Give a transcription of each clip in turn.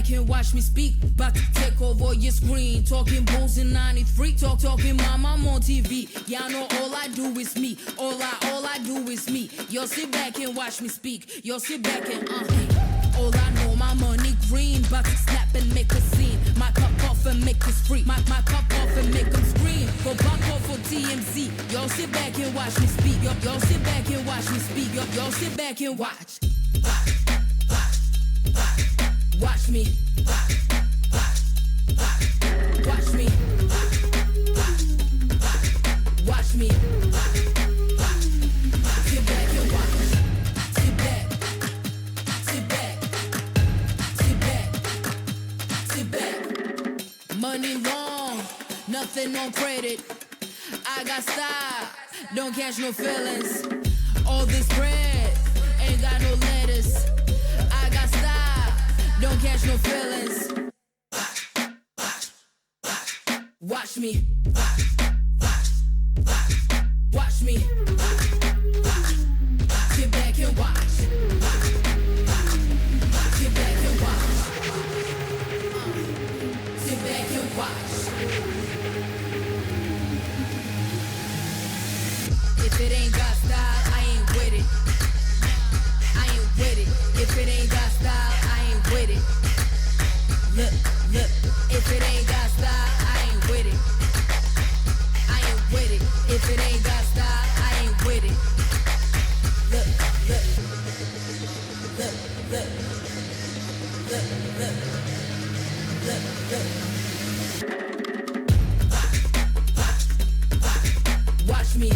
back and watch me speak. About to take over your screen. Talking bulls in 93. Talking mom, I'm on TV. Y'all know all I do is me. All I do is me. Y'all sit back and watch me speak. Y'all sit back and all I know, my money green. About to snap and make a scene. My cup off and make us free. My cup off and make them scream. Go back off for TMZ. Y'all sit back and watch me speak. Y'all sit back and watch me speak. Y'all sit back and watch. Watch me. Watch me. Watch me. Sit back and watch. Sit back. Sit back. Sit back. Sit back. Money long, nothing on credit. I got style, don't catch no feelings. All this bread ain't got no lettuce. I got style, don't catch no feelings. Watch me. Watch me. Sit back and watch. Sit back and watch. Sit back and watch. If it ain't got style, I ain't with it. I ain't with it. If it ain't got style, I ain't with it. Look, look. If it ain't got style, I ain't with it. I ain't with it. If it ain't got style, I ain't with it. Look, look. Look, look. Look, look. Look, look. Watch me.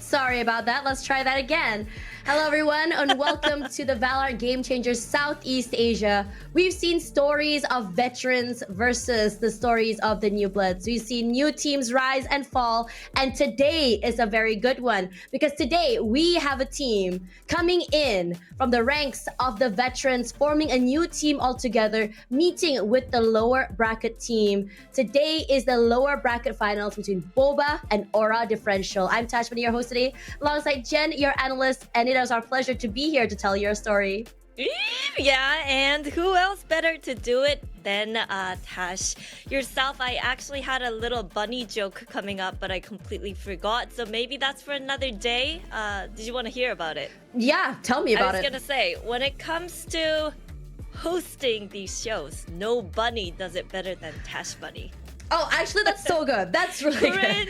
Sorry about that. Let's try that again. Hello, everyone, and welcome to the VALORANT Game Changers Southeast Asia. We've seen stories of veterans versus the stories of the new bloods. We've seen new teams rise and fall, and today is a very good one because today we have a team coming in from the ranks of the veterans, forming a new team altogether, meeting with the lower bracket team. Today is the lower bracket finals between BOBA and Aura Differential. I'm Tashmani, your host today, alongside Jen, your analyst, and it is our pleasure to be here to tell your story. Yeah, and who else better to do it than Tash yourself? I actually had a little bunny joke coming up, but I completely forgot. So maybe that's for another day. Did you want to hear about it? Yeah, tell me about it. I was going to say, when it comes to hosting these shows, no bunny does it better than Tash Bunny. Oh, actually, that's so good. That's really good.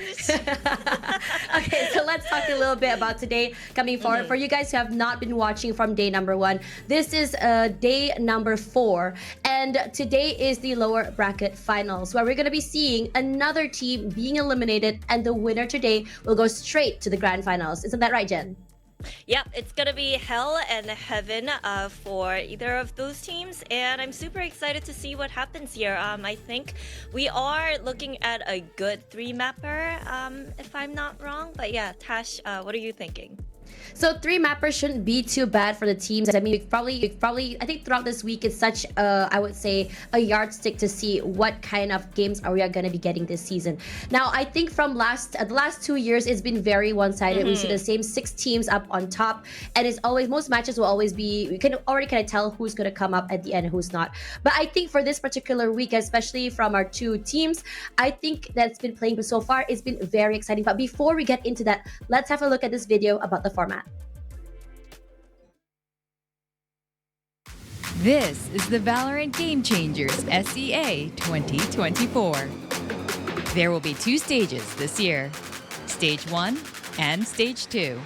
Okay, so let's talk a little bit about today coming forward. For you guys who have not been watching from day number 1, this is day number 4. And today is the lower bracket finals, where we're going to be seeing another team being eliminated. And the winner today will go straight to the grand finals. Isn't that right, Jen? Yep, it's gonna be hell and heaven for either of those teams, and I'm super excited to see what happens here. I think we are looking at a good 3-mapper, if I'm not wrong. But yeah, Tash, what are you thinking? So 3 mappers shouldn't be too bad for the teams. I mean, we've probably I think throughout this week it's such I would say a yardstick to see what kind of games are we going to be getting this season. Now, I think from the last 2 years it's been very one-sided. We see the same 6 teams up on top, and it's always, most matches will always be, we can already kind of tell who's going to come up at the end and who's not. But I think for this particular week, especially from our 2 teams, I think that's been playing so far, it's been very exciting. But before we get into that, let's have a look at this video about the format. This is the VALORANT Game Changers SEA 2024. There will be 2 stages this year, Stage 1 and Stage 2.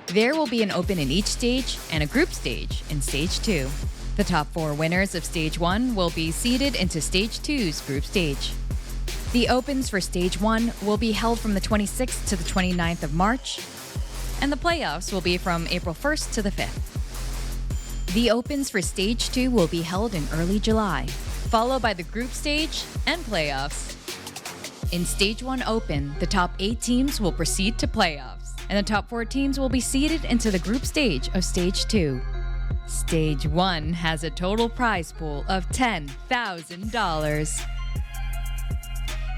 There will be an open in each stage and a group stage in Stage 2. The top 4 winners of Stage 1 will be seeded into Stage 2's group stage. The opens for Stage 1 will be held from the 26th to the 29th of March, and the playoffs will be from April 1st to the 5th. The opens for Stage 2 will be held in early July, followed by the group stage and playoffs. In Stage 1 Open, the top 8 teams will proceed to playoffs, and the top 4 teams will be seeded into the group stage of Stage 2. Stage 1 has a total prize pool of $10,000.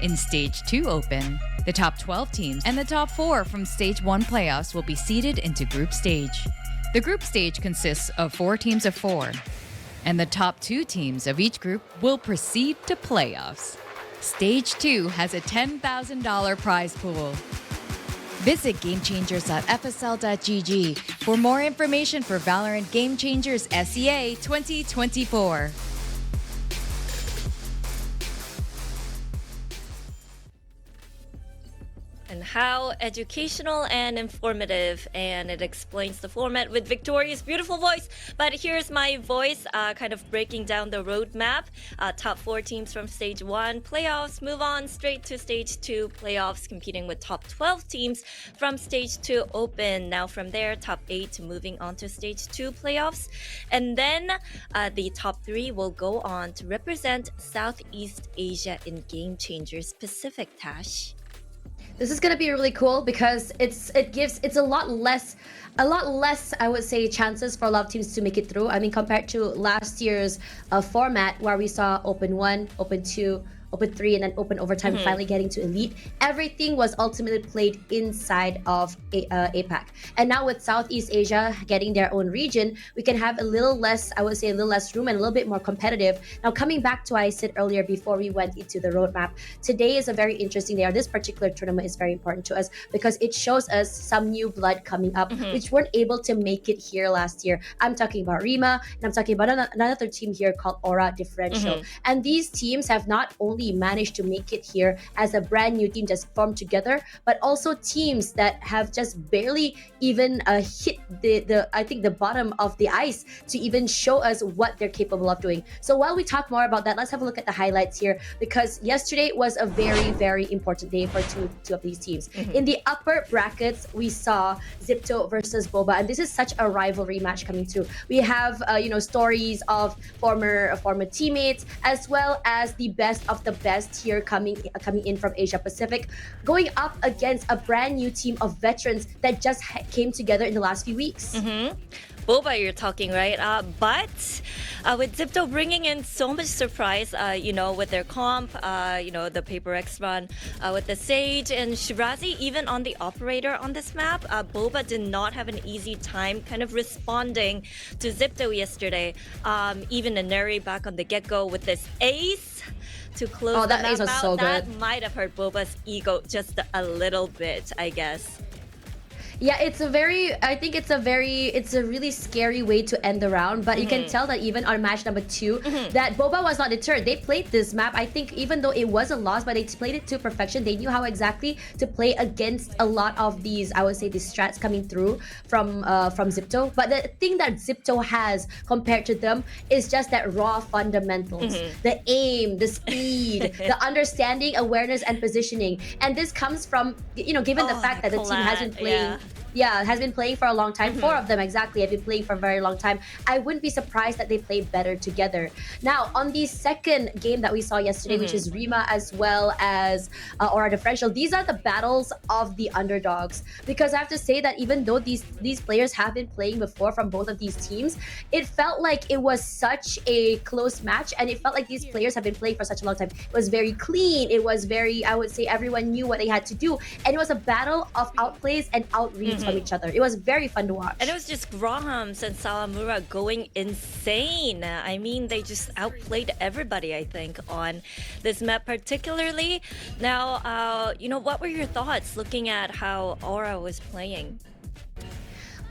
In Stage 2 Open, the top 12 teams and the top 4 from Stage 1 playoffs will be seeded into group stage. The group stage consists of 4 teams of 4, and the top 2 teams of each group will proceed to playoffs. Stage 2 has a $10,000 prize pool. Visit gamechangers.fsl.gg for more information for VALORANT Game Changers SEA 2024. And how educational and informative, and it explains the format with Victoria's beautiful voice. But here's my voice kind of breaking down the roadmap. Top 4 teams from Stage 1 playoffs move on straight to Stage 2 playoffs, competing with top 12 teams from Stage 2 Open. Now from there, top 8 moving on to Stage 2 playoffs. And then the top 3 will go on to represent Southeast Asia in Game Changers Pacific, Tash. This is gonna be really cool because it's a lot less I would say chances for a lot of teams to make it through. I mean, compared to last year's format where we saw Open 1, Open 2, Open 3, and then Open Overtime, finally getting to Elite. Everything was ultimately played inside of APAC. And now with Southeast Asia getting their own region, we can have a little less, I would say a little less room and a little bit more competitive. Now, coming back to what I said earlier before we went into the roadmap, today is a very interesting day, or this particular tournament is very important to us because it shows us some new blood coming up, which weren't able to make it here last year. I'm talking about Rima, and I'm talking about another team here called Aura Differential. And these teams have not only only managed to make it here as a brand new team just formed together, but also teams that have just barely even hit the I think the bottom of the ice to even show us what they're capable of doing. So while we talk more about that, let's have a look at the highlights here, because yesterday was a very, very important day for two of these teams. In the upper brackets, we saw Zipto versus BOBA, and this is such a rivalry match coming through. We have stories of former teammates, as well as the best of the best here coming in from Asia Pacific, going up against a brand new team of veterans that just came together in the last few weeks. BOBA, you're talking, right? But with Zipto bringing in so much surprise, with their comp, the Paper X run, with the Sage and Shirazi, even on the operator on this map, BOBA did not have an easy time kind of responding to Zipto yesterday. Even Neri back on the get-go with this ace to close the that map ace was out. so That good. might have hurt BOBA's ego just a little bit, I guess. Yeah, it's a really scary way to end the round, but you can tell that even on match number 2 that BOBA was not deterred. They played this map, I think, even though it was a loss, but they played it to perfection. They knew how exactly to play against a lot of these, I would say, these strats coming through from Zipto. But the thing that Zipto has compared to them is just that raw fundamentals, the aim, the speed, the understanding, awareness, and positioning. And this comes from, given the fact that the team has been playing. Has been playing for a long time. 4 of them exactly have been playing for a very long time. I wouldn't be surprised that they play better together. Now, on the second game that we saw yesterday, which is Rima as well as Aura Differential, these are the battles of the underdogs. Because I have to say that even though these players have been playing before from both of these teams, it felt like it was such a close match, and it felt like these players have been playing for such a long time. It was very clean. It was very, I would say, everyone knew what they had to do. And it was a battle of outplays and outreads from each other. It was very fun to watch. And it was just Grahams and Sawamura going insane. I mean, they just outplayed everybody, I think, on this map particularly. Now, what were your thoughts looking at how Aura was playing?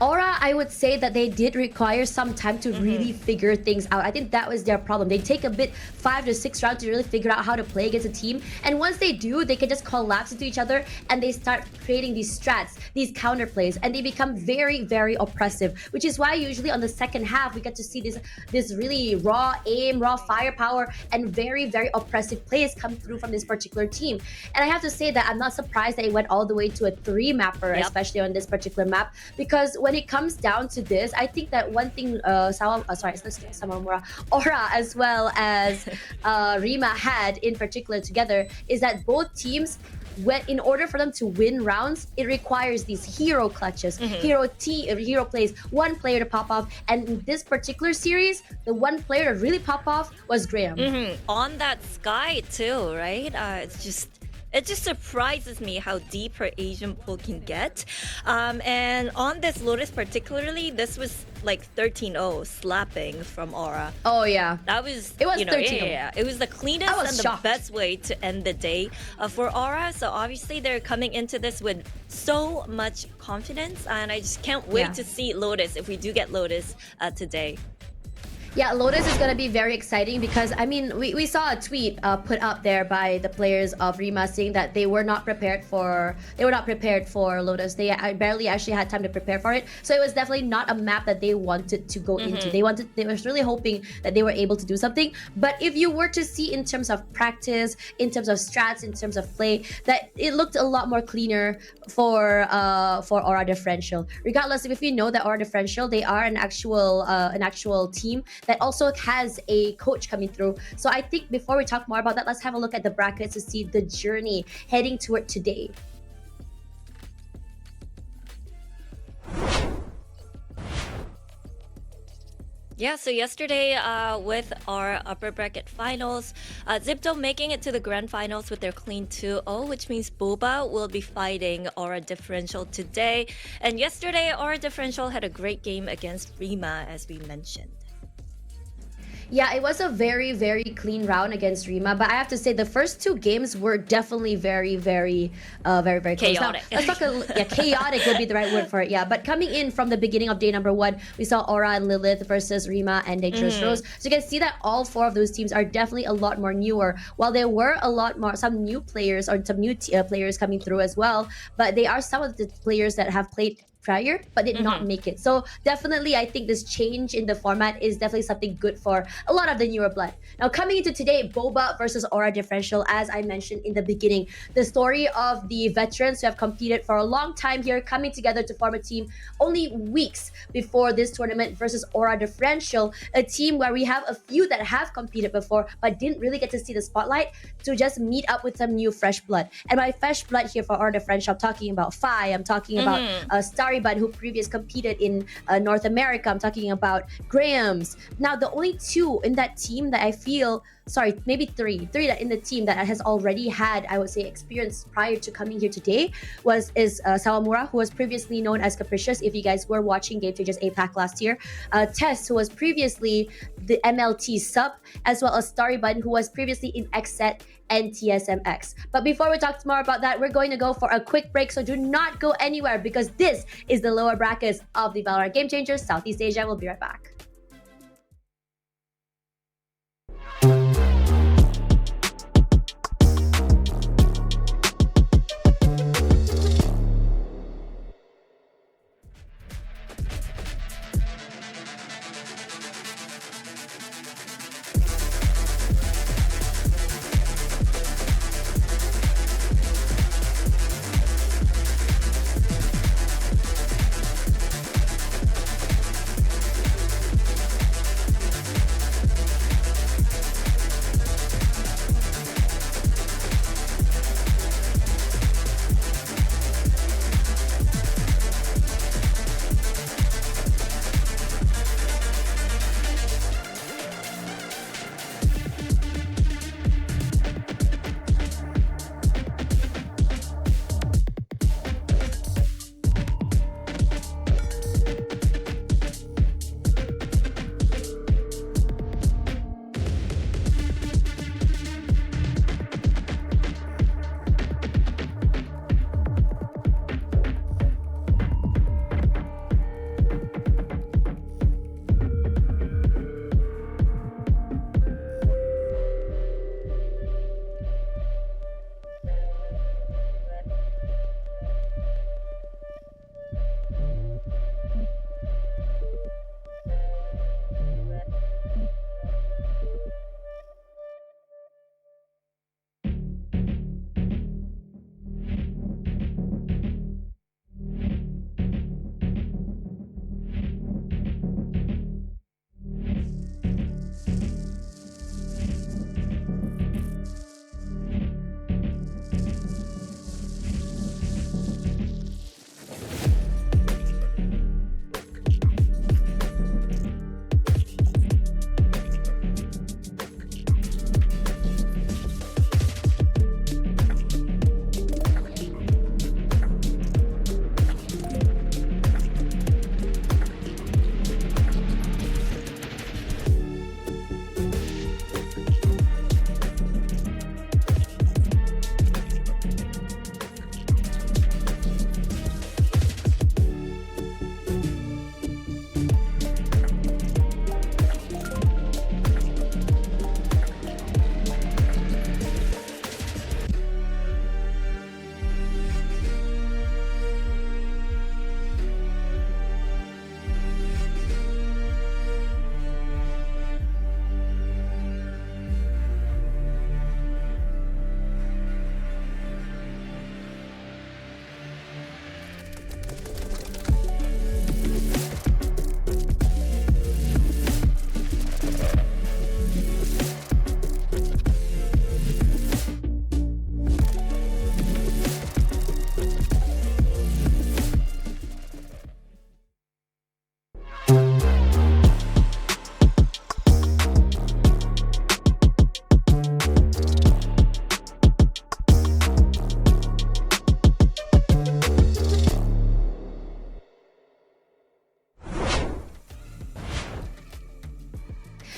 Aura, I would say that they did require some time to really figure things out. I think that was their problem. They take a bit 5 to 6 rounds to really figure out how to play against a team. And once they do, they can just collapse into each other and they start creating these strats, these counter plays, and they become very, very oppressive, which is why usually on the second half, we get to see this really raw aim, raw firepower, and very, very oppressive plays come through from this particular team. And I have to say that I'm not surprised that it went all the way to a 3-mapper, especially on this particular map, because when it comes down to this, I think that one thing Sawamura, Aura as well as Rima had in particular together is that both teams, in order for them to win rounds, it requires these hero clutches, hero plays, one player to pop off. And in this particular series, the one player to really pop off was Graham. On that Sky too, right? It just surprises me how deep her Asian pool can get. And on this Lotus particularly, this was like 13-0 slapping from Aura. Oh yeah. It was 13-0. Yeah. It was the cleanest and shocked. the best way to end the day for Aura. So obviously they're coming into this with so much confidence, and I just can't wait to see Lotus, if we do get Lotus today. Yeah, Lotus is going to be very exciting because, I mean, we saw a tweet put up there by the players of Rima saying that they were not prepared for Lotus. They barely actually had time to prepare for it. So it was definitely not a map that they wanted to go into. They were really hoping that they were able to do something. But if you were to see in terms of practice, in terms of strats, in terms of play, that it looked a lot more cleaner for Aura Differential. Regardless, if you know that Aura Differential, they are an actual team that also has a coach coming through. So I think before we talk more about that, let's have a look at the brackets to see the journey heading toward today. Yeah, so yesterday with our upper bracket finals, Zipto making it to the grand finals with their clean 2-0, which means BOBA will be fighting Aura Differential today. And yesterday, Aura Differential had a great game against Rima, as we mentioned. Yeah, it was a very, very clean round against Rima, but I have to say the first two games were definitely very, very close. Chaotic. Now, let's talk. Yeah, chaotic would be the right word for it. Yeah, but coming in from the beginning of day number one, we saw Aura and Lilith versus Rima and Dangerous Rose. So you can see that all four of those teams are definitely a lot more newer. While there were a lot more some new players or some new players coming through as well, but they are some of the players that have played prior but did not make it. So definitely I think this change in the format is definitely something good for a lot of the newer blood. Now coming into today, BOBA versus Aura differential, as I mentioned in the beginning, the story of the veterans who have competed for a long time here coming together to form a team only weeks before this tournament versus Aura differential, a team where we have a few that have competed before but didn't really get to see the spotlight, to just meet up with some new fresh blood. And by fresh blood here for Aura differential, I'm talking about Fi, I'm talking about Starry Bud, who previously competed in North America. I'm talking about Graham's. Now, the only two in that team that I feel, sorry, maybe three that in the team that has already had, I would say, experience prior to coming here today is Sawamura, who was previously known as Capricious, if you guys were watching Game Changers APAC last year. Tess, who was previously the MLT sub, as well as Starry Bud, who was previously in XSET and TSMX. But before we talk more about that, we're going to go for a quick break, so do not go anywhere because this is the lower brackets of the Valorant Game Changers Southeast Asia. We'll be right back.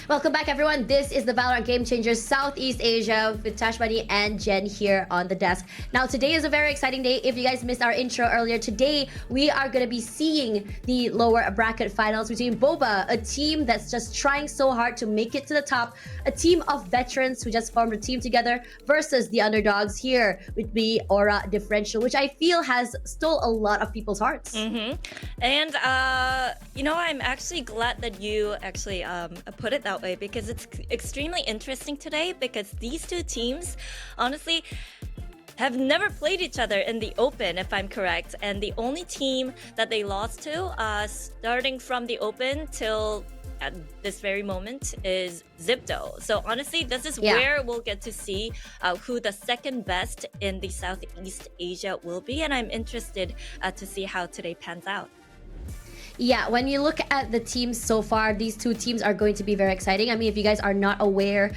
Welcome back, everyone. This is the Valorant Game Changers Southeast Asia with Tashmani and Jen here on the desk. Now, today is a very exciting day. If you guys missed our intro earlier, today we are going to be seeing the lower bracket finals between BOBA, a team that's just trying so hard to make it to the top, a team of veterans who just formed a team together, versus the underdogs here with the Aura Differential, which I feel has stole a lot of people's hearts. And, I'm actually glad that you actually put it that way, because it's extremely interesting today, because these two teams, honestly, have never played each other in the open, if I'm correct. And the only team that they lost to, starting from the open till at this very moment, is Zipdo. So honestly, this is where we'll get to see who the second best in the Southeast Asia will be. And I'm interested to see how today pans out. Yeah, when you look at the teams so far, these two teams are going to be very exciting. I mean, if you guys are not aware,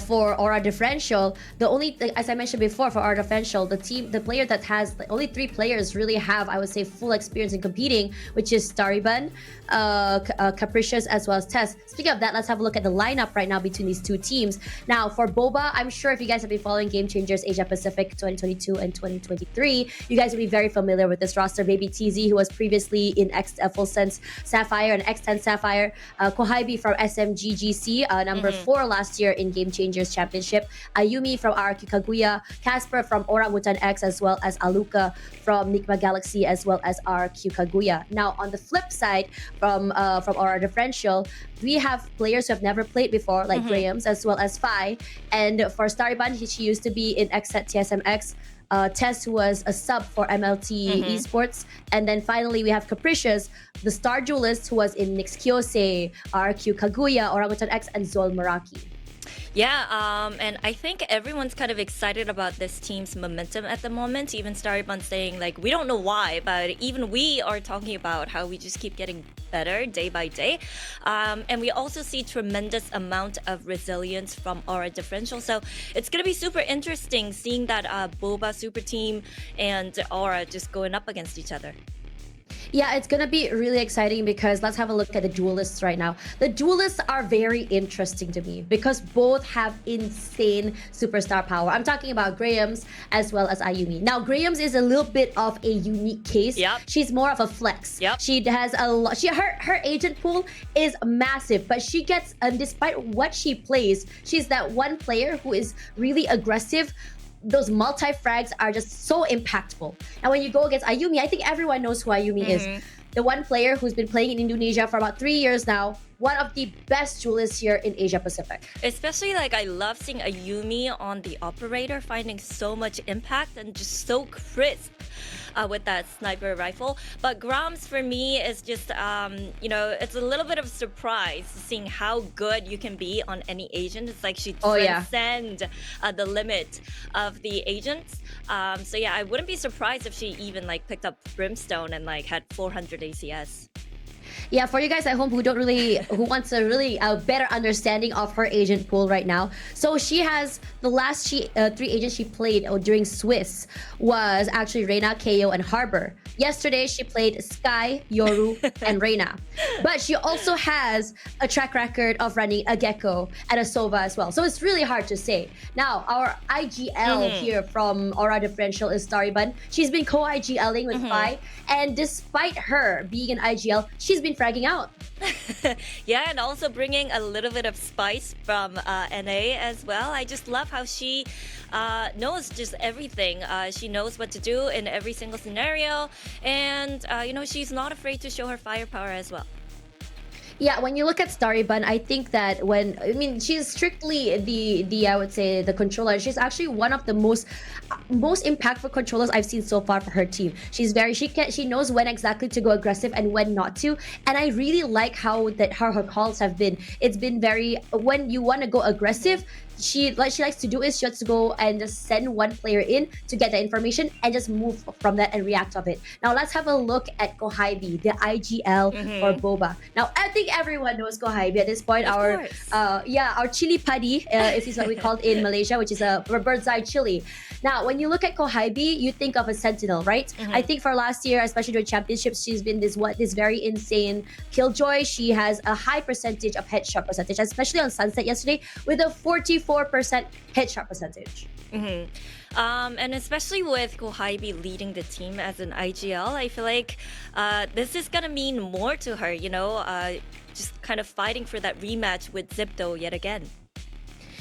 for Aura Differential, as I mentioned before, for Aura Differential, the player that has only 3 players really have, I would say, full experience in competing, which is Staribun, Capricious, as well as Tess. Speaking of that, let's have a look at the lineup right now between these two teams. Now, for BOBA, I'm sure if you guys have been following Game Changers Asia Pacific 2022 and 2023, you guys will be very familiar with this roster. Baby TZ, who was previously in Full Sense Sapphire and X10 Sapphire, Kohaibi from SMGGC, number 4 last year in Game Changers Championship, Ayumi from RQ Kaguya, Casper from Orangutan X, as well as Aluka from Nigma Galaxy, as well as RQ Kaguya. Now, on the flip side, from Aura Differential, we have players who have never played before, like Grahams, as well as Phi. And for Staribun, she used to be in Xset TSMX. Tess, who was a sub for MLT Esports. And then finally, we have Capricious, the star duelist, who was in Nix Kyose, RQ Kaguya, Orangutan X, and Zol Meraki. Yeah, and I think everyone's kind of excited about this team's momentum at the moment. Even Staribun saying, like, we don't know why, but even we are talking about how we just keep getting better day by day. And we also see tremendous amount of resilience from Aura Differential. So it's going to be super interesting seeing that BOBA super team and Aura just going up against each other. Yeah, it's gonna be really exciting, because let's have a look at the duelists right now. The duelists are very interesting to me because both have insane superstar power. I'm talking about Grahams as well as Ayumi. Now, Grahams is a little bit of a unique case. She's more of a flex. She has a lot. Her agent pool is massive, but she gets, despite what she plays, she's that one player who is really aggressive. Those multi-frags are just so impactful. And when you go against Ayumi, I think everyone knows who Ayumi is. The one player who's been playing in Indonesia for about 3 years now. One of the best duelists here in Asia Pacific. Especially, like, I love seeing Ayumi on the operator, finding so much impact and just so crisp with that sniper rifle. But Grams, for me, is just, it's a little bit of a surprise seeing how good you can be on any agent. It's like she transcends the limit of the agents. So yeah, I wouldn't be surprised if she even, like, picked up Brimstone and, like, had 400 ACS. Yeah, for you guys at home who wants a really better understanding of her agent pool right now. So she has the last 3 agents she played during Swiss was actually Reina, KO, and Harbor. Yesterday, she played Sky, Yoru, and Reina. But she also has a track record of running a Gecko and a Sova as well. So it's really hard to say. Now, our IGL here from Aura Differential is Staribun. She's been co-IGLing with Phi. And despite her being an IGL, she's been fragging out. Yeah, and also bringing a little bit of spice from NA as well. I just love how she knows just everything. She knows what to do in every single scenario. And, she's not afraid to show her firepower as well. Yeah, when you look at Staribun, I think that she's strictly the I would say the controller. She's actually one of the most impactful controllers I've seen so far for her team. She knows when exactly to go aggressive and when not to. And I really like how her calls have been. It's been very, when you want to go aggressive, she likes to do is just to go and just send one player in to get the information and just move from that and react of it. Now let's have a look at Kohaibi, the IGL for Boba. Now I think everyone knows Kohaibi at this point. Of Our course. our chili padi is what we called in Malaysia, which is a bird's eye chili. Now when you look at Kohaibi, you think of a sentinel, right? I think for last year, especially during championships, she's been this very insane killjoy. She has a high percentage of headshot percentage, especially on Sunset yesterday with a 44% headshot percentage. And especially with Kohaibi leading the team as an IGL, I feel like this is gonna mean more to her, just kind of fighting for that rematch with Zipto yet again.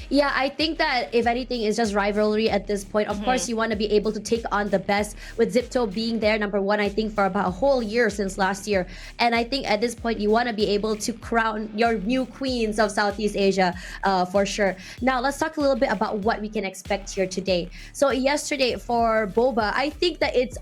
Yeah, I think that if anything, it's just rivalry at this point. Of course, you want to be able to take on the best, with Zipto being there number one, I think, for about a whole year since last year. And I think at this point, you want to be able to crown your new queens of Southeast Asia for sure. Now, let's talk a little bit about what we can expect here today. So yesterday for Boba, I think that it's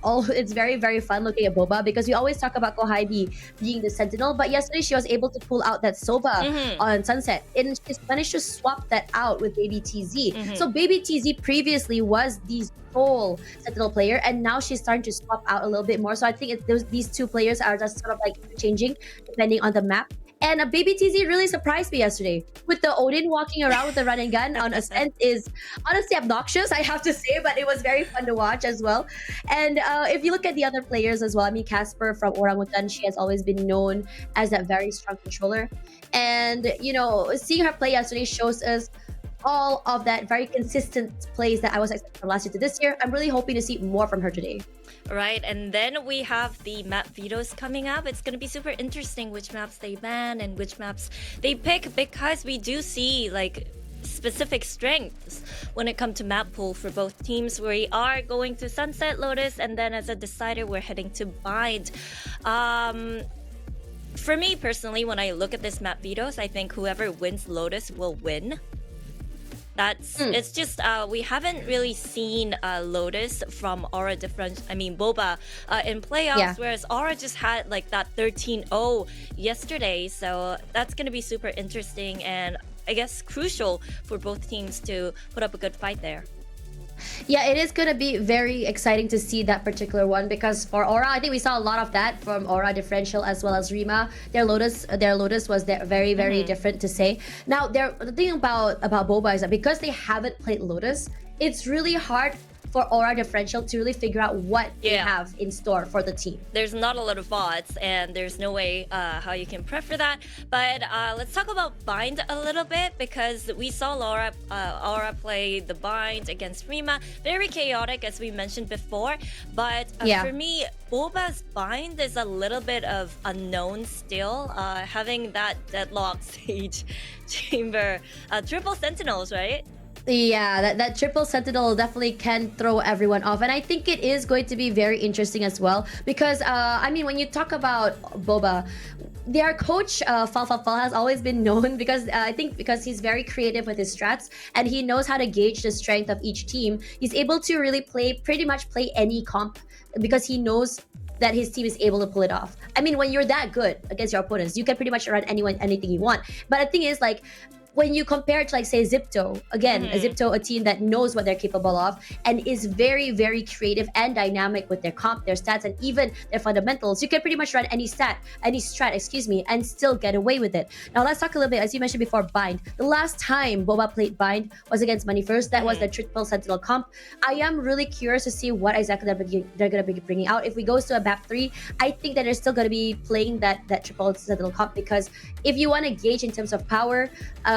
very, very fun looking at Boba because we always talk about Kohaibi being the sentinel. But yesterday, she was able to pull out that Sova on Sunset. And she managed to swap that out with Baby TZ. So Baby TZ previously was the sole sentinel player, and now she's starting to swap out a little bit more. So I think these two players are just sort of like changing depending on the map. And Baby TZ really surprised me yesterday with the Odin walking around with the run and gun on Ascent is honestly obnoxious, I have to say, but it was very fun to watch as well. And if you look at the other players as well, I mean, Casper from Orangutan, she has always been known as that very strong controller. And, seeing her play yesterday shows us all of that very consistent plays that I was expecting from last year to this year. I'm really hoping to see more from her today. Right, and then we have the map vetoes coming up. It's going to be super interesting which maps they ban and which maps they pick, because we do see like specific strengths when it comes to map pool for both teams. We are going to Sunset, Lotus, and then as a decider, we're heading to Bind. For me personally, when I look at this map vetoes, I think whoever wins Lotus will win. It's just we haven't really seen Lotus from Aura Boba in playoffs, whereas Aura just had like that 13-0 yesterday. So that's going to be super interesting and I guess crucial for both teams to put up a good fight there. Yeah, it is going to be very exciting to see that particular one, because for Aura, I think we saw a lot of that from Aura Differential as well as Rima. Their Lotus was very, very different to say. Now, the thing about Boba is that because they haven't played Lotus, it's really hard for Aura Differential to really figure out what they have in store for the team. There's not a lot of bots, and there's no way how you can prep for that. But let's talk about Bind a little bit, because we saw Aura play the Bind against Rima. Very chaotic, as we mentioned before. But for me, Boba's Bind is a little bit of unknown still. Having that deadlock stage chamber, triple sentinels, right? Yeah, that triple sentinel definitely can throw everyone off, and I think it is going to be very interesting as well, because when you talk about Boba, their coach Fal has always been known because because he's very creative with his strats, and he knows how to gauge the strength of each team. He's able to really pretty much play any comp because he knows that his team is able to pull it off. I mean, when you're that good against your opponents, you can pretty much run anything you want. But the thing is, like, when you compare it to, like, say, Zipto, again, a team that knows what they're capable of and is very, very creative and dynamic with their comp, their stats, and even their fundamentals, you can pretty much run any strat, and still get away with it. Now, let's talk a little bit, as you mentioned before, Bind. The last time Boba played Bind was against Money First. That was the triple sentinel comp. I am really curious to see what exactly they're going to be bringing out. If we go to a map 3, I think that they're still going to be playing that triple sentinel comp, because if you want to gauge in terms of power,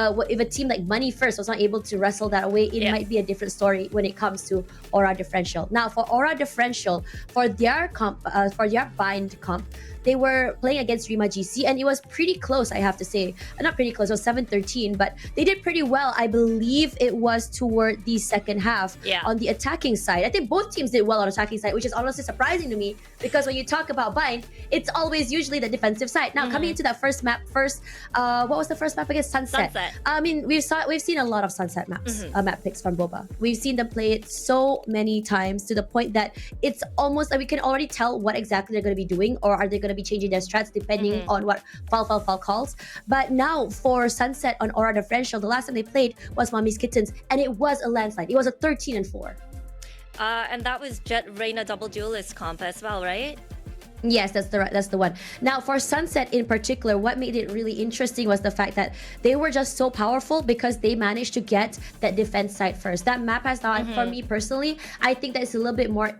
if a team like Money First was not able to wrestle that away, it might be a different story when it comes to Aura Differential. Now, for Aura Differential, for their comp, for their Bind comp, they were playing against Rima GC, and it was pretty close, I have to say. Not pretty close, it was 7-13, but they did pretty well. I believe it was toward the second half on the attacking side. I think both teams did well on the attacking side, which is honestly surprising to me, because when you talk about bind, it's always usually the defensive side. Now coming into that first map, what was the first map against Sunset? I mean, we've seen a lot of Sunset maps, map picks from BOBA. We've seen them play it so many times to the point that it's almost like we can already tell what exactly they're going to be doing, or are they going to be changing their strats depending on what fall calls. But now for Sunset on Aura Differential, the last time they played was Mommy's Kittens, and it was a landslide. It was a 13-4. And that was Jet Reina double duelist comp as well, right? Yes, that's the one. Now for Sunset in particular, what made it really interesting was the fact that they were just so powerful because they managed to get that defense side first. That map has not, for me personally, I think that it's a little bit more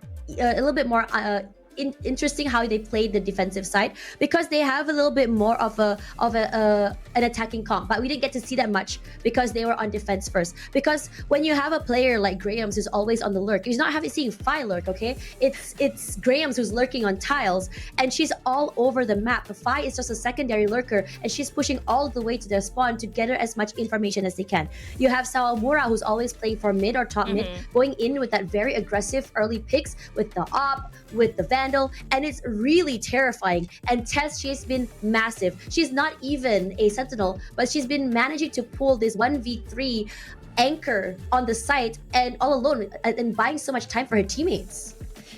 interesting how they played the defensive side, because they have a little bit more of an attacking comp, but we didn't get to see that much because they were on defense first. Because when you have a player like Grahams who's always on the lurk, he's not seeing Fi lurk, okay? It's Grahams who's lurking on tiles, and she's all over the map. Fi is just a secondary lurker, and she's pushing all the way to their spawn to gather as much information as they can. You have Sawamura, who's always playing for mid or top mid, going in with that very aggressive early picks with the op, with the Vandal, and it's really terrifying. And Tess, she's been massive. She's not even a Sentinel, but she's been managing to pull this 1v3 anchor on the site and all alone, and buying so much time for her teammates.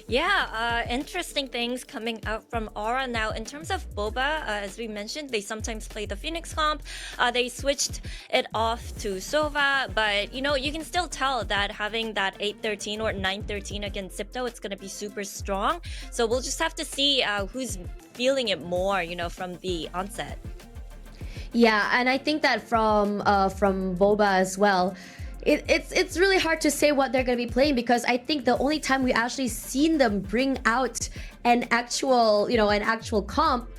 Yeah, interesting things coming out from Aura. Now, in terms of BOBA, as we mentioned, they sometimes play the Phoenix comp. They switched it off to Sova, but you know, you can still tell that having that 8-13 or 9-13 against Zipto, it's going to be super strong. So we'll just have to see who's feeling it more, you know, from the onset. Yeah, and I think that from BOBA as well, it's really hard to say what they're going to be playing, because I think the only time we actually seen them bring out an actual comp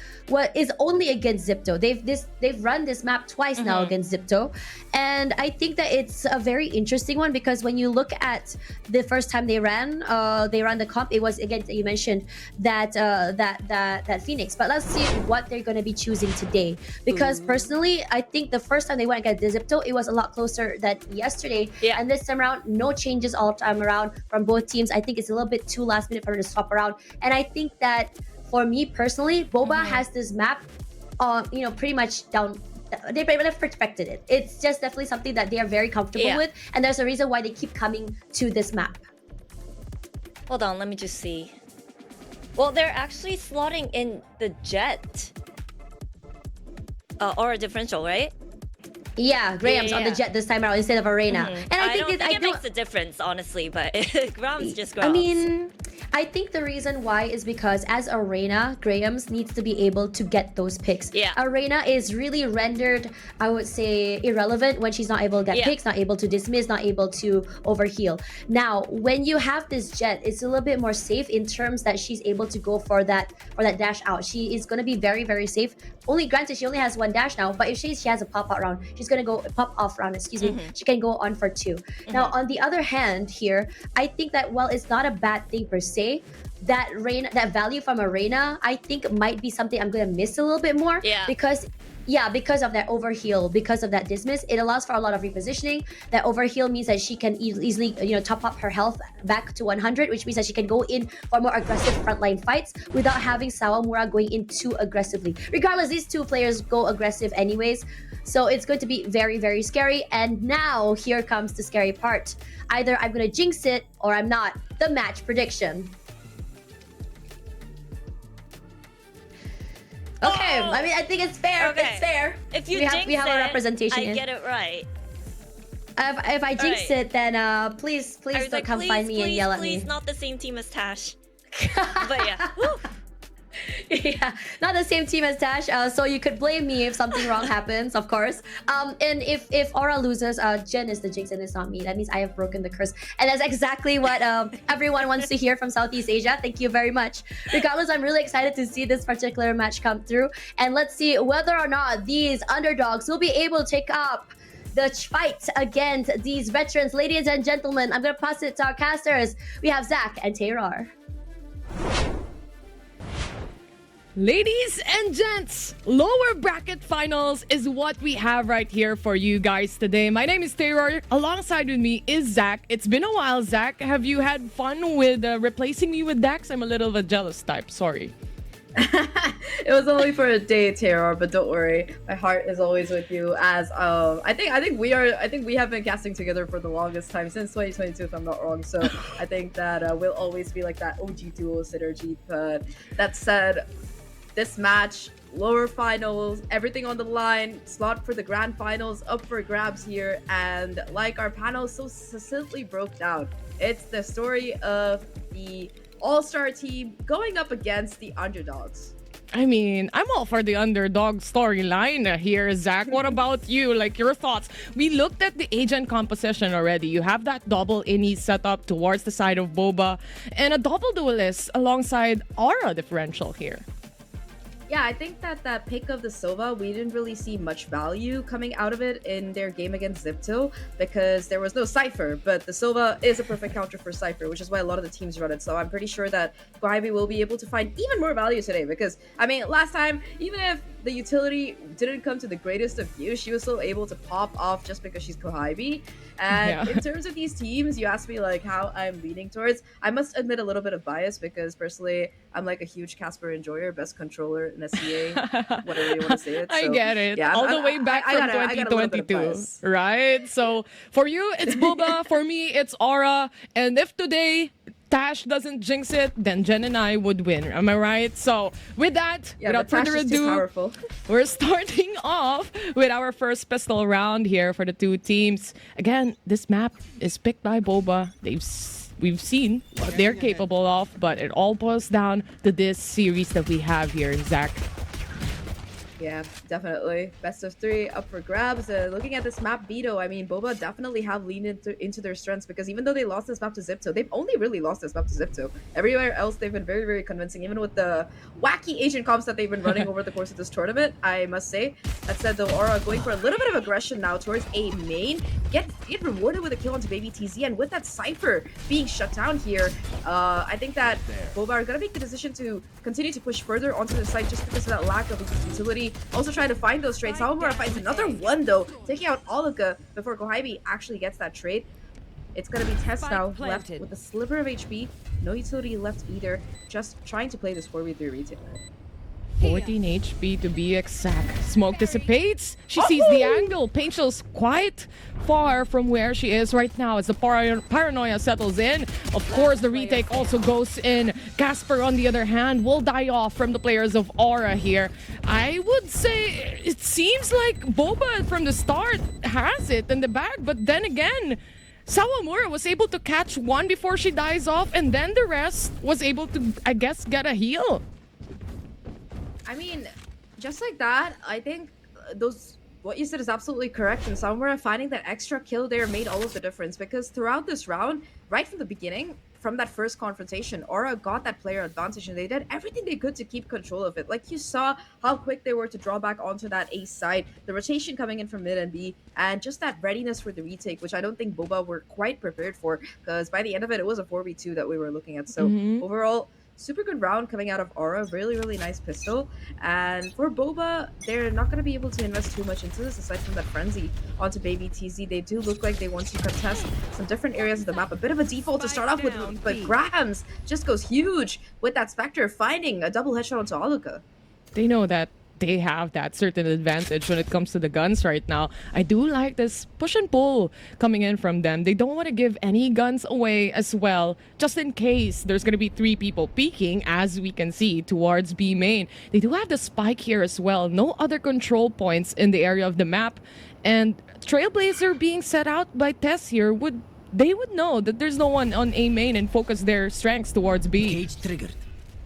is only against Zipto. They've run this map twice now against Zipto, and I think that it's a very interesting one, because when you look at the first time they ran the comp, it was against, you mentioned that Phoenix. But let's see what they're going to be choosing today, because personally I think the first time they went against Zipto, it was a lot closer than yesterday. And this time around, no changes all time around from both teams. I think it's a little bit too last minute for her to swap around, and I think that for me personally, BOBA has this map, pretty much down. They've perfected it. It's just definitely something that they are very comfortable with, and there's a reason why they keep coming to this map. Hold on, let me just see. Well, they're actually slotting in the Jet. Or a differential, right? Yeah, Graham's on the Jet this time around instead of Arena. And I don't think it makes a difference, honestly, but Graham's just Graham's. I mean, I think the reason why is because as Arena, Graham's needs to be able to get those picks. Arena is really rendered, I would say, irrelevant when she's not able to get picks, not able to dismiss, not able to overheal. Now, when you have this Jet, it's a little bit more safe in terms that she's able to go for that dash out. She is going to be very, very safe. Only granted, she only has one dash now, but if she has a pop-out round, she's going to go pop-off round, excuse me, she can go on for 2. Now, on the other hand here, I think that while it's not a bad thing per se, that value from Arena, I think might be something I'm going to miss a little bit more. Because of that overheal, because of that dismiss, it allows for a lot of repositioning. That overheal means that she can easily, top up her health back to 100, which means that she can go in for more aggressive frontline fights without having Sawamura going in too aggressively. Regardless, these two players go aggressive anyways, so it's going to be very, very scary. And now here comes the scary part. Either I'm going to jinx it or I'm not. The match prediction. Okay, I mean, I think it's fair. Okay. It's fair. If you we have a representation. I get it right. If I jinx it, then please don't come find me and yell at me. Please, not the same team as Tash. But yeah. Woo. Yeah, not the same team as Tash, so you could blame me if something wrong happens, of course. And if Aura loses, Jen is the jinx and it's not me. That means I have broken the curse, and that's exactly what everyone wants to hear from Southeast Asia. Thank you very much. Regardless, I'm really excited to see this particular match come through, and let's see whether or not these underdogs will be able to take up the fight against these veterans. Ladies and gentlemen, I'm gonna pass it to our casters. We have Zach and Tayrar. Ladies and gents, lower bracket finals is what we have right here for you guys today. My name is Taylor. Alongside with me is Zach. It's been a while, Zach. Have you had fun with replacing me with Dax? I'm a little of a jealous type. Sorry. It was only for a day, Terror, but don't worry. My heart is always with you. As I think we have been casting together for the longest time since 2022, if I'm not wrong. So I think that we'll always be like that OG duo synergy. But that said, this match, lower finals, everything on the line, slot for the grand finals up for grabs here, and like our panel so succinctly broke down, it's the story of the all-star team going up against the underdogs. I mean, I'm all for the underdog storyline here, Zach. What about you? Like, your thoughts? We looked at the agent composition already. You have that double innie set up towards the side of Boba and a double duelist alongside Aura differential here. Yeah, I think that that pick of the Sova, we didn't really see much value coming out of it in their game against Zipto because there was no Cypher, but the Sova is a perfect counter for Cypher, which is why a lot of the teams run it. So I'm pretty sure that Koibi will be able to find even more value today because, I mean, last time, even if the utility didn't come to the greatest of use, she was still able to pop off just because she's Koibi. And in terms of these teams, you asked me like how I'm leaning towards. I must admit a little bit of bias because personally, I'm like a huge Casper enjoyer, best controller in SEA, whatever you want to say it. So, I get it. Yeah, all the way back from 2022, right? So for you, it's Boba. For me, it's Aura. And if today Tash doesn't jinx it, then Jen and I would win. Am I right? So with that, without further ado, we're starting off with our first pistol round here for the two teams. Again, this map is picked by Boba. We've seen what they're capable of, but it all boils down to this series that we have here, Zach. Yeah, definitely. Best of three up for grabs. Looking at this map, Vito, I mean, Boba definitely have leaned into their strengths because even though they lost this map to Zipto, they've only really lost this map to Zipto. Everywhere else, they've been very, very convincing, even with the wacky Asian comps that they've been running over the course of this tournament, I must say. That said, though, Aura going for a little bit of aggression now towards A main, get rewarded with a kill onto Baby TZ, and with that Cypher being shut down here, I think that Boba are going to make the decision to continue to push further onto the site just because of that lack of utility. Also trying to find those trades. Sawamura finds another one though, taking out Olga before Koibi actually gets that trade. It's gonna be Tess now left with a sliver of HP, no utility left either, just trying to play this 4v3 retailer. 14 HP to be exact. Smoke dissipates. She sees the angle. Painchil's quite far from where she is right now as the paranoia settles in. Of course, the retake also goes in. Casper, on the other hand, will die off from the players of Aura here. I would say it seems like Boba from the start has it in the bag, but then again, Sawamura was able to catch one before she dies off, and then the rest was able to, I guess, get a heal. I mean, just like that, I think what you said is absolutely correct. And Sawamura finding that extra kill there made all of the difference because throughout this round, right from the beginning, from that first confrontation, Aura got that player advantage and they did everything they could to keep control of it. Like you saw how quick they were to draw back onto that A side, the rotation coming in from mid and B, and just that readiness for the retake, which I don't think Boba were quite prepared for because by the end of it, it was a 4v2 that we were looking at. So overall, super good round coming out of Aura. Really, really nice pistol. And for Boba, they're not going to be able to invest too much into this aside from that frenzy onto Baby TZ. They do look like they want to contest some different areas of the map. A bit of a default to start off with, but Grahams just goes huge with that Spectre finding a double headshot onto Aluka. They know that they have that certain advantage when it comes to the guns right now. I do like this push and pull coming in from them. They don't want to give any guns away as well, just in case there's going to be three people peeking, as we can see, towards B main. They do have the spike here as well. No other control points in the area of the map. And Trailblazer being set out by Tess here, they would know that there's no one on A main and focus their strengths towards B. Cage triggered.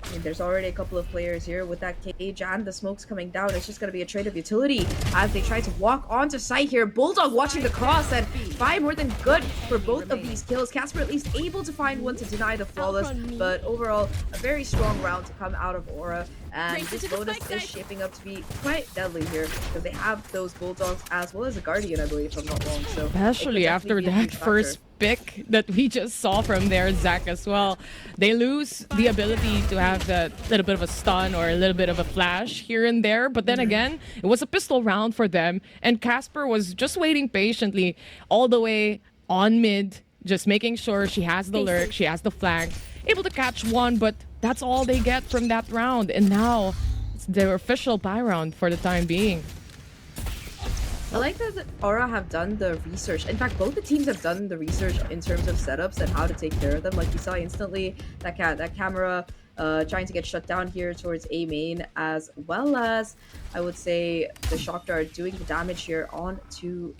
I mean, there's already a couple of players here with that cage and the smokes coming down. It's just going to be a trade of utility as they try to walk onto site here. Bulldog watching the cross and 5 more than good for both of these kills. Casper at least able to find one to deny the flawless, but overall a very strong round to come out of Aura And this bonus is shaping up to be quite deadly here because they have those Bulldogs as well as a Guardian, I believe, if I'm not wrong. So Especially after that first pick that we just saw from there, Zach, as well. They lose the ability to have that little bit of a stun or a little bit of a flash here and there. But then again, it was a pistol round for them. And Casper was just waiting patiently all the way on mid, just making sure she has the lurk, she has the flank, able to catch one, but that's all they get from that round. And now it's their official buy round for the time being. I like that Aura have done the research. In fact, both the teams have done the research in terms of setups and how to take care of them. Like we saw instantly, that camera trying to get shut down here towards A main, as well as I would say the Shock Dart doing the damage here onto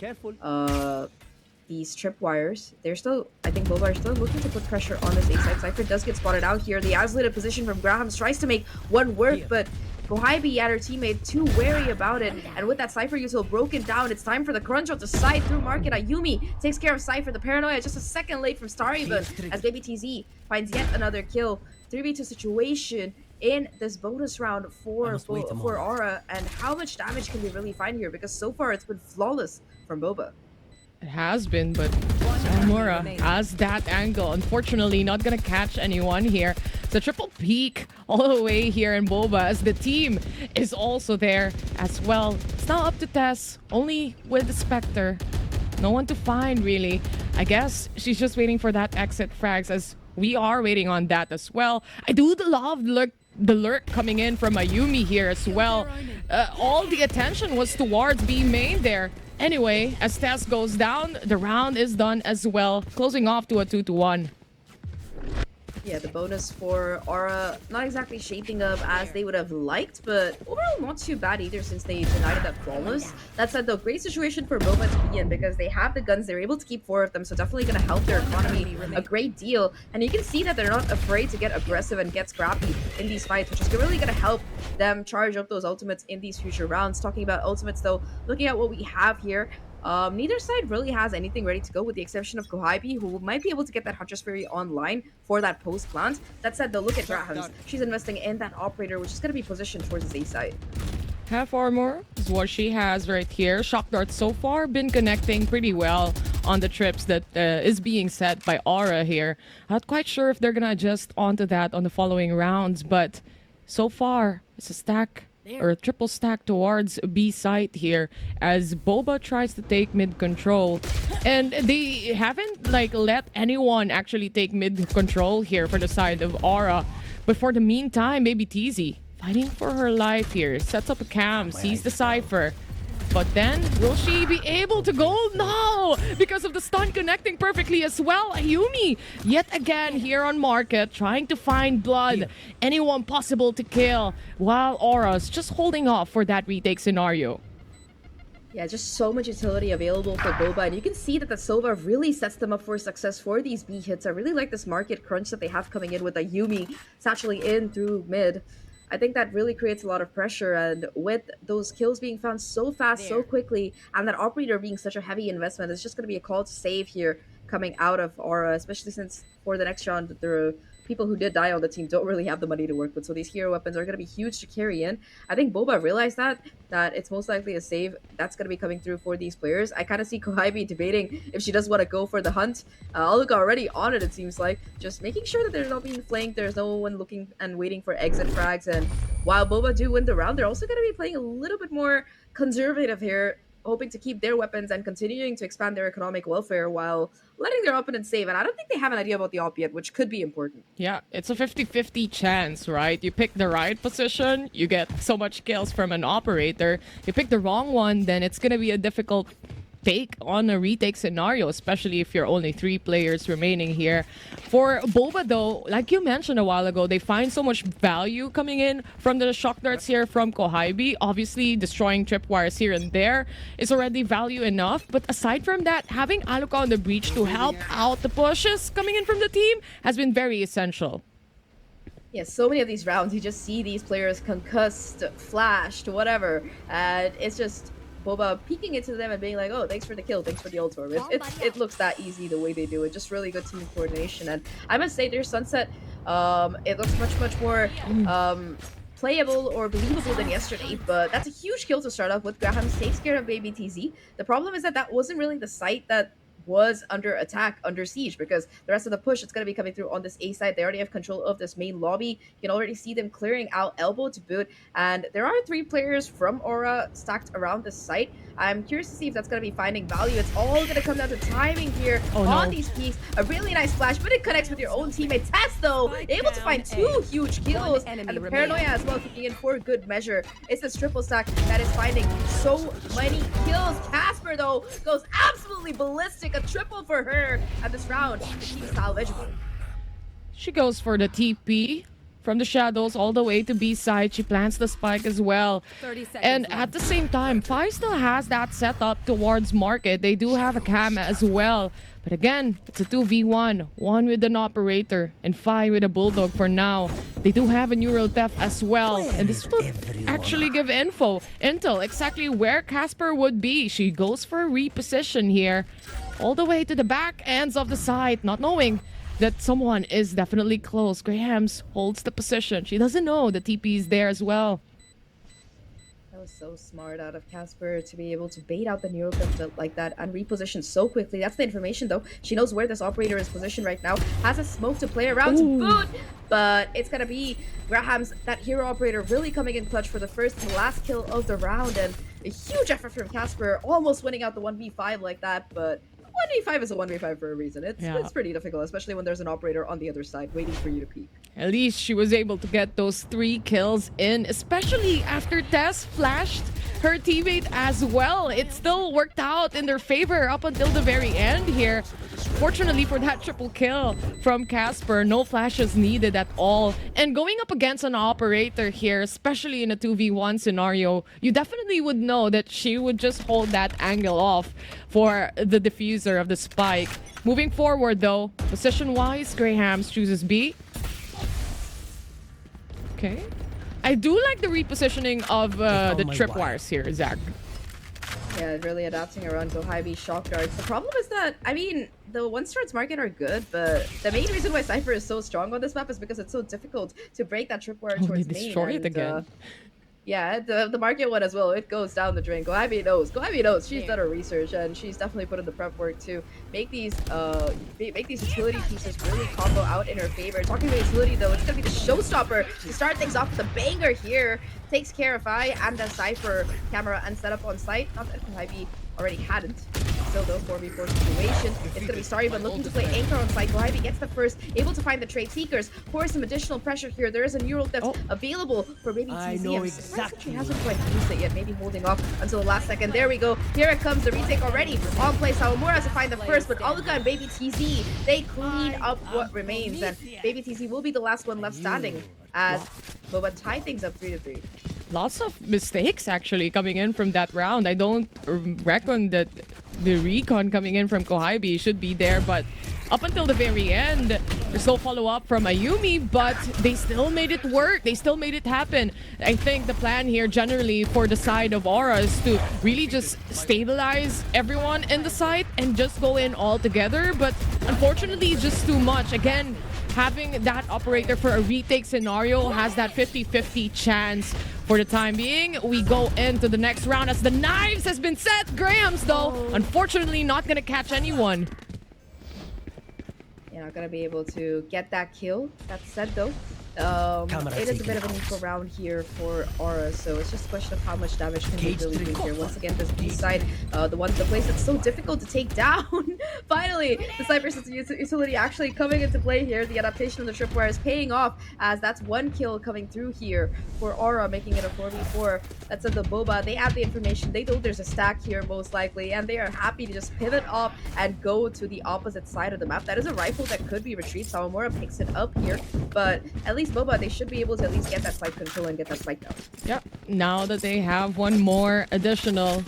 these tripwires. They're still, I think BOBA are still looking to put pressure on this A side. Cypher does get spotted out here. The isolated position from Grahams tries to make one work, but Kohibi and her teammate too wary about it. And with that Cypher util broken down, it's time for the crunch out to side through market. Ayumi takes care of Cypher. The paranoia just a second late from Star even as Baby TZ finds yet another kill. 3v2 situation in this bonus round for Aura. And how much damage can we really find here? Because so far it's been flawless from BOBA. It has been, but Samura has that angle. Unfortunately, not gonna catch anyone here. It's a triple peek all the way here in BOBA as the team is also there as well. It's now up to Tess, only with the Spectre. No one to find, really. I guess she's just waiting for that exit frags, as we are waiting on that as well. I do love the lurk coming in from Ayumi here as well. All the attention was towards B main there. Anyway, as Tess goes down, the round is done as well, closing off to a 2-1. Yeah, the bonus for Aura not exactly shaping up as they would have liked, but overall not too bad either since they denied that flawless. That said though, great situation for BOBA to be in because they have the guns, they're able to keep 4 of them, so definitely going to help their economy a great deal. And you can see that they're not afraid to get aggressive and get scrappy in these fights, which is really going to help them charge up those ultimates in these future rounds. Talking about ultimates though, looking at what we have here, neither side really has anything ready to go with the exception of Kohibi, who might be able to get that Huntress Fury online for that post plant. That said though, look at Grahams. She's investing in that operator, which is going to be positioned towards his A side. Half armor is what she has right here. Shock Dart so far been connecting pretty well on the trips that is being set by Aura here. Not quite sure if they're going to adjust onto that on the following rounds, but so far it's a stack or a triple stack towards B site here as BOBA tries to take mid control, and they haven't let anyone actually take mid control here for the side of Aura. But for the meantime, Baby TZ fighting for her life here, sets up a cam, sees the Cypher. But then, will she be able to go? No! Because of the stun connecting perfectly as well. Ayumi, yet again here on market, trying to find blood. Anyone possible to kill. While Aura's just holding off for that retake scenario. Yeah, just so much utility available for BOBA, and you can see that the Sova really sets them up for success for these B hits. I really like this market crunch that they have coming in with Ayumi satchely in through mid. I think that really creates a lot of pressure, and with those kills being found so fast, so quickly, and that operator being such a heavy investment, it's just going to be a call to save here coming out of Aura, especially since for the next round, the people who did die on the team don't really have the money to work with, so these hero weapons are going to be huge to carry in. I think BOBA realized that it's most likely a save that's going to be coming through for these players. I kind of see Kohibi debating if she does want to go for the hunt. Aluka already on it seems like, just making sure that they're not being flanked, there's no one looking and waiting for exit frags, and while BOBA do win the round, they're also going to be playing a little bit more conservative here, hoping to keep their weapons and continuing to expand their economic welfare while letting their opponents save. And I don't think they have an idea about the op yet, which could be important. Yeah, it's a 50-50 chance, right? You pick the right position, you get so much kills from an operator. You pick the wrong one, then it's going to be a difficult take on a retake scenario, especially if you're only 3 players remaining here. For BOBA though, like you mentioned a while ago, they find so much value coming in from the shock darts here from Kohibi. Obviously, destroying tripwires here and there is already value enough, but aside from that, having Aluka on the breach to help out the pushes coming in from the team has been very essential. Yeah, so many of these rounds, you just see these players concussed, flashed, whatever, and it's just BOBA peeking into them and being like, oh, thanks for the kill, thanks for the ult orb. It looks that easy the way they do it. Just really good team coordination. And I must say their Sunset, it looks much more playable or believable than yesterday, but that's a huge kill to start off with. Graham takes care of Baby TZ. The problem is that that wasn't really the site that was under attack, under siege, because the rest of the push, it's going to be coming through on this A side. They already have control of this main lobby. You can already see them clearing out elbow to boot, and there are 3 players from Aura stacked around this site. I'm curious to see if that's going to be finding value. It's all going to come down to timing here on these peaks. A really nice flash, but it connects with your own teammate. Tess, though, able to find 2 huge kills, and the paranoia as well kicking in for good measure. It's this triple stack that is finding so many kills. Casper, though, goes absolutely ballistic. A triple for her at this round. She's salvageable. She goes for the TP from the shadows all the way to B side. She plants the spike as well. 30 seconds And left. at the same time, Fi still has that setup towards market. They do have a cam as well. But again, it's a 2v1. One with an operator and Fi with a bulldog for now. They do have a neural theft as well. And this will actually give intel exactly where Casper would be. She goes for a reposition here. All the way to the back ends of the site, not knowing that someone is definitely close. Grahams holds the position. She doesn't know the TP is there as well. That was so smart out of Casper to be able to bait out the neural theft like that and reposition so quickly. That's the information, though. She knows where this operator is positioned right now. Has a smoke to play around to boot, but it's gonna be Graham's, that hero operator, really coming in clutch for the first and last kill of the round. And a huge effort from Casper, almost winning out the 1v5 like that, but 1v5 is a 1v5 for a reason. It's pretty difficult, especially when there's an operator on the other side waiting for you to peek. At least she was able to get those 3 kills in, especially after Tess flashed her teammate as well. It still worked out in their favor up until the very end here. Fortunately for that triple kill from Casper, no flashes needed at all. And going up against an operator here, especially in a 2v1 scenario, you definitely would know that she would just hold that angle off for the diffuser of the spike. Moving forward though, position-wise, Grahams chooses B. Okay. I do like the repositioning of the tripwires here, Zach. Yeah, really adapting around Go High B shock darts. The problem is that, I mean, the one-starts market are good, but the main reason why Cypher is so strong on this map is because it's so difficult to break that tripwire towards they main. destroy it and, again. Yeah, the market one as well. It goes down the drain. Go High B knows. Go High B knows. She's done her research and she's definitely put in the prep work to make these utility pieces really combo out in her favor. Talking about utility though, it's gonna be the showstopper to start things off with a banger here. Takes care of I and the Cypher camera and setup on site. Not that Go High B already hadn't. Still though, 4v4 situation. It's gonna be sorry, but looking to play anchor on site. Go High B gets the first, able to find the trade seekers. Pour some additional pressure here. There is a neural theft available for Baby TZ. I know I'm surprised that exactly. she hasn't quite used it yet. Maybe holding off until the last second. There we go. Here it comes. The retake already on play. Sawamura to find the first, but Aluka and Baby TZ, they clean up what remains, and Baby TZ will be the last one left standing as Boba tie things up 3-3. Lots of mistakes actually coming in from that round. I don't reckon that the recon coming in from Kohaibi should be there, but up until the very end, there's no follow-up from Ayumi, but they still made it work. They still made it happen. I think the plan here generally for the side of Aura is to really just stabilize everyone in the site and just go in all together, but unfortunately just too much. Again, having that operator for a retake scenario has that 50-50 chance. For the time being, we go into the next round as the knives has been set. Graham's though, unfortunately not gonna catch anyone. You're not gonna be able to get that kill. That said though, it is a bit of a neutral round here for Aura, so it's just a question of how much damage can they really do here. Once again, this B side, the place that's so difficult to take down. Finally, the Cypher System utility actually coming into play here. The adaptation of the tripwire is paying off, as that's one kill coming through here for Aura, making it a 4v4. That's the Boba. They have the information. They know there's a stack here most likely, and they are happy to just pivot off and go to the opposite side of the map. That is a rifle that could be retrieved. Sawamura picks it up here, but at least Boba, they should be able to at least get that site control and get that spike down. Yep. Now that they have one more additional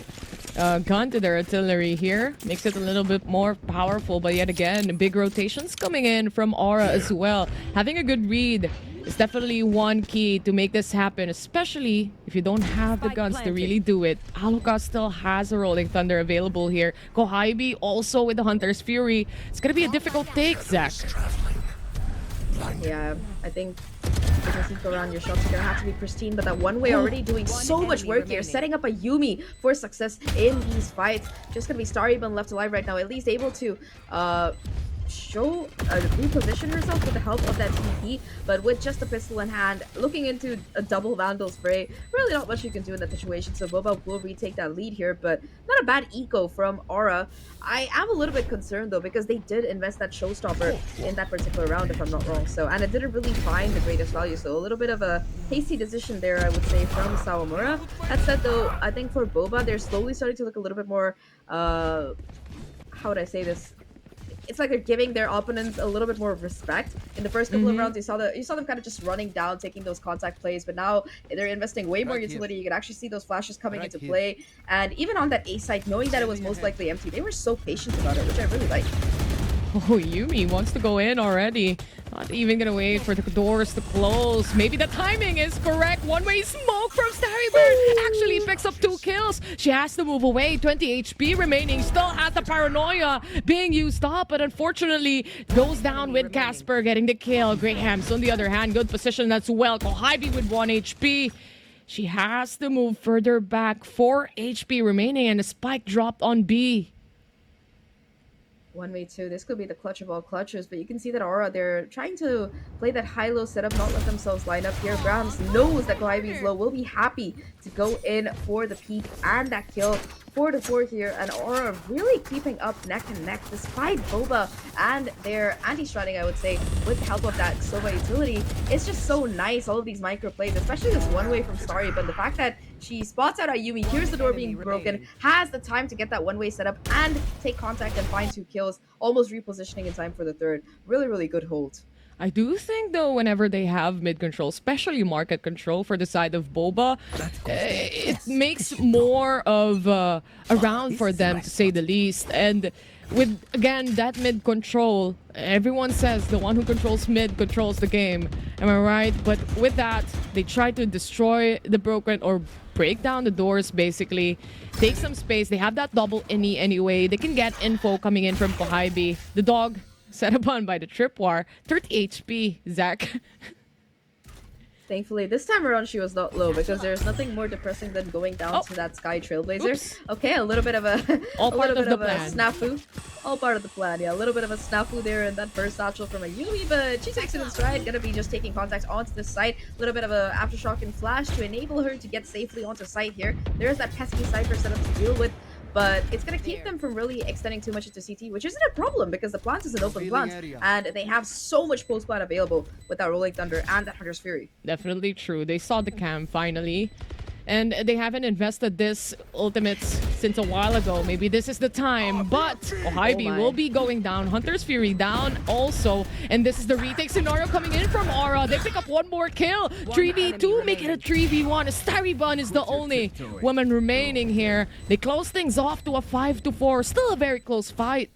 gun to their artillery here, makes it a little bit more powerful. But yet again, big rotations coming in from Aura as well. Having a good read is definitely one key to make this happen, especially if you don't have the guns to really do it. Aluka still has a Rolling Thunder available here. Kohaibi also with the Hunter's Fury. It's gonna be a difficult take, Zach. Yeah, I think if you sneak around, your shots are gonna have to be pristine, but that one way already doing so much work here, setting up a Yumi for success in these fights. Just gonna be Starryban left alive right now, at least able to reposition herself with the help of that TP, but with just a pistol in hand, looking into a double Vandal spray, really not much you can do in that situation, so BOBA will retake that lead here, but not a bad eco from Aura. I am a little bit concerned though, because they did invest that showstopper in that particular round, if I'm not wrong, so, and it didn't really find the greatest value, so a little bit of a hasty decision there, I would say, from Sawamura. That said though, I think for BOBA, they're slowly starting to look a little bit more, how would I say this? It's like they're giving their opponents a little bit more respect. In the first couple of rounds, you saw them kind of just running down, taking those contact plays, but now they're investing way more utility. You can actually see those flashes coming into play. And even on that A site, knowing that it was most likely empty, they were so patient about it, which I really like. Oh, Yumi wants to go in already. Not even gonna wait for the doors to close. Maybe the timing is correct. One-way smoke from Starryban. Actually picks up 2 kills. She has to move away. 20 HP remaining. Still has the paranoia being used up, but unfortunately goes down with Casper getting the kill. Grahams, on the other hand, good position as well. Kohibi with 1 HP. She has to move further back. 4 HP remaining, and a spike dropped on B. 1v2. This could be the clutch of all clutches, but you can see that Aura, they're trying to play that high-low setup, not let themselves line up here. Grams knows that Kohibi is low, will be happy to go in for the peak and that kill. 4-4 here, and Aura really keeping up neck and neck despite BOBA and their anti-stratting, I would say, with the help of that Sova utility. It's just so nice, all of these micro plays, especially this one way from Starry, but the fact that she spots out Ayumi, hears the door being broken, has the time to get that one-way setup and take contact and find 2 kills, almost repositioning in time for the third. Really, really good hold. I do think, though, whenever they have mid-control, especially market control for the side of BOBA, it makes more of a round for them, to say the least. And with, again, that mid-control, everyone says the one who controls mid controls the game. Am I right? But with that, they try to destroy the broken or break down the doors, basically. Take some space. They have that double innie anyway. They can get info coming in from Kohibi. The dog set upon by the tripwire. 30 HP, Zach. Thankfully, this time around she was not low, because there's nothing more depressing than going down to that Sky Trailblazer. Oops. Okay, a little bit of a All part of the plan. snafu. All part of the plan, yeah. A little bit of a snafu there in that burst satchel from a Yumi, but she takes it in stride. Gonna be just taking contact onto the site. A little bit of a aftershock and flash to enable her to get safely onto site here. There's that pesky Cypher setup to deal with. But it's going to keep them from really extending too much into CT, which isn't a problem because the plant is an open plant and they have so much post plant available with that Rolling Thunder and that Hunter's Fury. Definitely true. They saw the cam finally. And they haven't invested this ultimates since a while ago. Maybe this is the time. But Kohibi will be going down. Hunter's Fury down also. And this is the retake scenario coming in from Aura. They pick up one more kill. 3v2, make it a 3v1. Starryban is the only woman remaining here. They close things off to a 5-4. Still a very close fight.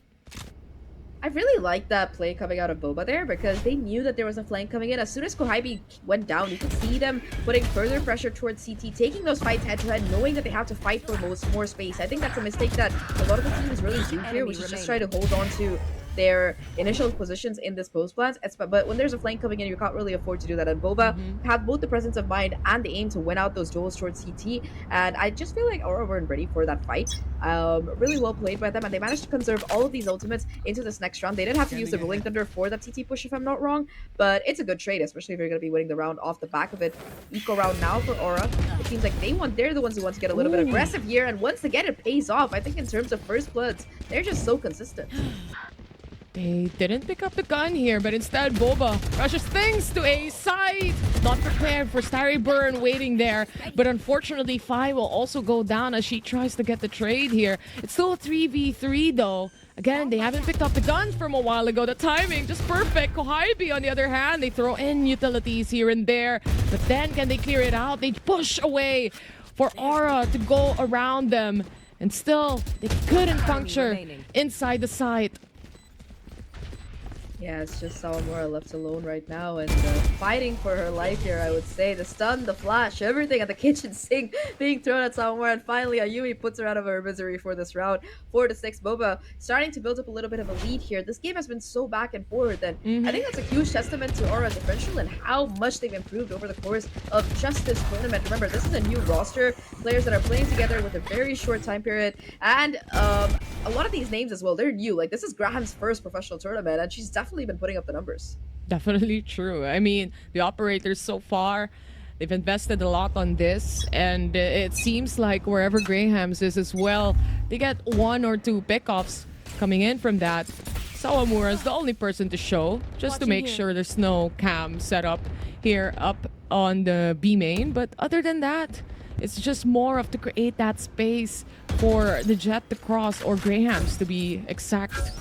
I really like that play coming out of BOBA there because they knew that there was a flank coming in. As soon as Kohibi went down, you could see them putting further pressure towards CT, taking those fights head-to-head, knowing that they have to fight for more space. I think that's a mistake that a lot of the teams really do here, which is just try to hold on to their initial positions in this post plant. But when there's a flank coming in, you can't really afford to do that. And BOBA have both the presence of mind and the aim to win out those duels towards CT. And I just feel like Aura weren't ready for that fight. Really well played by them, and they managed to conserve all of these ultimates into this next round. They didn't have to use the Rolling Thunder for that CT push, if I'm not wrong, but it's a good trade, especially if you're going to be winning the round off the back of it. Eco round now for Aura. It seems like they're the ones who want to get a little bit aggressive here, and once again, it pays off. I think in terms of first bloods, they're just so consistent. They didn't pick up the gun here, but instead BOBA rushes things to a side. Not prepared for Starryban waiting there. But unfortunately, Fi will also go down as she tries to get the trade here. It's still a 3v3 though. Again, they haven't picked up the guns from a while ago. The timing just perfect. Kohibi, on the other hand, they throw in utilities here and there. But then can they clear it out? They push away for Aura to go around them. And still, they couldn't puncture inside the site. Yeah, it's just Sawamura left alone right now and fighting for her life here, I would say. The stun, the flash, everything at the kitchen sink being thrown at Sawamura, and finally Ayumi puts her out of her misery for this round. 4-6, Boba starting to build up a little bit of a lead here. This game has been so back and forth, and I think that's a huge testament to Aura differential and how much they've improved over the course of just this tournament. Remember, this is a new roster, players that are playing together with a very short time period, and a lot of these names as well, they're new. Like, this is Graham's first professional tournament, and she's definitely been putting up the numbers. Definitely true. I mean, the operators so far, they've invested a lot on this, and it seems like wherever Graham's is as well, they get 1 or 2 pickoffs coming in from that. Sawamura is the only person to show, just to make sure there's no cam set up here up on the B main. But other than that, it's just more of to create that space for the Jet to cross, or Graham's to be exact.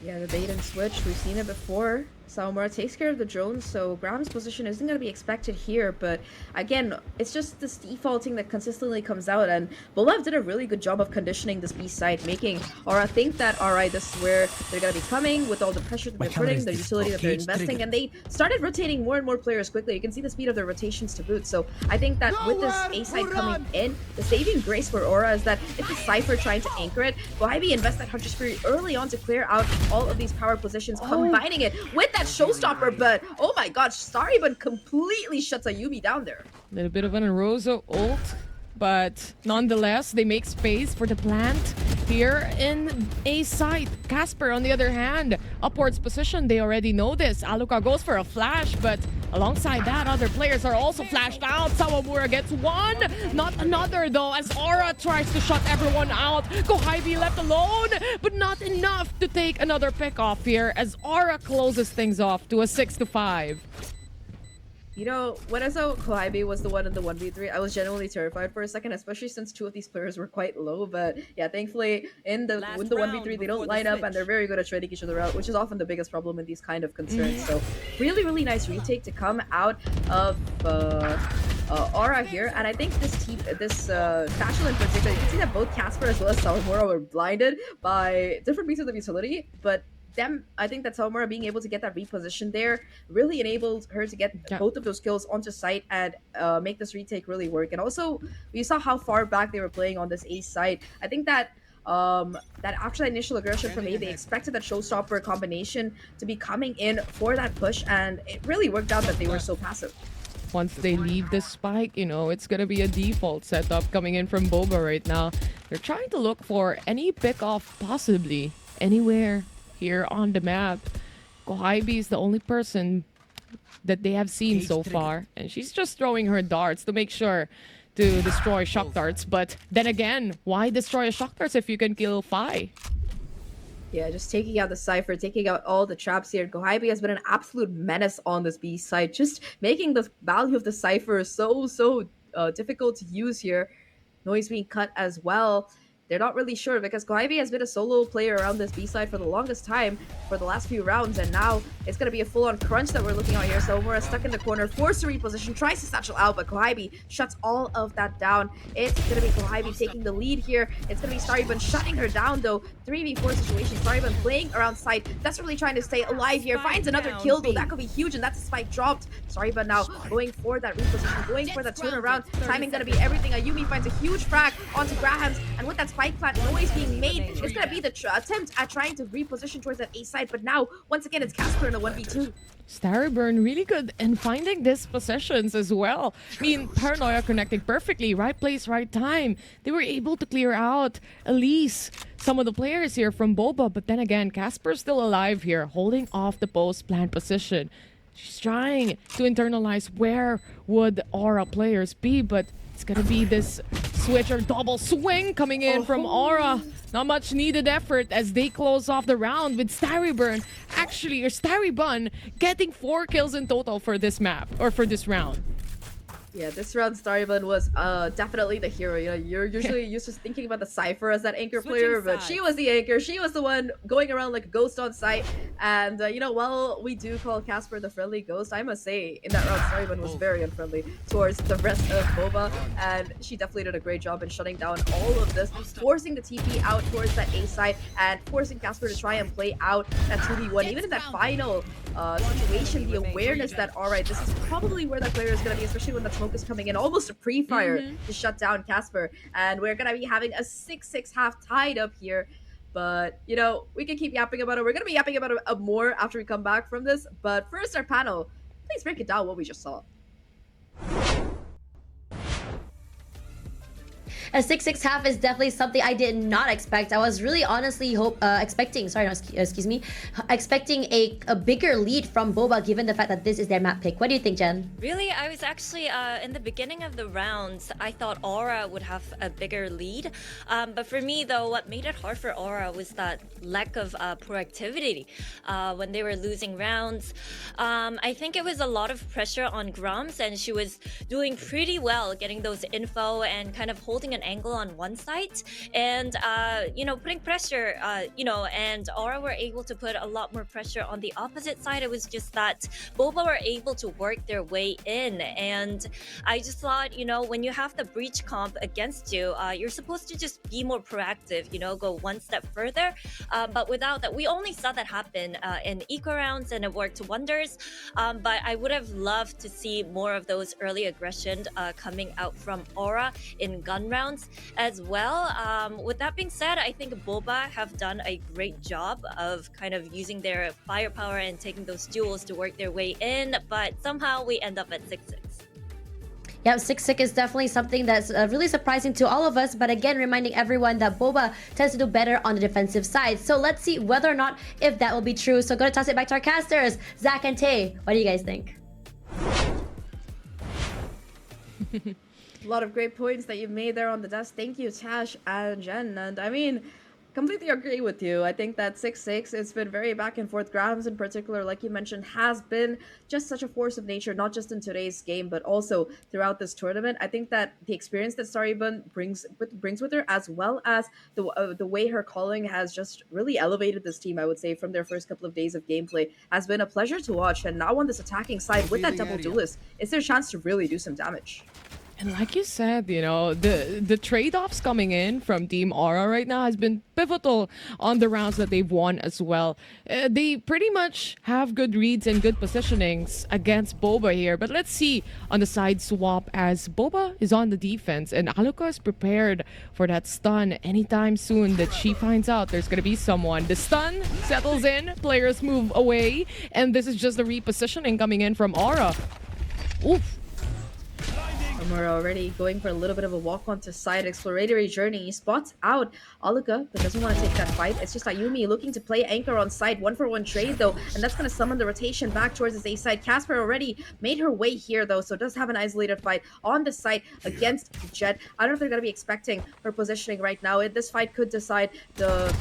Yeah, the bait and switch, we've seen it before. Sawamura takes care of the drones, so Graham's position isn't going to be expected here, but again, it's just this defaulting that consistently comes out, and Bolev did a really good job of conditioning this B side, making Aura think that, alright, this is where they're going to be coming with all the pressure that they're putting, the utility that they're investing, and they started rotating more and more players quickly. You can see the speed of their rotations to boot, so I think that with this A side coming in, the saving grace for Aura is that it's a Cypher trying to anchor it. Gohaibi invests that Hunter's Fury early on to clear out all of these power positions, combining it with that showstopper, but oh my god, Staribun completely shuts Ayumi down there. A little bit of an Arosa ult, but nonetheless, they make space for the plant here in A side. Casper, on the other hand, upwards position, they already know this. Aluka goes for a flash, but alongside that, other players are also flashed out. Sawamura gets 1, not another though, as Aura tries to shut everyone out. Gohaibi left alone, but not enough to take another pick off here, as Aura closes things off to a 6-5. You know, when I saw Gohaibi was the one in the 1v3, I was genuinely terrified for a second, especially since 2 of these players were quite low. But yeah, thankfully, in the 1v3, they don't line up, and they're very good at trading each other out, which is often the biggest problem in these kind of concerns. So really, really nice retake to come out of Aura here. And I think this Satchel in particular, you can see that both Casper as well as Sawamura were blinded by different pieces of utility, but I think that Sawamura being able to get that reposition there really enabled her to get both of those kills onto site and make this retake really work. And also, we saw how far back they were playing on this ace side. I think that that actual initial aggression from A, they expected that showstopper combination to be coming in for that push, and it really worked out that they were so passive. Once they leave the spike, you know, it's gonna be a default setup coming in from Boba right now. They're trying to look for any pick off possibly anywhere here on the map. Gohaibi is the only person that they have seen so far, and she's just throwing her darts to make sure to destroy shock darts. But then again, why destroy a shock darts if you can kill Fi? Yeah, just taking out the Cypher, taking out all the traps here. Gohaibi has been an absolute menace on this B side, just making the value of the Cypher so difficult to use here. Noise being cut as well. They're not really sure because Gohaibi has been a solo player around this B side for the longest time for the last few rounds, and now it's going to be a full-on crunch that we're looking at here. So Omura stuck in the corner, forced to reposition, tries to satchel out, but Gohaibi shuts all of that down. It's going to be Gohaibi taking the lead here. It's going to be Staribun shutting her down though. 3v4 situation. Staribun playing around side, desperately trying to stay alive here. Finds another kill though. That could be huge, and that's a spike dropped. Staribun now going for that reposition, going for that turnaround. Timing going to be everything. Ayumi finds a huge frag onto Graham's, and with that spike plant noise being made, it's going to be the attempt at trying to reposition towards that A side, but now once again it's Casper in a 1v2. Starburn really good in finding these possessions as well. I mean, Paranoia connecting perfectly, right place, right time. They were able to clear out Elise, some of the players here from Boba, but then again, Casper's still alive here, holding off the post plant position. She's trying to internalize where would Aura players be, but it's gonna be this switch or double swing coming in from Aura. Not much needed effort as they close off the round with Staribun getting 4 kills in total for this map, or for this round. Yeah, this round Starryman was definitely the hero. You know, you're usually used to thinking about the Cypher as that anchor player, but she was the anchor. She was the one going around like a ghost on site. And you know, while we do call Casper the friendly ghost, I must say in that round Starryman was very unfriendly towards the rest of BOBA, and she definitely did a great job in shutting down all of this, forcing the TP out towards that A side and forcing Casper to try and play out that 2v1. Even in that final situation, the awareness that, all right, this is probably where that player is going to be, especially when that smoke is coming in, almost a pre-fire to shut down Casper. And we're going to be having a 6-6 half tied up here. But, you know, we can keep yapping about it. We're going to be yapping about it more after we come back from this. But first, our panel, please break it down what we just saw. A 6-6 half is definitely something I did not expect. I was really honestly expecting, expecting a bigger lead from BOBA given the fact that this is their map pick. What do you think, Jen? Really, I was actually in the beginning of the rounds, I thought Aura would have a bigger lead. But for me, though, what made it hard for Aura was that lack of proactivity when they were losing rounds. I think it was a lot of pressure on Grums, and she was doing pretty well getting those info and kind of holding an angle on one side and you know, putting pressure, you know, and Aura were able to put a lot more pressure on the opposite side. It was just that BOBA were able to work their way in, and I just thought, you know, when you have the breach comp against you, you're supposed to just be more proactive, you know, go one step further, but without that, we only saw that happen in eco rounds, and it worked wonders. But I would have loved to see more of those early aggression coming out from Aura in gun rounds as well. With that being said, I think BOBA have done a great job of kind of using their firepower and taking those duels to work their way in, but somehow we end up at 6-6. Yeah, 6-6 is definitely something that's really surprising to all of us, but again, reminding everyone that BOBA tends to do better on the defensive side. So let's see whether or not if that will be true. So going to toss it back to our casters, Zach and Tay. What do you guys think? A lot of great points that you've made there on the desk. Thank you, Tash and Jen. And I mean, completely agree with you. I think that 6-6, it's been very back and forth. Grams in particular, like you mentioned, has been just such a force of nature, not just in today's game, but also throughout this tournament. I think that the experience that Starybun brings with her, as well as the way her calling has just really elevated this team, I would say, from their first couple of days of gameplay, has been a pleasure to watch. And now on this attacking side with that double duelist, it's their chance to really do some damage. And like you said, you know, the trade-offs coming in from Team Aura right now has been pivotal on the rounds that they've won as well. They pretty much have good reads and good positionings against BOBA here. But let's see on the side swap as BOBA is on the defense and Aluka is prepared for that stun anytime soon that she finds out there's going to be someone. The stun settles in, players move away, and this is just the repositioning coming in from Aura. Oof. We're already going for a little bit of a walk onto side exploratory journey. He spots out Aluka, but doesn't want to take that fight. It's just Ayumi looking to play anchor on side, 1-for-1 trade though, and that's going to summon the rotation back towards his A side. Casper already made her way here though, so does have an isolated fight on the side against Jet. I don't know if they're going to be expecting her positioning right now. This fight could decide the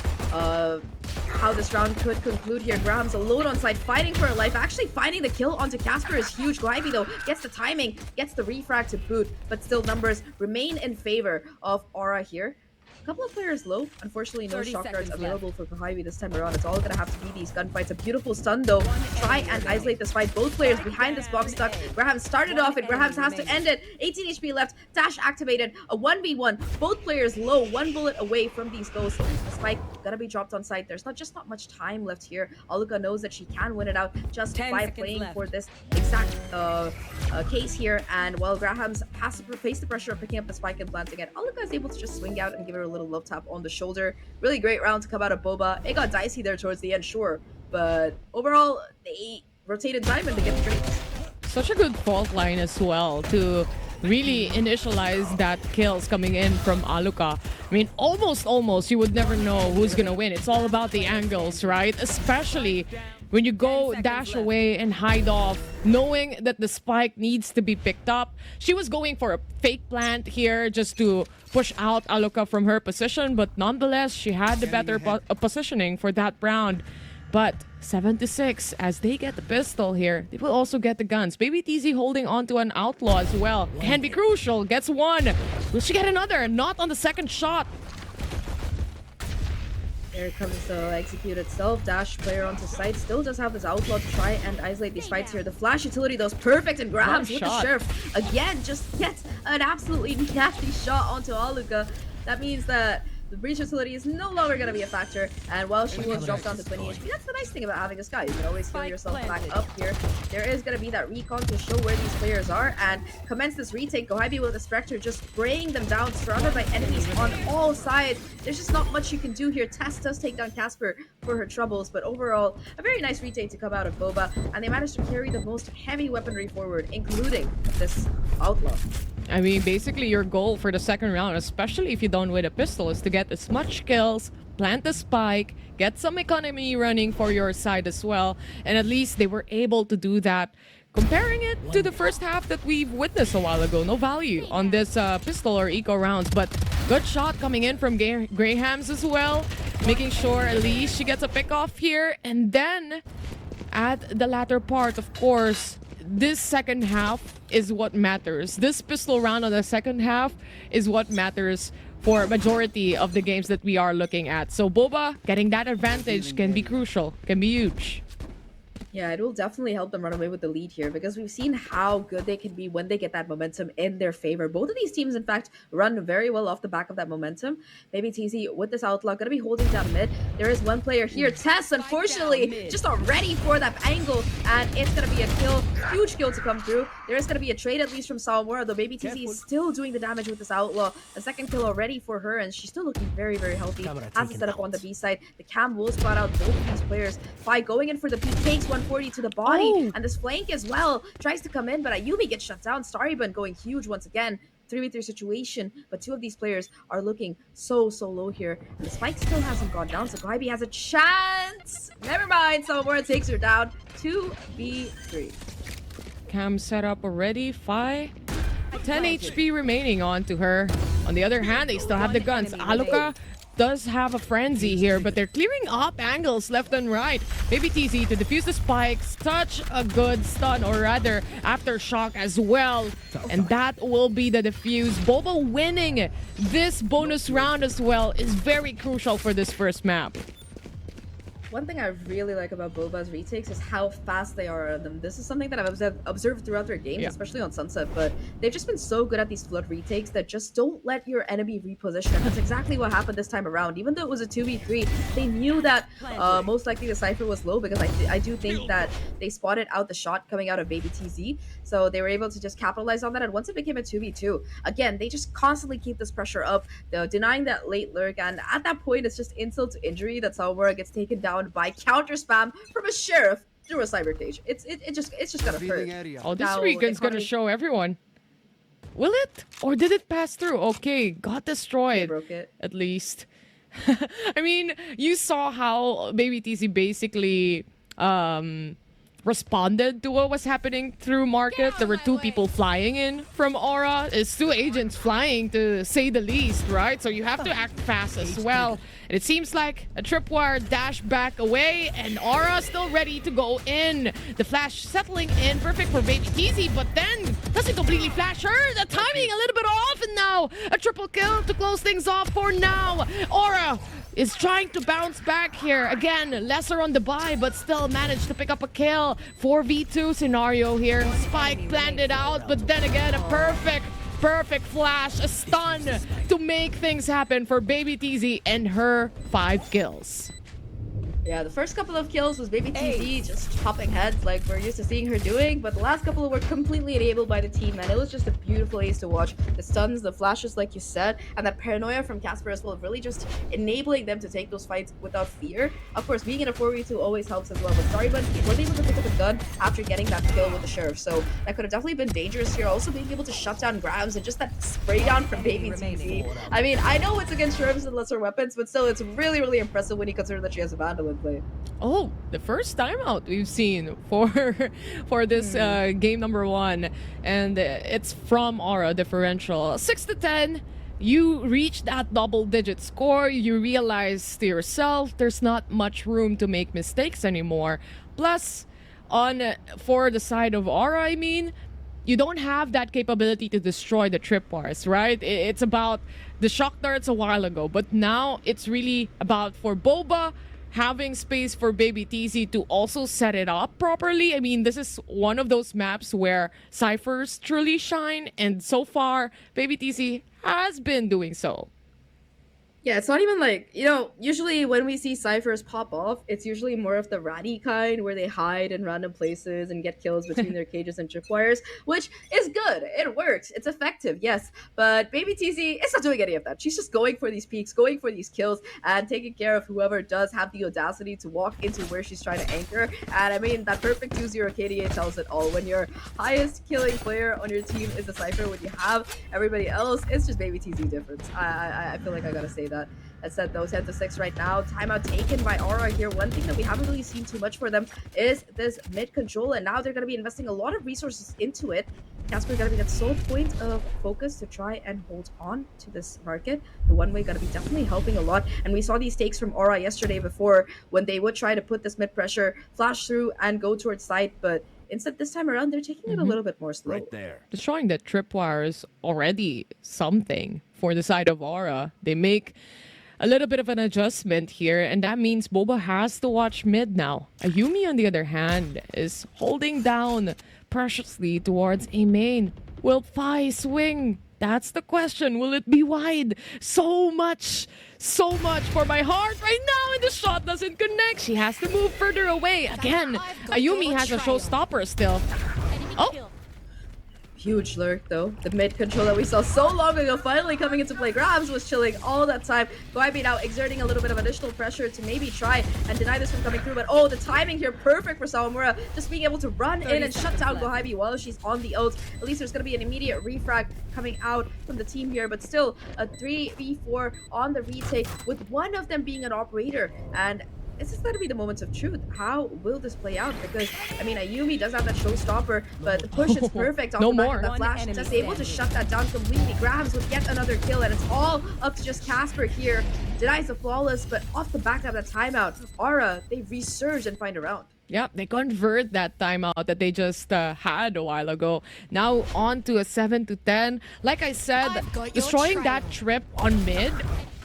how this round could conclude here. Grams alone on side, fighting for her life. Actually finding the kill onto Casper is huge. Goibi though gets the timing, gets the refrag to boot, but still numbers remain in favor of Aura here. A couple of players low. Unfortunately, no shock darts available for Kohaimi this time around. It's all gonna have to be these gunfights. A beautiful stun though. Try and isolate this fight. Both players behind this box stuck. Graham started off it. Graham has to end it. 18 HP left. Dash activated. A 1v1. Both players low. One bullet away from these ghosts. The spike gonna be dropped on site. There's not much time left here. Aluka knows that she can win it out just by playing for this exact case here. And while Graham's has to face the pressure of picking up the spike and planting it, Aluka is able to just swing out and give her a little love tap on the shoulder. Really great round to come out of BOBA. It got dicey there towards the end, sure, but overall they rotated diamond to get the trades. Such a good fault line as well to really initialize that kills coming in from Aluka. I mean, almost you would never know who's gonna win. It's all about the angles, right? Especially when you go dash away and hide off, knowing that the spike needs to be picked up. She was going for a fake plant here just to push out Aluka from her position, but nonetheless, she had the better positioning for that round. But 7-6, as they get the pistol here, they will also get the guns. Baby TZ holding on to an outlaw as well. Can be crucial. Gets one. Will she get another? Not on the second shot. Here comes the execute itself. Dash player onto site. Still does have this outlaw to try and isolate these fights here. The flash utility does perfect and grabs with the Sheriff. Again, just gets an absolutely nasty shot onto Aluka. That means that the breach utility is no longer going to be a factor, and while she was dropped down to 20 HP, that's the nice thing about having a Sky. You can always heal yourself back up here. There is going to be that recon to show where these players are, and commence this retake. Gohaibi with the Spectre just spraying them down, surrounded by enemies on all sides. There's just not much you can do here. Tess does take down Casper for her troubles, but overall, a very nice retake to come out of Boba, and they managed to carry the most heavy weaponry forward, including this Outlaw. I mean, basically your goal for the second round, especially if you don't win a pistol, is to get as much kills, plant the spike, get some economy running for your side as well. And at least they were able to do that. Comparing it to the first half that we've witnessed a while ago, no value on this pistol or eco rounds, but good shot coming in from Grahams as well, making sure at least she gets a pick off here. And then at the latter part, of course, this second half is what matters. This pistol round on the second half is what matters for majority of the games that we are looking at. So Boba getting that advantage can be crucial, can be huge. Yeah, it will definitely help them run away with the lead here, because we've seen how good they can be when they get that momentum in their favor. Both of these teams, in fact, run very well off the back of that momentum. Maybe TZ with this outlaw going to be holding down mid. There is one player here, Tess, unfortunately, just not ready for that angle, and it's going to be a kill, huge kill to come through. There is going to be a trade at least from Salmora, though Baby TZ is still doing the damage with this outlaw. A second kill already for her, and she's still looking very, very healthy. Has to set up on the B side. The cam will spot out both of these players by going in for the peak, takes 140 to the body, and this flank as well tries to come in, but Ayumi gets shut down. Starryban going huge once again. 3v3 situation, but two of these players are looking so low here, and the spike still hasn't gone down, so Gohaibi has a chance. Never mind, Salmora takes her down. 2v3. Cam set up already. 10 HP remaining onto her. On the other hand, they still have the guns. Aluka does have a frenzy here, but they're clearing up angles left and right. Baby TZ to defuse the spikes. Such a good stun, or rather aftershock as well. And that will be the defuse. Boba winning this bonus round as well is very crucial for this first map. One thing I really like about Boba's retakes is how fast they are on them. This is something that I've observed throughout their games, especially on Sunset, but they've just been so good at these flood retakes that just don't let your enemy reposition. And that's exactly what happened this time around. Even though it was a 2v3, they knew that most likely the Cypher was low, because I do think that they spotted out the shot coming out of Baby TZ. So they were able to just capitalize on that, and once it became a 2v2, again, they just constantly keep this pressure up, denying that late lurk, and at that point, it's just insult to injury that Salmora gets taken down by counter spam from a Sheriff through a cyber cage. It's just gonna hurt. Oh, this Regan's gonna show everyone. Will it? Or did it pass through? Okay, got destroyed. They broke it. At least. I mean, you saw how Baby TZ basically responded to what was happening through market. There were two people flying in from Aura. It's two agents flying, to say the least, right? So you have to act fast as well. And it seems like a tripwire dash back away, and Aura still ready to go in. The flash settling in, perfect for Baby TZ, but then doesn't completely flash her. The timing a little bit off, and now a triple kill to close things off for now. Aura is trying to bounce back here. Again, lesser on the buy, but still managed to pick up a kill. 4v2 scenario here. Spike planned it out, but then again, a perfect flash, a stun to make things happen for Baby TZ and her 5 kills. Yeah, the first couple of kills was Baby TZ just chopping heads like we're used to seeing her doing, but the last couple were completely enabled by the team, and it was just a beautiful ace to watch. The stuns, the flashes, like you said, and that paranoia from Casper as well, really just enabling them to take those fights without fear. Of course, being in a 4v2 always helps as well, but Starryban was able to pick up a gun after getting that kill with the Sheriff, so that could have definitely been dangerous here. Also being able to shut down grabs and just that spray down from Baby TZ. I mean, I know it's against Sheriffs and lesser weapons, but still, it's really impressive when you consider that she has a Vandal in play. Oh, the first timeout we've seen for this game number 1, and it's from Aura differential 6-10. you reach that double-digit score, you realize to yourself there's not much room to make mistakes anymore. Plus, for the side of Aura, I mean, you don't have that capability to destroy the tripwires, right? It's about the shock darts a while ago, but now it's really about for BOBA having space for Baby TZ to also set it up properly. I mean, this is one of those maps where Cyphers truly shine, and so far, Baby TZ has been doing so. Yeah, it's not even like, usually when we see ciphers pop off, it's usually more of the ratty kind where they hide in random places and get kills between their cages and tripwires, which is good. It works. It's effective, yes. But Baby TZ is not doing any of that. She's just going for these peaks, going for these kills, and taking care of whoever does have the audacity to walk into where she's trying to anchor. And I mean, that perfect 2-0 KDA tells it all. When your highest killing player on your team is the Cypher, when you have everybody else, it's just Baby TZ difference. I feel like I gotta say that. That said, though, 10-6 right now. Timeout taken by Aura here. One thing that we haven't really seen too much for them is this mid control, and now they're going to be investing a lot of resources into it. Casper's going to be that sole point of focus to try and hold on to this market. The one way going to be definitely helping a lot, and we saw these takes from Aura yesterday before when they would try to put this mid pressure, flash through, and go towards site, but instead, this time around, they're taking it a little bit more slow. Right there. Destroying the tripwire is already something for the side of Aura. They make a little bit of an adjustment here, and that means BOBA has to watch mid now. Ayumi, on the other hand, is holding down preciously towards a main. Will Phi swing? That's the question. Will it be wide? So much for my heart right now, and the shot doesn't connect. She has to move further away. Again, Ayumi has a showstopper still. Oh! Huge lurk, though. The mid control that we saw so long ago finally coming into play. Grabs was chilling all that time. Goibi now exerting a little bit of additional pressure to maybe try and deny this from coming through. But oh, the timing here perfect for Sawamura. Just being able to run in and shut down Goibi while she's on the ult. At least there's going to be an immediate refrag coming out from the team here. But still, a 3v4 on the retake with one of them being an operator. And this is going to be the moments of truth. How will this play out? Because, I mean, Ayumi does have that showstopper, but the push is perfect off the back of the flash. Just able to shut that down completely. Grabs with yet another kill, and it's all up to just Casper here. Denies the flawless, but off the back of that timeout, Aura, they resurge and find a round. Yeah, they convert that timeout that they just had a while ago. Now on to a 7-10. Like I said, destroying that trip on mid,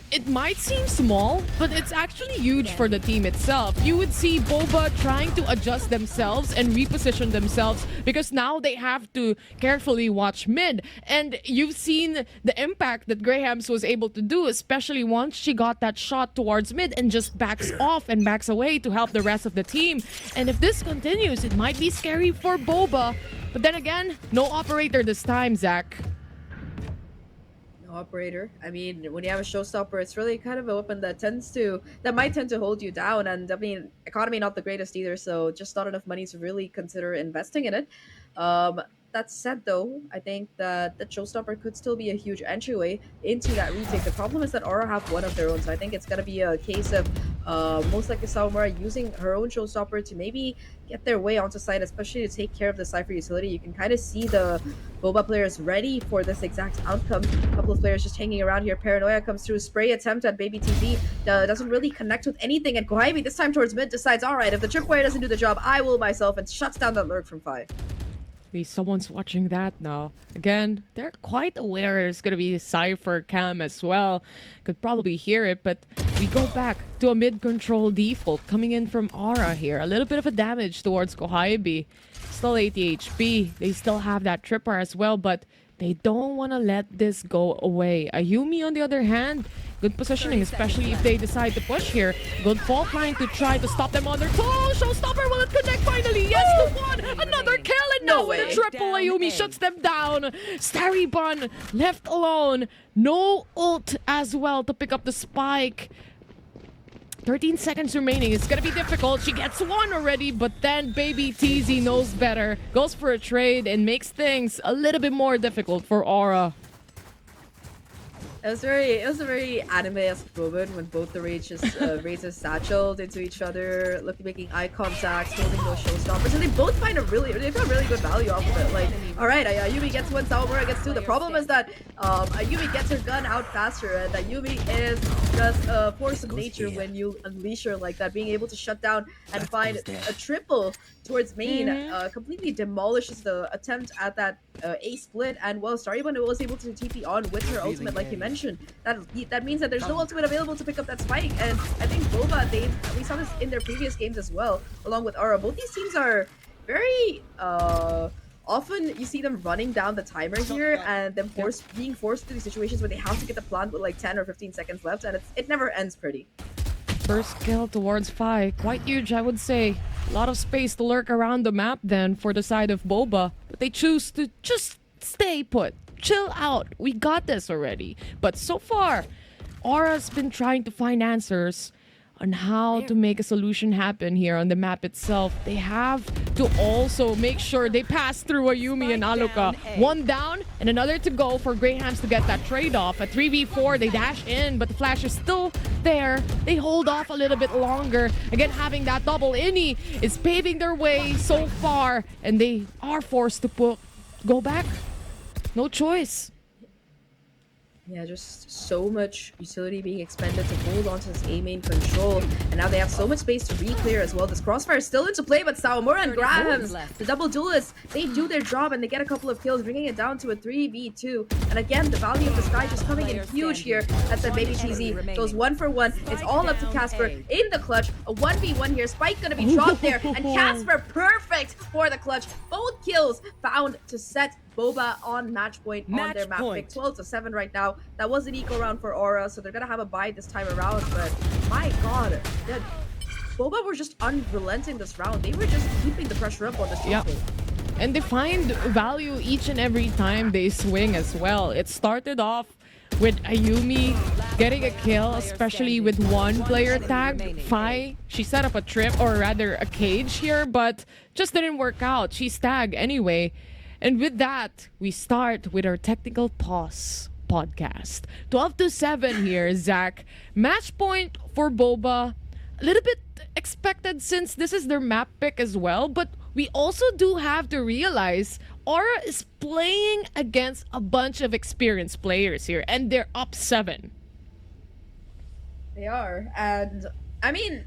it might seem small, but it's actually huge for the team itself. You would see BOBA trying to adjust themselves and reposition themselves because now they have to carefully watch mid. And you've seen the impact that Grahams was able to do, especially once she got that shot towards mid and just backs off and backs away to help the rest of the team. And if this continues, it might be scary for BOBA. But then again, no operator this time, Zach. Operator. I mean, when you have a showstopper, it's really kind of a weapon that might tend to hold you down. And I mean, economy not the greatest either, so just not enough money to really consider investing in it. That said, though, I think that the showstopper could still be a huge entryway into that retake. The problem is that Aura have one of their own, so I think it's gonna be a case of most likely Sawamura using her own showstopper to maybe get their way onto site, especially to take care of the Cypher utility. You can kind of see the BOBA players ready for this exact outcome. A couple of players just hanging around here. Paranoia comes through, spray attempt at Baby TZ. Doesn't really connect with anything, and Goibi this time towards mid decides, alright, if the tripwire doesn't do the job, I will myself, and shuts down that lurk from Phi. Someone's watching that now. Again, they're quite aware there's going to be a Cypher cam as well. Could probably hear it, but we go back to a mid-control default coming in from Aura here. A little bit of a damage towards Goibi. Still 80 HP. They still have that tripper as well, but they don't want to let this go away. Ayumi, on the other hand, good positioning, especially if they decide to push here. Good fault line to try to stop them on their toes. Showstopper, will it connect finally? Yes, the one! Another kill, and now with a triple, Ayumi shuts them down. Starry Bun left alone. No ult as well to pick up the spike. 13 seconds remaining. It's gonna be difficult. She gets one already, but then Baby TZ knows better. Goes for a trade and makes things a little bit more difficult for Aura. It was a very anime-esque moment when both the Rage just raises satchel into each other, making eye contact, holding those showstoppers, and they both they got really good value off of it. Like, all right, Ayumi gets one, Sawamura gets two. The problem is that Ayumi gets her gun out faster, and Ayumi is just a force of nature when you unleash her like that. Being able to shut down and find a triple towards main completely demolishes the attempt at that A split, and well, Starybun was able to TP on with her ultimate, like you mentioned. That means that there's no ultimate available to pick up that spike, and I think BOBA, we saw this in their previous games as well, along with Aura. Both these teams are very often you see them running down the timer here and then being forced into these situations where they have to get the plant with like 10 or 15 seconds left, and it never ends pretty. First kill towards Phi. Quite huge, I would say. A lot of space to lurk around the map then for the side of BOBA. But they choose to just stay put. Chill out. We got this already. But so far, Aura's been trying to find answers on how to make a solution happen here on the map itself. They have to also make sure they pass through Ayumi and Aluka. One down and another to go for Grahams to get that trade-off. A 3v4, they dash in, but the flash is still there. They hold off a little bit longer. Again, having that double innie is paving their way so far, and they are forced to go back. No choice. Yeah, just so much utility being expended to hold onto this A main control. And now they have so much space to re-clear as well. This crossfire is still into play, but Sawamura and Grahams, the double duelists, they do their job and they get a couple of kills, bringing it down to a 3v2. And again, the value of the sky just coming in huge here. That's the Baby TZ goes 1 for 1. It's all up to Casper in the clutch. A 1v1 here. Spike gonna be dropped there. And Casper perfect for the clutch. Both kills found to set BOBA on match point on their map pick. 12-7 right now. That was an eco round for Aura, so they're gonna have a bye this time around. But my god, BOBA were just unrelenting this round. They were just keeping the pressure up on this team. And they find value each and every time they swing as well. It started off with Ayumi getting a kill, especially with one player tagged. Phi, she set up a trip, or rather a cage here, but just didn't work out. She's tagged anyway. And with that, we start with our technical pause podcast. 12-7 here, Zach. Match point for BOBA. A little bit expected since this is their map pick as well, but we also do have to realize Aura is playing against a bunch of experienced players here, and they're up 7. They are, and I mean,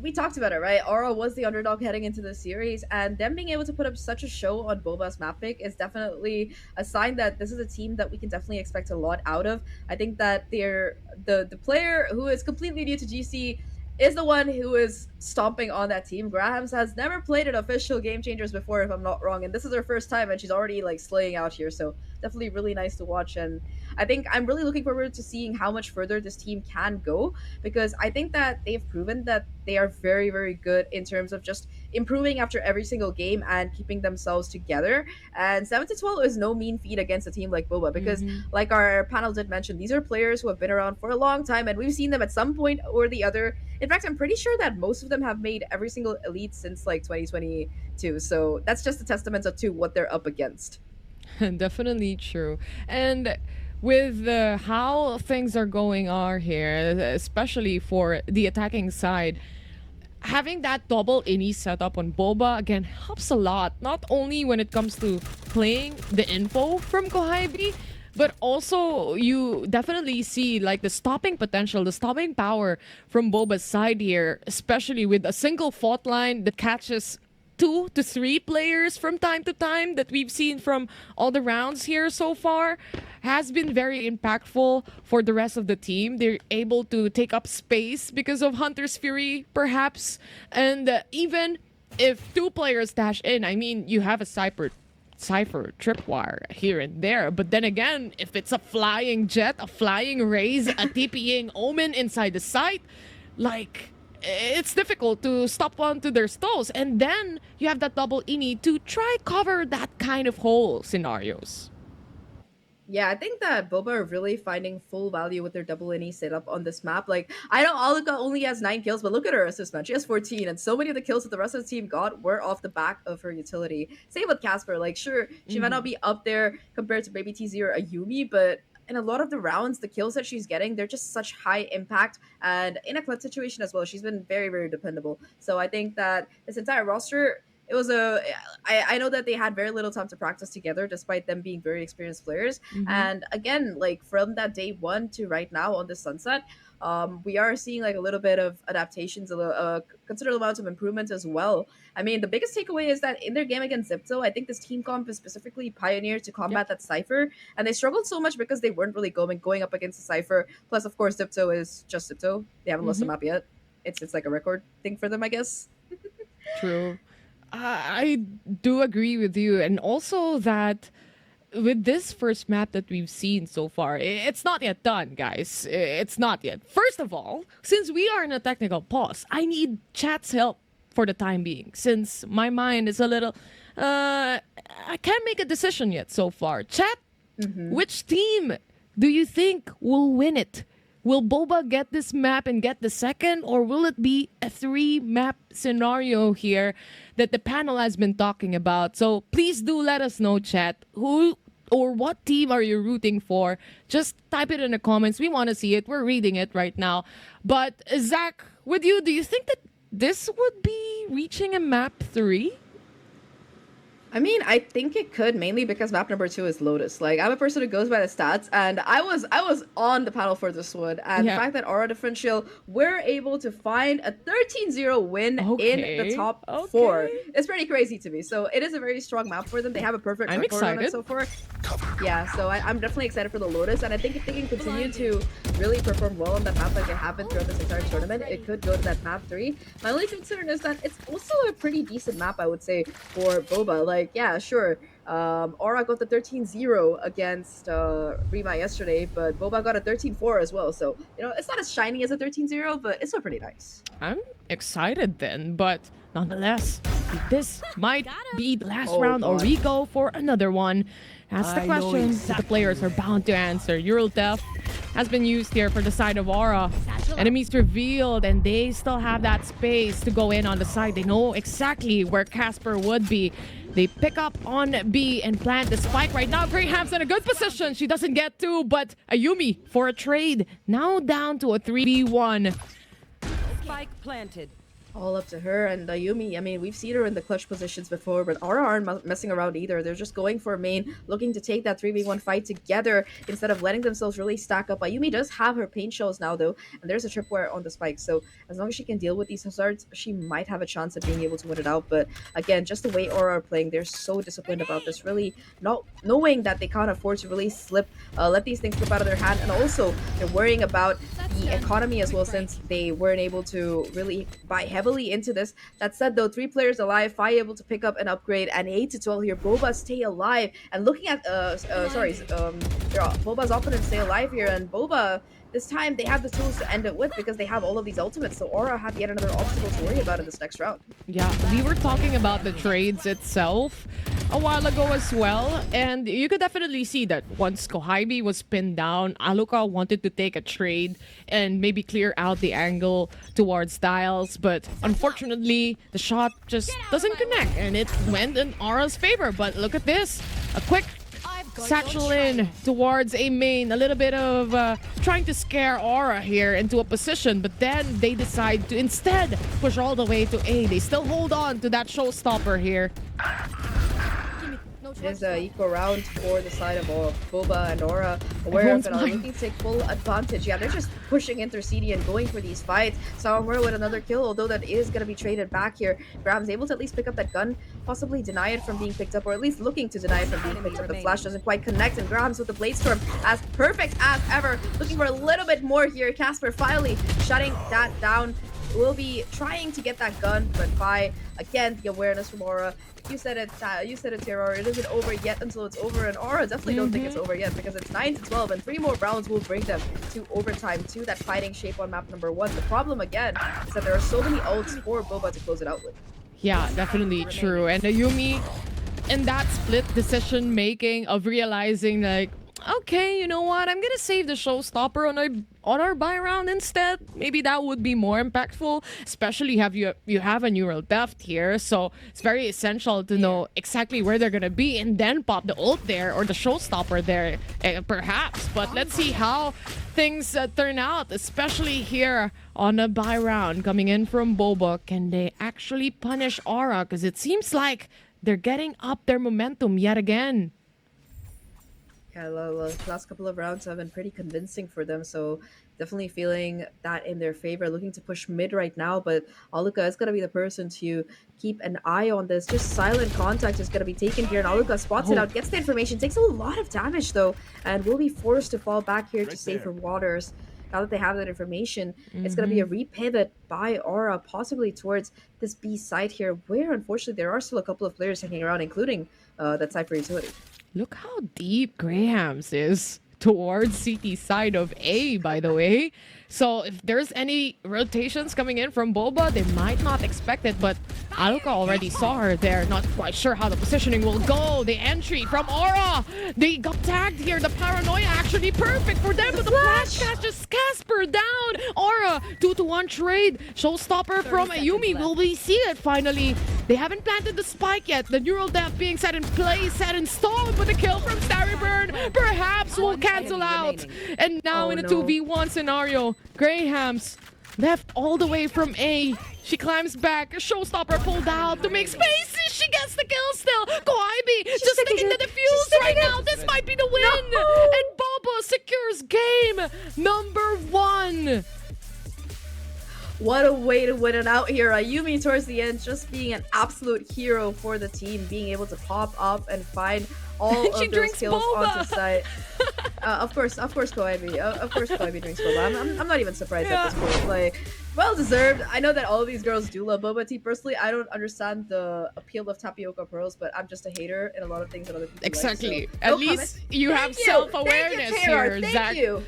we talked about it, right? Aura was the underdog heading into the series, and them being able to put up such a show on BOBA's map pick is definitely a sign that this is a team that we can definitely expect a lot out of. I think that they're the player who is completely new to GC is the one who is stomping on that team. Grahams has never played an official Game Changers before, if I'm not wrong, and this is her first time, and she's already like slaying out here, so definitely really nice to watch. And I think I'm really looking forward to seeing how much further this team can go, because I think that they've proven that they are very, very good in terms of just improving after every single game and keeping themselves together. And 7-12 is no mean feat against a team like BOBA, because like our panel did mention, these are players who have been around for a long time, and we've seen them at some point or the other. In fact, I'm pretty sure that most of them have made every single elite since like 2022. So that's just a testament to what they're up against. Definitely true. And with how things are going on here, especially for the attacking side, having that double innie setup on BOBA again helps a lot. Not only when it comes to playing the info from Kohibi, but also you definitely see like the stopping potential, the stopping power from BOBA's side here, especially with a single fault line that catches 2 to 3 players from time to time that we've seen from all the rounds here so far, has been very impactful for the rest of the team. They're able to take up space because of Hunter's Fury, perhaps. And even if 2 players dash in, I mean, you have a Cypher tripwire here and there, but then again, if it's a flying jet, a flying raise, a TPing omen inside the site, like, it's difficult to stop onto their stalls. And then you have that double innie to try cover that kind of hole scenarios. Yeah, I think that BOBA are really finding full value with their double innie setup on this map. Like, I know Aluka only has 9 kills, but look at her assist, man. She has 14, and so many of the kills that the rest of the team got were off the back of her utility. Same with Casper. Like, sure, she might not be up there compared to Baby TZ or Ayumi, but in a lot of the rounds, the kills that she's getting, they're just such high impact. And in a clutch situation as well, she's been very, very dependable. So I think that this entire roster, it was I know that they had very little time to practice together despite them being very experienced players. And again, like from that day one to right now on the sunset, we are seeing like a little bit of adaptations, a considerable amount of improvements as well. I mean, the biggest takeaway is that in their game against Zipto, I think this team comp is specifically pioneered to combat that Cypher, and they struggled so much because they weren't really going up against the Cypher. Plus, of course, Zipto is just Zipto. They haven't lost a map yet. It's like a record thing for them, I guess. True. I do agree with you. And also that with this first map that we've seen so far, it's not yet done, guys. It's not yet. First of all, since we are in a technical pause, I need chat's help for the time being, since my mind is a little... I can't make a decision yet so far. Chat, which team do you think will win it? Will Boba get this map and get the second, or will it be a 3-map scenario here that the panel has been talking about? So please do let us know, chat. Who or what team are you rooting for? Just type it in the comments. We want to see it. We're reading it right now. But Zach, with you, do you think that this would be reaching a map 3? I mean, I think it could, mainly because map number 2 is Lotus. Like, I'm a person who goes by the stats, and I was on the panel for this one, and the fact that Aura Differential were able to find a 13-0 win in the top 4 is pretty crazy to me. So it is a very strong map for them. They have a perfect record on it so far. Yeah, so I'm definitely excited for the Lotus, and I think if they can continue to really perform well on that map like it happened throughout this entire tournament, it could go to that map 3. My only concern is that it's also a pretty decent map, I would say, for Boba. Like, yeah, sure. Aura got the 13-0 against Rima yesterday, but Boba got a 13-4 as well. So, you know, it's not as shiny as a 13-0, but it's still pretty nice. I'm excited then, but nonetheless, this might be the last round, or we go for another one. That's the question that the players are bound to answer. Eurotef has been used here for the side of Aura. Enemies revealed, and they still have that space to go in on the side. They know exactly where Casper would be. They pick up on B and plant the spike right now. Graham's in a good position. She doesn't get to, but Ayumi for a trade. Now down to a 3v1. Spike planted. All up to her and Ayumi. I mean, we've seen her in the clutch positions before, but Aura aren't messing around either. They're just going for main, looking to take that 3v1 fight together instead of letting themselves really stack up. Ayumi does have her paint shells now, though, and there's a tripwire on the spike. So as long as she can deal with these hazards, she might have a chance at being able to win it out. But again, just the way Aura are playing, they're so disciplined about this, really not knowing that they can't afford to really let these things slip out of their hand. And also, they're worrying about the economy as well, since they weren't able to really buy heavily into this. That said, though, 3 players alive, 5 able to pick up an upgrade, and 8 to 12 here. Boba stay alive, and looking at Boba's opponents stay alive here, and Boba, this time they have the tools to end it with because they have all of these ultimates. So Aura have yet another obstacle to worry about in this next round. Yeah, we were talking about the trades itself a while ago as well, and you could definitely see that once Kohaibi was pinned down, Aluka wanted to take a trade and maybe clear out the angle towards Styles, but unfortunately the shot just doesn't connect, and it went in Aura's favor. But look at this, a quick satchel in towards a main, a little bit of trying to scare Aura here into a position, but then they decide to instead push all the way to A. They still hold on to that showstopper here. It is an equal round for the side of Boba and Aura, aware of it, are looking to take full advantage. Yeah, they're just pushing into CD and going for these fights. Sourmore with another kill, although that is going to be traded back here. Graham's able to at least pick up that gun, possibly deny it from being picked up, or at least looking to deny it from being picked up. The flash doesn't quite connect, and Graham's with the Blade Storm as perfect as ever. Looking for a little bit more here. Casper finally shutting that down. Will be trying to get that gun, but Fi, again, the awareness from Aura. You said it, Terror. It isn't over yet until it's over, and Aura definitely don't think it's over yet, because it's 9-12, and 3 more rounds will bring them to overtime, to that fighting shape on map number 1. The problem, again, is that there are so many ults for Boba to close it out with. Yeah, definitely true. And Ayumi, in that split decision making of realizing, like, okay, you know what? I'm gonna save the showstopper on our buy round instead. Maybe that would be more impactful. Especially you have a neural depth here, so it's very essential to know exactly where they're gonna be and then pop the ult there or the showstopper there, perhaps. But let's see how things turn out, especially here on a buy round coming in from BOBA. Can they actually punish Aura? Because it seems like they're getting up their momentum yet again. Yeah, the last couple of rounds have been pretty convincing for them, so definitely feeling that in their favor. Looking to push mid right now, but Aluka is going to be the person to keep an eye on this. Just silent contact is going to be taken here, and Aluka spots it out, gets the information, takes a lot of damage though, and will be forced to fall back here to safer waters. Now that they have that information, it's going to be a repivot by Aura, possibly towards this B site here, where unfortunately there are still a couple of players hanging around, including that Cypher utility. Look how deep Graham's is towards CT side of A, by the way. So if there's any rotations coming in from BOBA, they might not expect it, but Aluka already saw her there. Not quite sure how the positioning will go. The entry from Aura. They got tagged here. The paranoia actually perfect for them, but the flash catches Casper down. Aura, 2-1 trade. Showstopper from Ayumi. Will we see it finally? They haven't planted the spike yet. The neural depth being set in place, set in stone, but the kill from Starryburn perhaps will cancel out. And now in a 2v1 scenario, Graham's left all the way from A. She climbs back. A showstopper pulled out to make space. She gets the kill still. Kwaibi just sticking to the fuse right now. This might be the win. And BOBA secures game number 1. What a way to win it out here. Ayumi towards the end just being an absolute hero for the team, being able to pop up and find all of those kills onto site. Of course, Kwaibi. Of course, Kwaibi drinks boba. I'm not even surprised at this point. Like, well deserved. I know that all of these girls do love boba tea. Personally, I don't understand the appeal of tapioca pearls, but I'm just a hater in a lot of things that other people Exactly. like. So, At least you have self-awareness here, Zach. Thank you.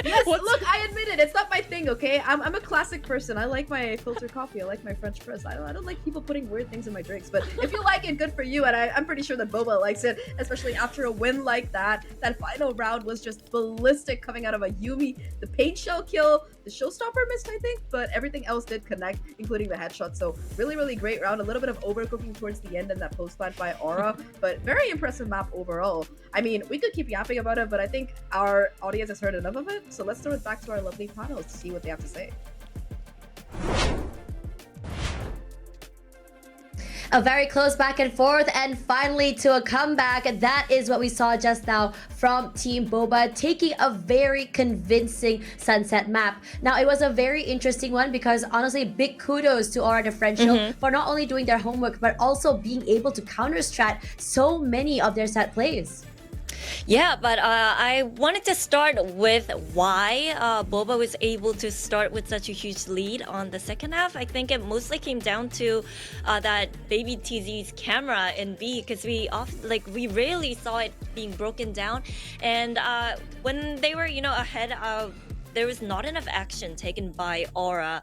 Yes, look, I admit it. It's not my thing, okay? I'm a classic person. I like my filter coffee. I like my French press. I don't like people putting weird things in my drinks. But if you like it, good for you. And I'm pretty sure that BOBA likes it, especially after a win like that. That final round was just ballistic coming out of Ayumi. The paint shell kill, the showstopper missed, I think, but everything else did connect, including the headshot. So really, really great round. A little bit of overcooking towards the end and that post plant by Aura, but very impressive map overall. I mean, we could keep yapping about it, but I think our audience has heard enough of it. So let's throw it back to our lovely panels to see what they have to say. A very close back and forth, and finally to a comeback. That is what we saw just now from Team BOBA, taking a very convincing Sunset map. Now, it was a very interesting one because honestly, big kudos to Aura Differential for not only doing their homework, but also being able to counter-strat so many of their set plays. Yeah, but I wanted to start with why BOBA was able to start with such a huge lead on the second half. I think it mostly came down to that Baby TZ's camera in B, because we rarely saw it being broken down, and when they were ahead, there was not enough action taken by Aura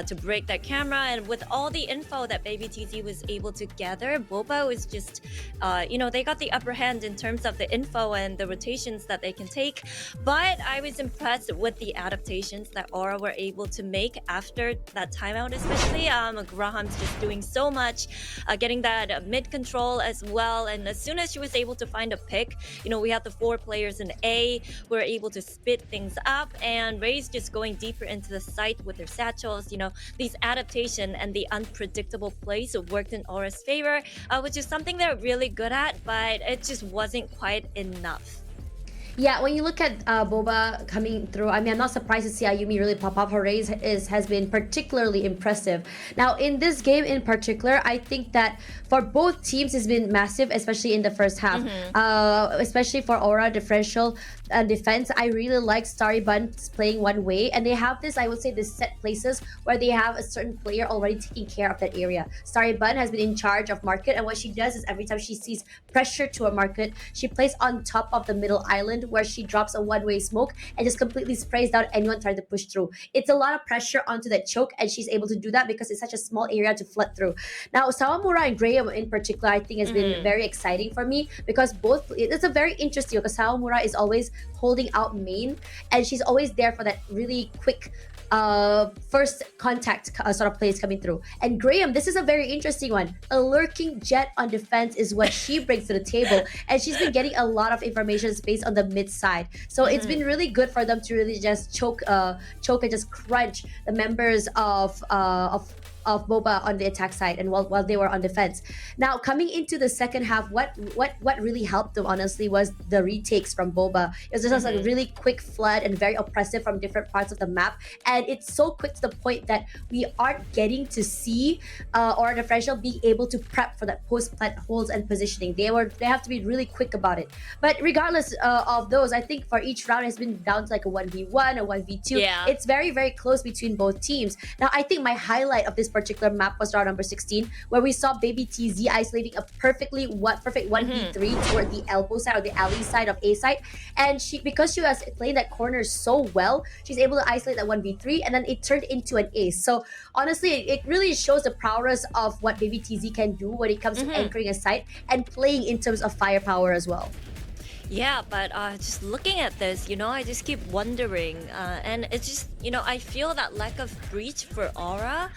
to break that camera. And with all the info that Baby TZ was able to gather, BOBA was just, they got the upper hand in terms of the info and the rotations that they can take. But I was impressed with the adaptations that Aura were able to make after that timeout, especially. Graham's just doing so much, getting that mid control as well. And as soon as she was able to find a pick, we had the 4 players in A who were able to spit things up, and Ray's just going deeper into the site with their satchels. These adaptation and the unpredictable plays worked in Aura's favor, which is something they're really good at, but it just wasn't quite enough. Yeah, when you look at BOBA coming through, I mean, I'm not surprised to see Ayumi really pop up. Her raise has been particularly impressive. Now, in this game in particular, I think that for both teams it's been massive, especially in the first half. Especially for Aura Differential, defense, I really like Starry Buns playing one way, and they have this, I would say, this set places where they have a certain player already taking care of that area. Starry Bun has been in charge of market, and what she does is every time she sees pressure to a market, she plays on top of the middle island where she drops a one-way smoke and just completely sprays down anyone trying to push through. It's a lot of pressure onto that choke, and she's able to do that because it's such a small area to flood through. Now, Sawamura and Graham in particular, I think has been very exciting for me because both, it's a very interesting because Sawamura is always holding out main, and she's always there for that really quick first contact sort of plays coming through. And Graham, this is a very interesting one. A lurking jet on defense is what she brings to the table, and she's been getting a lot of information based on the mid side. So it's been really good for them to really just choke and just crunch the members of BOBA on the attack side, and while they were on defense. Now, coming into the second half, what really helped them honestly was the retakes from BOBA. It was just a really quick flood and very oppressive from different parts of the map, and it's so quick to the point that we aren't getting to see Aura Differential being able to prep for that post plant holds and positioning. They have to be really quick about it. But regardless of those, I think for each round it's been down to like a 1v1, a 1v2. Yeah. It's very, very close between both teams. Now, I think my highlight of this particular map was round number 16, where we saw Baby TZ isolating a perfect 1v3 toward the elbow side or the alley side of A side, and because she was playing that corner so well, she's able to isolate that 1v3, and then it turned into an ace. So honestly, it really shows the prowess of what Baby TZ can do when it comes to anchoring a site and playing in terms of firepower as well. Yeah, but just looking at this, I just keep wondering, and it's just, I feel that lack of breach for Aura.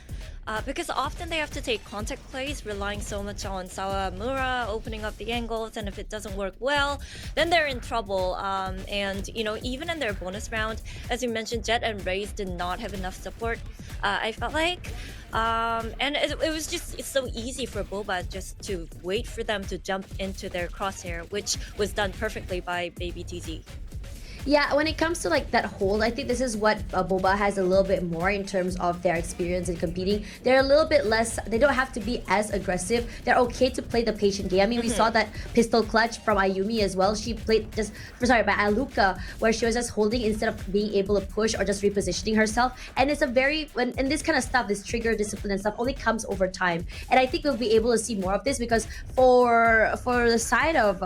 Because often they have to take contact plays, relying so much on Sawamura opening up the angles, and if it doesn't work well, then they're in trouble. And even in their bonus round, as you mentioned, Jet and Raze did not have enough support. I felt like, and it was just so easy for BOBA just to wait for them to jump into their crosshair, which was done perfectly by Baby TZ. Yeah, when it comes to like that hold, I think this is what BOBA has a little bit more in terms of their experience in competing. They're a little bit less, they don't have to be as aggressive. They're okay to play the patient game. I mean, we saw that pistol clutch from Ayumi as well. She played by Aluka, where she was just holding instead of being able to push or just repositioning herself. And it's and this kind of stuff, this trigger discipline and stuff only comes over time. And I think we'll be able to see more of this because for the side of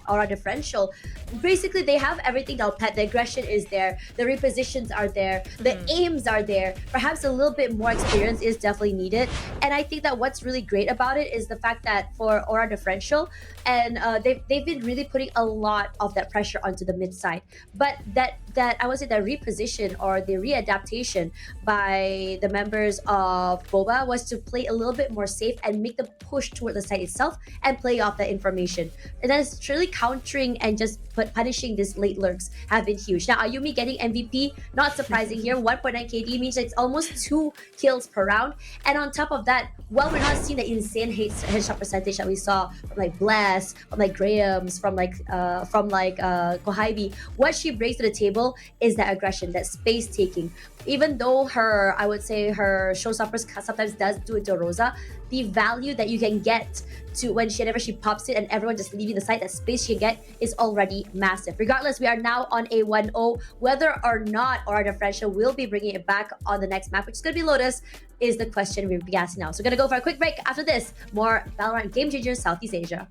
Aura Differential, basically they have everything down pat. The aggression is there, the repositions are there, the aims are there. Perhaps a little bit more experience is definitely needed. And I think that what's really great about it is the fact that for Aura Differential, and they've been really putting a lot of that pressure onto the mid side. But that I would say the reposition or the readaptation by the members of BOBA was to play a little bit more safe and make them push toward the site itself and play off that information. And then it's really countering and just punishing these late lurks have been huge. Now, Ayumi getting MVP, not surprising here. 1.9 KD means it's almost 2 kills per round. And on top of that, we're not seeing the insane headshot percentage that we saw from like Bless, from like Graham's, from Kohaibi. What she brings to the table is that aggression, that space taking. Even though her showstoppers sometimes does do it to Rosa, the value that you can get to whenever she pops it and everyone just leaving the site, that space she can get is already massive. Regardless, we are now on a 1-0. Whether or not Aura Differential will be bringing it back on the next map, which is going to be Lotus, is the question we'll be asking now. So we're going to go for a quick break. After this, more Valorant Game Changers Southeast Asia.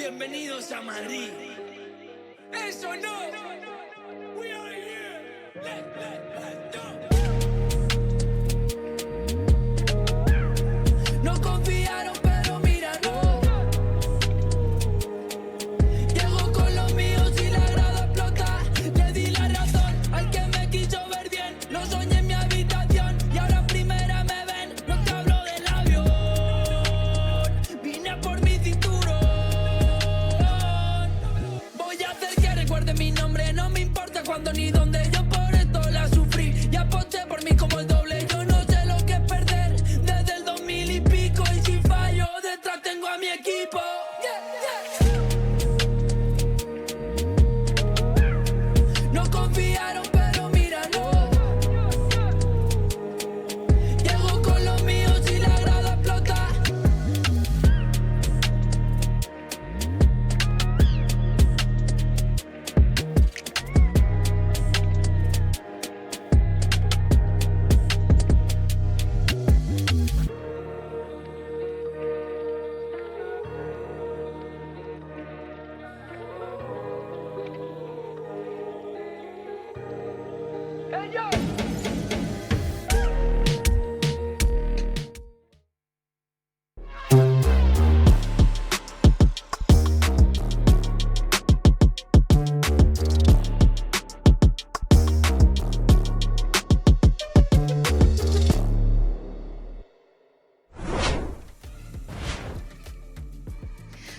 Bienvenidos a Madrid. Eso no. We are here. Let's go. No confiaron, pero mira, no. Llego con los míos y la grada explota. Le di la razón al que me quiso ver bien. Lo soñé en mi habitación y ahora en primera me ven. No te hablo del avión. Vine por mi cinturón. Voy a hacer que recuerde mi nombre. No me importa cuándo ni dónde. Yo por esto la sufrí y aposté por mí como el doble. Yo no sé lo que es perder desde el 2000 y pico. Y si fallo, detrás tengo a mi equipo. No confiaron, pero mira, no. Llego con los míos y la grada explota.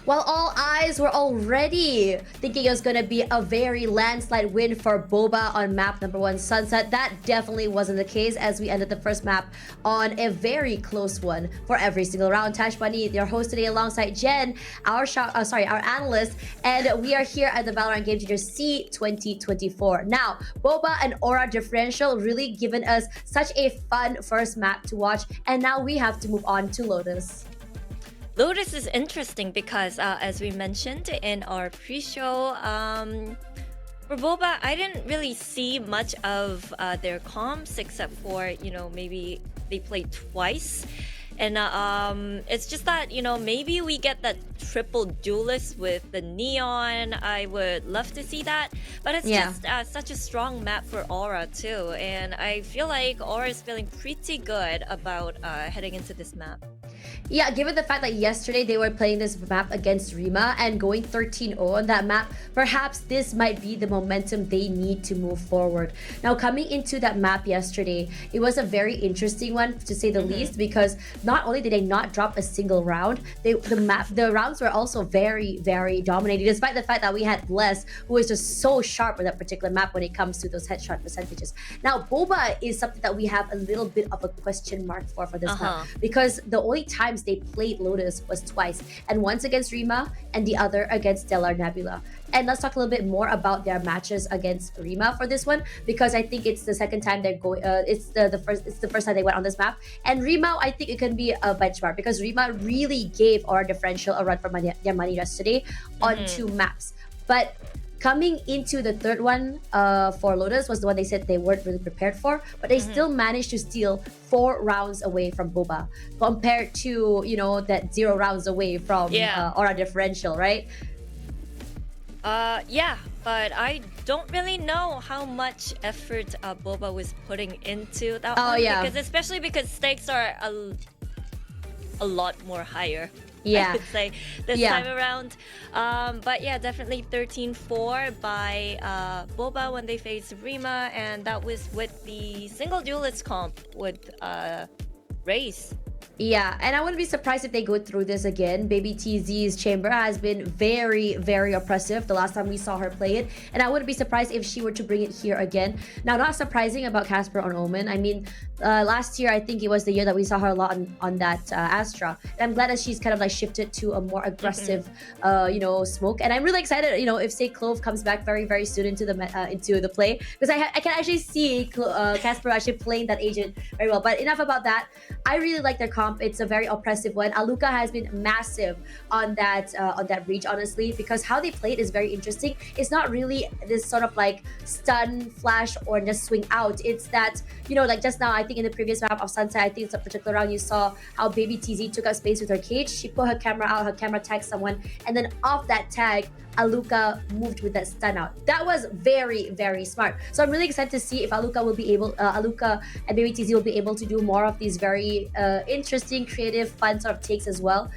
While all eyes were already thinking it was going to be a very landslide win for BOBA on map number 1 Sunset, that definitely wasn't the case as we ended the first map on a very close one for every single round. Tash Bunny, your host today alongside Jen, our analyst, and we are here at the Valorant Game Changers C 2024. Now, BOBA and Aura differential really given us such a fun first map to watch, and now we have to move on to Lotus. Lotus is interesting because, as we mentioned in our pre-show, for BOBA, I didn't really see much of their comps except for, maybe they played twice. And it's just that, maybe we get that triple duelist with the Neon. I would love to see that. But it's just such a strong map for Aura too. And I feel like Aura is feeling pretty good about heading into this map. Yeah, given the fact that yesterday they were playing this map against Rima and going 13-0 on that map, perhaps this might be the momentum they need to move forward. Now, coming into that map yesterday, it was a very interesting one to say the least, because not only did they not drop a single round, the rounds were also very, very dominating, despite the fact that we had Bless, who is just so sharp with that particular map when it comes to those headshot percentages. Now, BOBA is something that we have a little bit of a question mark for this map, because the only times they played Lotus was twice, and once against Rima and the other against Stellar Nebula. And let's talk a little bit more about their matches against Rima for this one, because I think it's the second time they're going. It's the first time they went on this map. And Rima, I think it can be a benchmark, because Rima really gave Aura differential a run for their money yesterday on 2 maps. But coming into the third one for Lotus was the one they said they weren't really prepared for, but they still managed to steal 4 rounds away from BOBA, compared to, that 0 rounds away from Aura differential, right? Yeah, but I don't really know how much effort BOBA was putting into that one. Especially because stakes are a lot more higher. I would say this time around. But yeah, definitely 13-4 by BOBA when they faced Rima, and that was with the single duelist comp with Raze. Yeah, and I wouldn't be surprised if they go through this again. Baby TZ's chamber has been very, very oppressive the last time we saw her play it, and I wouldn't be surprised if she were to bring it here again. Now, not surprising about Casper on Omen. I mean, last year, I think it was the year that we saw her a lot on that Astra. And I'm glad that she's kind of like shifted to a more aggressive, smoke. And I'm really excited, if say Clove comes back very, very soon into the play, because I can actually see Casper actually playing that agent very well. But enough about that. I really like their comp comp. It's a very oppressive one. Aluka has been massive on that breach, honestly, because how they play it is very interesting. It's not really this sort of like stun, flash, or just swing out. It's that, like just now, I think in the previous map of Sunset, I think it's a particular round, you saw how Baby TZ took up space with her cage. She put her camera out, her camera tagged someone, and then off that tag, Aluka moved with that stun out. That was very, very smart. So I'm really excited to see if Aluka and Baby TZ will be able to do more of these very interesting, creative, fun sort of takes as well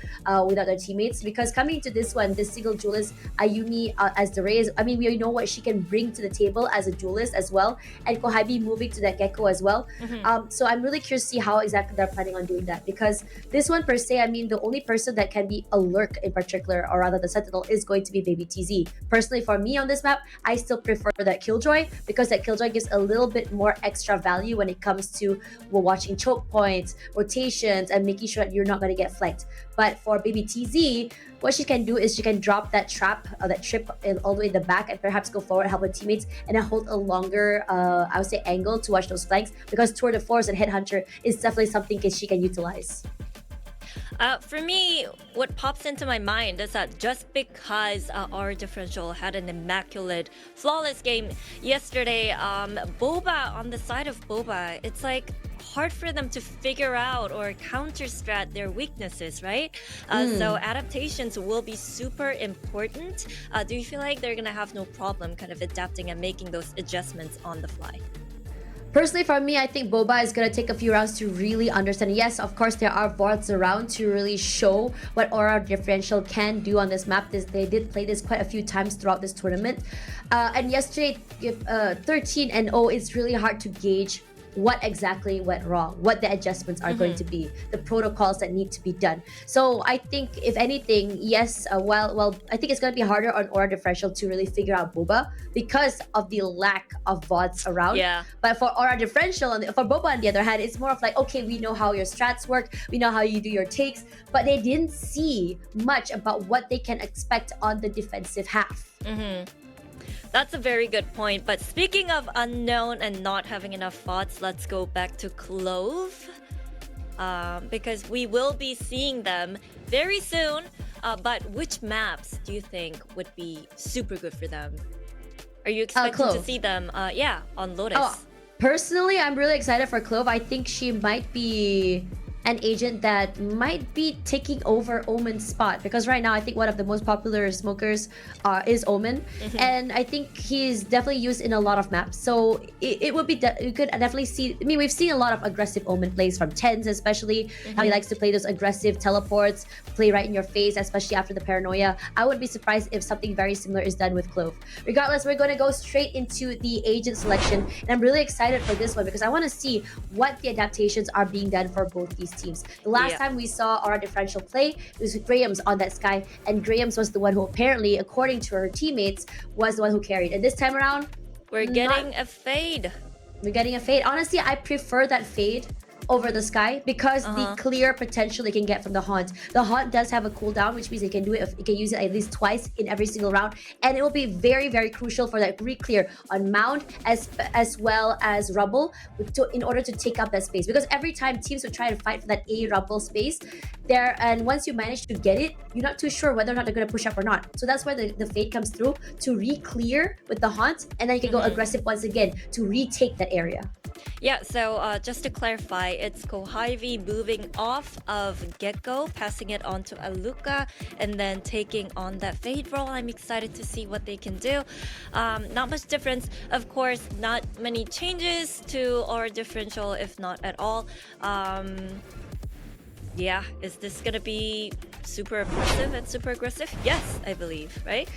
without their teammates. Because coming into this one, this single duelist, Ayumi as the Rays, I mean, we know what she can bring to the table as a duelist as well, and Kohabi moving to that Gecko as well. So I'm really curious to see how exactly they're planning on doing that, because this one per se, I mean, the only person that can be a lurk in particular, or rather the Sentinel, is going to be Baby TZ. Personally, for me on this map, I still prefer that Killjoy, because that Killjoy gives a little bit more extra value when it comes to watching choke points, rotations, and making sure that you're not going to get flanked. But for Baby TZ, what she can do is she can drop that trap or that trip all the way in the back and perhaps go forward, help her teammates, and then hold a longer, I would say, angle to watch those flanks, because Tour de Force and Headhunter is definitely something she can utilize. For me, what pops into my mind is that just because our differential had an immaculate, flawless game yesterday, BOBA, on the side of BOBA, it's like hard for them to figure out or counter-strat their weaknesses, right? So adaptations will be super important. Do you feel like they're gonna have no problem kind of adapting and making those adjustments on the fly? Personally, for me, I think BOBA is going to take a few rounds to really understand. Yes, of course, there are VODs around to really show what Aura Differential can do on this map. They did play this quite a few times throughout this tournament. And yesterday, 13-0, it's really hard to gauge what exactly went wrong, what the adjustments are going to be, the protocols that need to be done. So I think, if anything, yes, well, I think it's going to be harder on Aura Differential to really figure out BOBA because of the lack of VODs around. Yeah. But for Aura Differential, for BOBA on the other hand, it's more of like, okay, we know how your strats work, we know how you do your takes, but they didn't see much about what they can expect on the defensive half. That's a very good point. But speaking of unknown and not having enough thoughts, let's go back to Clove. Because we will be seeing them very soon. But which maps do you think would be super good for them? Are you expecting to see them, on Lotus? Personally, I'm really excited for Clove. I think she might be an agent that might be taking over Omen's spot, because right now I think one of the most popular smokers is Omen, and I think he's definitely used in a lot of maps. So it would be you could definitely see. I mean, we've seen a lot of aggressive Omen plays from Tens, especially how he likes to play those aggressive teleports, play right in your face, especially after the paranoia. I wouldn't be surprised if something very similar is done with Clove. Regardless, we're going to go straight into the agent selection, and I'm really excited for this one because I want to see what the adaptations are being done for both these teams. The last time we saw Aura Differential play, it was with Graham's on that Sky, and Graham's was the one who apparently, according to her teammates, was the one who carried. And this time around, we're getting a fade. We're getting a fade. Honestly, I prefer that fade over the Sky because the clear potential they can get from the Haunt. The Haunt does have a cooldown, which means they can do it. You can use it at least twice in every single round, and it will be very, very crucial for that re-clear on Mound as well as Rubble in order to take up that space. Because every time teams would try to fight for that A Rubble space, and once you manage to get it, you're not too sure whether or not they're going to push up or not. So that's where the fade comes through to re-clear with the Haunt, and then you can go aggressive once again to retake that area. Yeah, so just to clarify, it's Kohavi moving off of Gecko, passing it on to Aluka, and then taking on that fade roll. I'm excited to see what they can do. Not much difference. Of course, not many changes to our differential, if not at all. Yeah, is this gonna be super oppressive and super aggressive? Yes, I believe, right?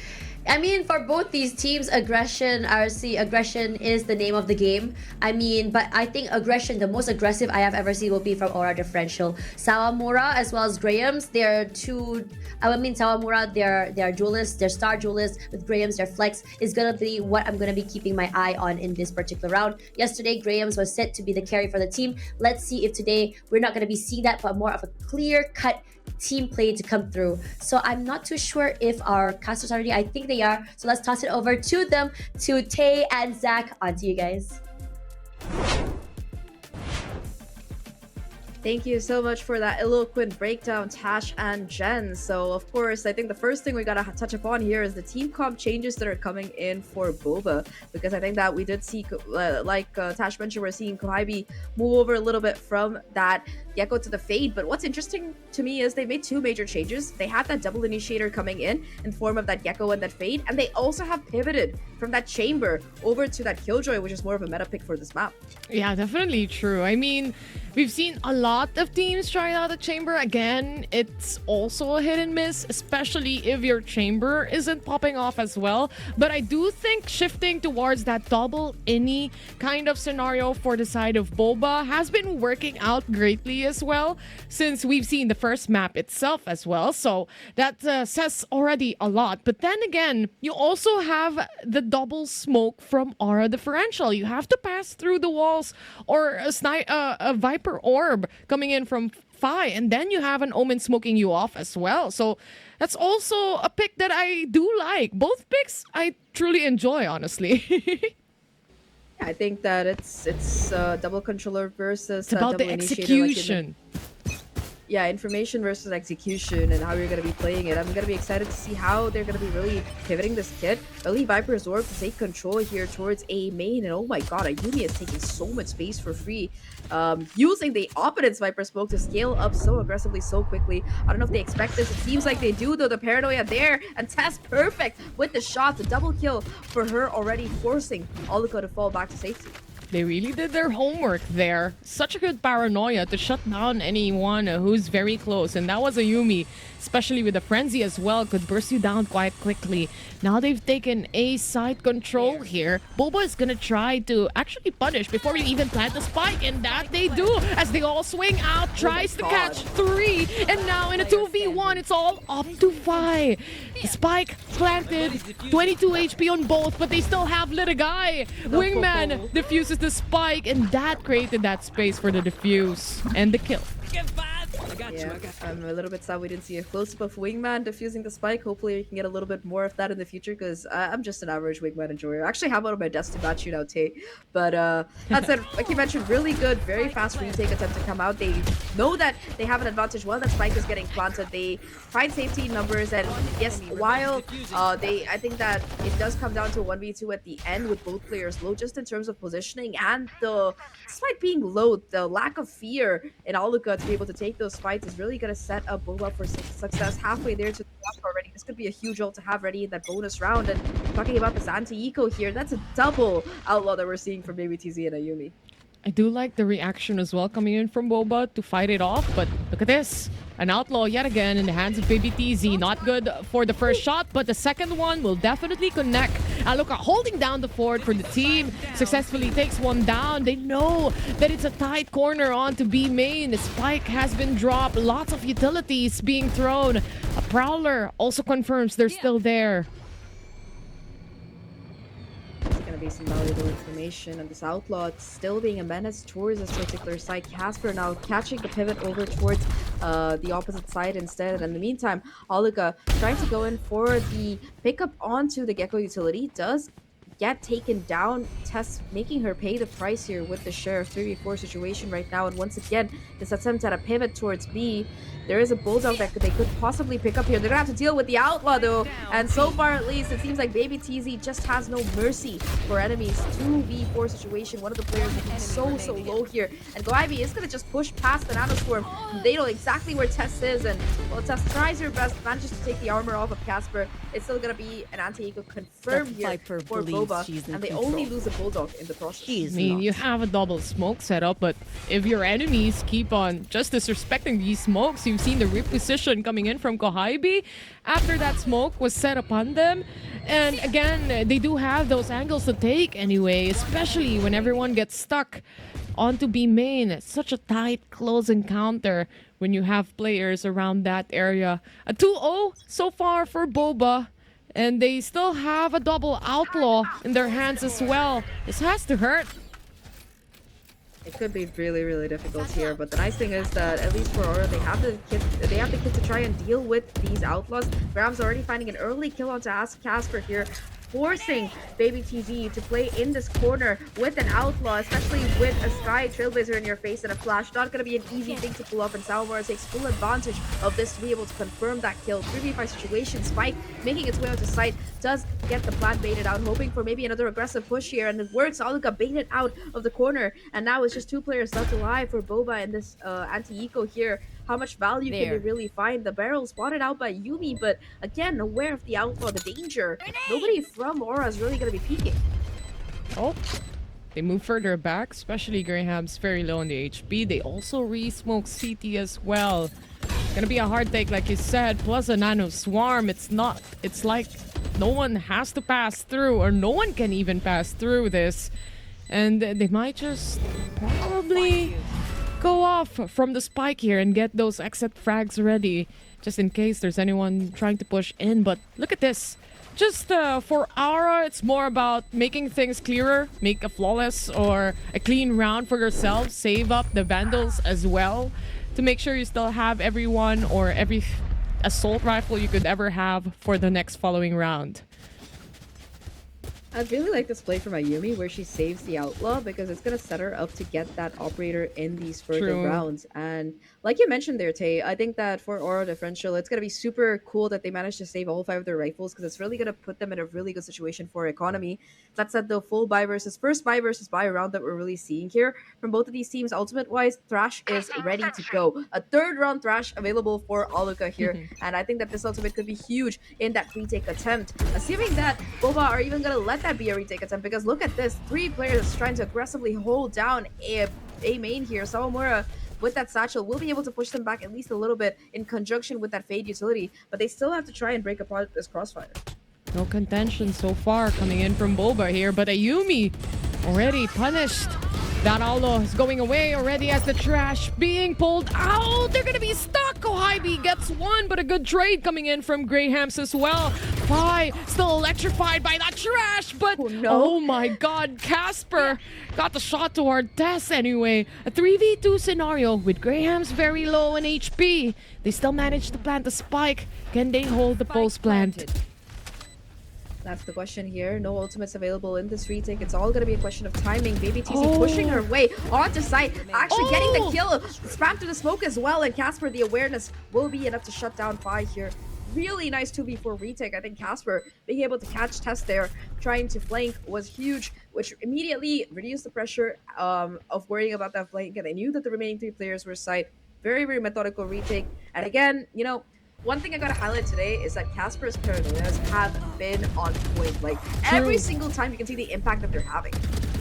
I mean, for both these teams, aggression is the name of the game. I mean, but I think aggression, the most aggressive I have ever seen will be from Aura Differential. Sawamura as well as Graham's, they're two, I mean, Sawamura, they're duelists, they're star duelists. With Graham's, their flex is gonna be what I'm gonna be keeping my eye on in this particular round. Yesterday, Graham's was set to be the carry for the team. Let's see if today we're not gonna be seeing that, but more of a clear-cut team play to come through. So I'm not too sure if our casters are ready. I think they are. So let's toss it over to them, to Tay and Zach. On to you guys. Thank you so much for that eloquent breakdown, Tash and Jen. So, of course, I think the first thing we gotta touch upon here is the team comp changes that are coming in for BOBA, because I think that we did see, like Tash mentioned, we're seeing Kohaibi move over a little bit from that Gecko to the Fade. But what's interesting to me is they made two major changes. They had that double initiator coming in form of that Gecko and that Fade, and they also have pivoted from that Chamber over to that Killjoy, which is more of a meta pick for this map. Yeah, definitely true. I mean, we've seen a lot of teams trying out the Chamber. Again, it's also a hit and miss, especially if your Chamber isn't popping off as well. But I do think shifting towards that double ini kind of scenario for the side of BOBA has been working out greatly as well, since we've seen the first map itself as well. So that says already a lot. But then again, you also have the double smoke from Aura Differential. You have to pass through the walls, or a Viper Orb coming in from Phi, and then you have an Omen smoking you off as well. So that's also a pick that I do like. Both picks I truly enjoy, honestly. I think that it's double controller versus It's about double the initiator, execution. yeah, information versus execution and how you're going to be playing it. I'm going to be excited to see how they're going to be really pivoting this kit. Early Viper's Orb to take control here towards A main, and oh my god, Ayumi is taking so much space for free. Using the opponent's Viper Smoke to scale up so aggressively, so quickly. I don't know if they expect this. It seems like they do, though. The paranoia there, and Tess perfect with the shot. The double kill for her, already forcing Aluka to fall back to safety. They really did their homework there. Such a good paranoia to shut down anyone who's very close. And that was Ayumi, especially with the frenzy as well, could burst you down quite quickly. Now they've taken a side control here. BOBA is gonna try to actually punish before we even plant the spike, and that they do as they all swing out, tries to catch 3, and now in a 2v1, it's all up to Vi. The spike planted, 22 HP on both, but they still have little guy. Wingman diffuses the spike, and that created that space for the defuse and the kill. Yeah, I'm a little bit sad we didn't see a close-up of Wingman diffusing the spike. Hopefully we can get a little bit more of that in the future, because I'm just an average Wingman enjoyer. I actually have one of my desks to match you now, Tate. But that said, like you mentioned, really good, very fast retake attempt to come out. They know that they have an advantage while that spike is getting planted. They find safety in numbers, and yes, while I think that it does come down to a 1v2 at the end with both players low, just in terms of positioning, and despite being low, the lack of fear in Aluka to be able to take those fights is really going to set up BOBA for success. Halfway there to the top already. This could be a huge ult to have ready in that bonus round. And talking about this anti-eco here, that's a double outlaw that we're seeing from Baby TZ and Ayumi. I do like the reaction as well coming in from BOBA to fight it off, but look at this. An outlaw yet again in the hands of Baby TZ. Not good for the first shot, but the second one will definitely connect. Aluka holding down the fort for the team. Successfully takes one down. They know that it's a tight corner onto B main. The spike has been dropped. Lots of utilities being thrown. A Prowler also confirms they're still there. Going to be some valuable information, and this outlaw still being a menace towards this particular side. Casper now catching the pivot over towards the opposite side instead. And in the meantime, Aluka trying to go in for the pickup onto the Gecko utility. Does get taken down. Tess making her pay the price here with the Sheriff 3v4 situation right now. And once again, this attempt at a pivot towards B. There is a Bulldog that they could possibly pick up here. They're going to have to deal with the Outlaw, though. And so far, at least, it seems like Baby TZ just has no mercy for enemies. 2v4 situation. One of the players looking so low here. And Glivey is going to just push past the Nanoswarm. They know exactly where Tess is. And, well, Tess tries her best, manages to take the armor off of Casper. It's still going to be an anti-eco confirmed here for BOBA. And they only lose a Bulldog in the process. I mean, you have a double smoke setup, but if your enemies keep on just disrespecting these smokes, you've seen the reposition coming in from Kohaibi after that smoke was set upon them. And again, they do have those angles to take anyway, especially when everyone gets stuck onto B main. It's such a tight, close encounter when you have players around that area. A 2-0 so far for BOBA. And they still have a double outlaw in their hands as well. This has to hurt. It could be really difficult here, but the nice thing is that at least for Aura, they have the kit to try and deal with these outlaws. Graham's already finding an early kill onto Casper here. forcing Baby TZ to play in this corner with an Outlaw, especially with a Sky Trailblazer in your face and a Flash. Not going to be an easy thing to pull up, and Salvador takes full advantage of this to be able to confirm that kill. 3v5 situation, Spike making its way onto site, does get the plant baited out, hoping for maybe another aggressive push here, and it works. Aluka baited out of the corner, and now it's just 2 players left alive for Boba in this anti-eco here. How much value can they really find? The barrel spotted out by Yuumi, but again, aware of the Outlaw, the danger. Nobody from Aura is really going to be peeking. Oh, they move further back, especially Graham's very low on the HP. They also re-smoke CT as well. It's gonna be a hard take, like you said, plus a nano swarm. It's like no one has to pass through, or no one can even pass through this. And they might just probably go off from the spike here and get those exit frags ready, just in case there's anyone trying to push in. But look at this. Just for Aura, it's more about making things clearer, make a flawless or a clean round for yourself, save up the Vandals as well to make sure you still have everyone or every assault rifle you could ever have for the next following round. I'd really like this play from Ayumi where she saves the Outlaw, because it's going to set her up to get that Operator in these further rounds. And like you mentioned there, Tay, I think that for Aura Differential, it's going to be super cool that they managed to save all 5 of their rifles, because it's really going to put them in a really good situation for economy. That said, though, full first buy versus buy round that we're really seeing here from both of these teams, ultimate-wise, Thrash is ready to go. A 3rd round Thrash available for Aluka here. And I think that this ultimate could be huge in that retake attempt. Assuming that Boba are even going to let that be a retake attempt, because look at this, 3 players trying to aggressively hold down a main here. Sawamura with that satchel will be able to push them back at least a little bit in conjunction with that Fade utility, but they still have to try and break apart this crossfire. No contention so far coming in from Boba here, but Ayumi already punished. That Aulo is going away already as the trash being pulled out. They're going to be stuck. Kohaibi gets one, but a good trade coming in from Grahams as well. Pi still electrified by that trash, but oh my god, Casper got the shot to Artes anyway. A 3v2 scenario with Grahams very low in HP. They still managed to plant the spike. Can they hold the post plant? That's the question here. No ultimates available in this retake. It's all going to be a question of timing. Baby TC pushing her way onto site. Actually getting the kill. Spam through the smoke as well. And Casper, the awareness will be enough to shut down Pi here. Really nice 2v4 retake. I think Casper being able to catch Test there, trying to flank, was huge, which immediately reduced the pressure of worrying about that flank. And they knew that the remaining 3 players were site. Very, very methodical retake. And again, you know, one thing I gotta highlight today is that Casper's paranoias have been on point. Like, every single time you can see the impact that they're having.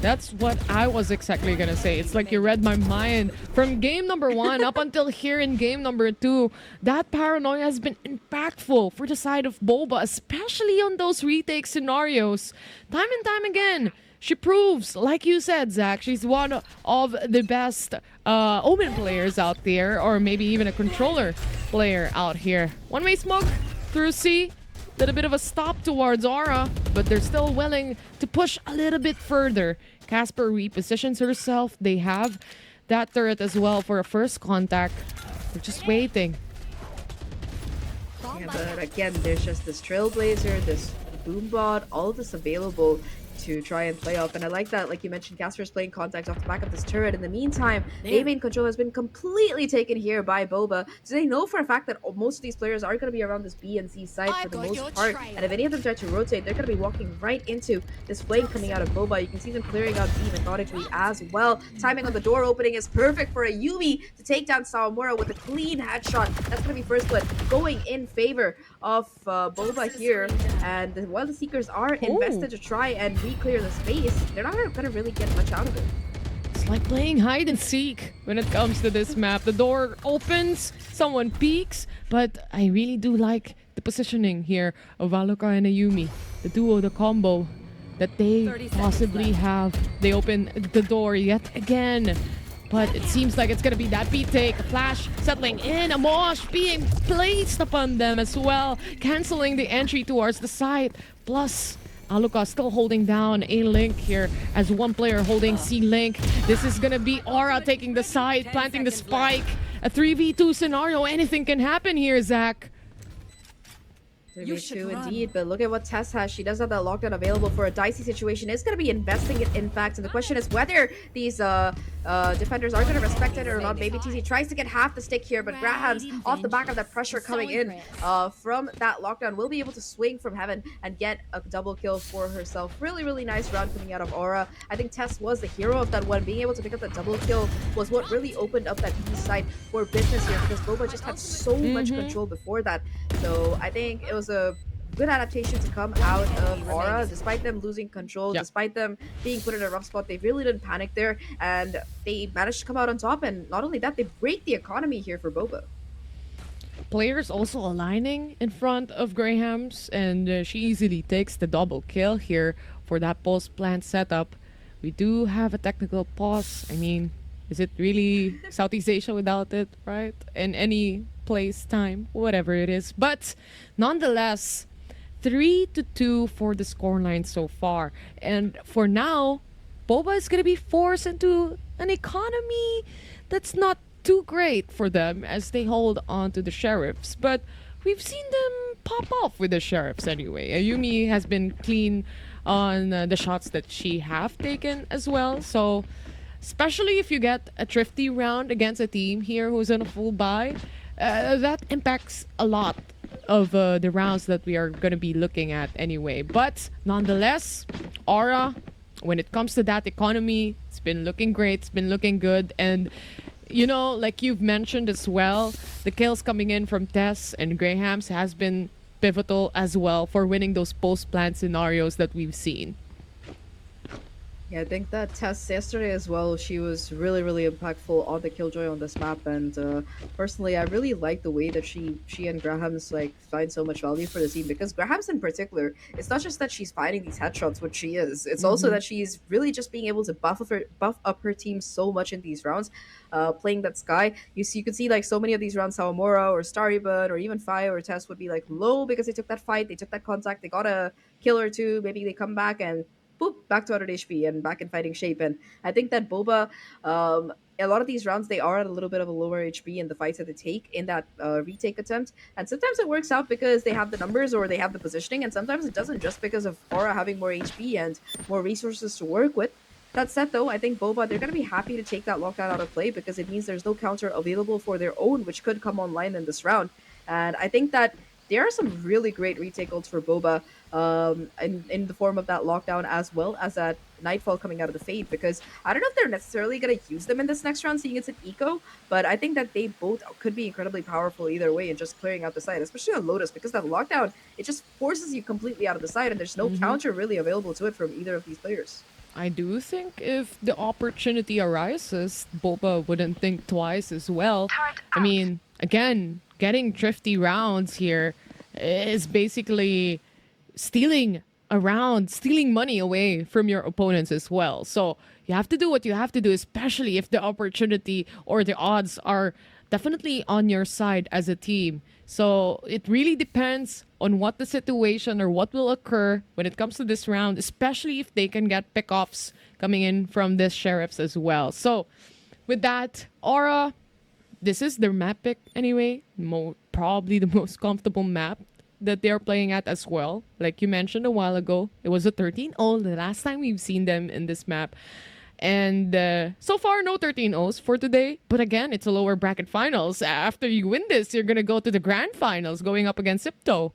That's what I was exactly gonna say. It's like you read my mind. From game number 1 up until here in game number 2, that paranoia has been impactful for the side of Boba, especially on those retake scenarios. Time and time again, she proves, like you said, Zach, she's one of the best Omen players out there, or maybe even a controller player out here. One-way smoke through C. Did a bit of a stop towards Aura, but they're still willing to push a little bit further. Casper repositions herself. They have that turret as well for a first contact. They're just waiting. Yeah, but again, there's just this Trailblazer, this Boombot, all of this available to try and play off. And I like that, like you mentioned, Casper's playing contact off the back of this turret. In the meantime, the main control has been completely taken here by Boba. So they know for a fact that most of these players are going to be around this B and C side for the most part. And if any of them try to rotate, they're going to be walking right into this flame coming out of Boba. You can see them clearing out B methodically as well. Timing on the door opening is perfect for a Yuumi to take down Sawamura with a clean headshot. That's going to be first blood going in favor of Boba here. And while the Seekers are invested to try and clear the space, they're not going to really get much out of it. It's like playing hide and seek when it comes to this map. The door opens, someone peeks, but I really do like the positioning here of Aluka and Ayumi. The duo, the combo that they possibly have. They open the door yet again, but it seems like it's going to be that beat take. A flash settling in, a mosh being placed upon them as well, canceling the entry towards the side. Plus, Aluka still holding down A-Link here as one player holding C-Link. This is gonna be Aura taking the side, planting the spike. A 3v2 scenario. Anything can happen here, Zach. You should indeed, but look at what Tess has. She does have that lockdown available for a dicey situation. It's going to be investing it, in fact, and the question is whether these defenders are going to respect it or not. Baby TC tries to get half the stick here, but Graham's off the back of that pressure coming in from that lockdown will be able to swing from heaven and get a double kill for herself. Really, really nice round coming out of Aura. I think Tess was the hero of that one. Being able to pick up that double kill was what really opened up that B side for business here, because Boba just had so much control before that. So I think it was a good adaptation to come out of Aura. Despite them losing control, despite them being put in a rough spot, they really didn't panic there, and they managed to come out on top. And not only that, they break the economy here for Boba. Players also aligning in front of Graham's, and she easily takes the double kill here for that post-plant setup. We do have a technical pause. I mean, is it really Southeast Asia without it, right? In any place, time, whatever it is. But nonetheless, 3-2 for the scoreline so far. And for now, Boba is going to be forced into an economy that's not too great for them as they hold on to the Sheriffs. But we've seen them pop off with the Sheriffs anyway. Ayumi has been clean on the shots that she have taken as well. So especially if you get a thrifty round against a team here who's on a full buy, that impacts a lot of the rounds that we are going to be looking at anyway. But nonetheless, Aura, when it comes to that economy, it's been looking great, it's been looking good. And, you know, like you've mentioned as well, the kills coming in from Tess and Graham's has been pivotal as well for winning those post-plant scenarios that we've seen. Yeah, I think that Tess yesterday as well, she was really, really impactful on the Killjoy on this map. And personally, I really like the way that she and Graham's like find so much value for the team, because Graham's in particular, it's not just that she's finding these headshots, which she is. It's also that she's really just being able to buff up her team so much in these rounds, playing that Sky. You could see like so many of these rounds, Sawamura or Staribud or even Fire or Tess would be like low because they took that fight, they took that contact, they got a kill or two, maybe they come back and boop, back to 100 HP and back in fighting shape. And I think that Boba, a lot of these rounds, they are at a little bit of a lower HP in the fights that they take in that retake attempt. And sometimes it works out because they have the numbers or they have the positioning, and sometimes it doesn't, just because of Aura having more HP and more resources to work with. That said, though, I think Boba, they're going to be happy to take that lockdown out of play, because it means there's no counter available for their own, which could come online in this round. And I think that there are some really great retake ults for Boba, in the form of that lockdown as well as that Nightfall coming out of the Fade, because I don't know if they're necessarily going to use them in this next round, seeing it's an eco, but I think that they both could be incredibly powerful either way in just clearing out the side, especially on Lotus, because that lockdown, it just forces you completely out of the side, and there's no counter really available to it from either of these players. I do think if the opportunity arises, Boba wouldn't think twice as well. I mean, again, getting thrifty rounds here is basically stealing money away from your opponents as well. So you have to do what you have to do, especially if the opportunity or the odds are definitely on your side as a team. So it really depends on what the situation or what will occur when it comes to this round, especially if they can get pickoffs coming in from this Sheriffs as well. So with that, Aura, this is their map pick anyway. Probably the most comfortable map that they're playing at as well. Like you mentioned a while ago, it was a 13-0 the last time we've seen them in this map. And so far, no 13-0s for today. But again, it's a lower bracket finals. After you win this, you're going to go to the grand finals going up against Sipto.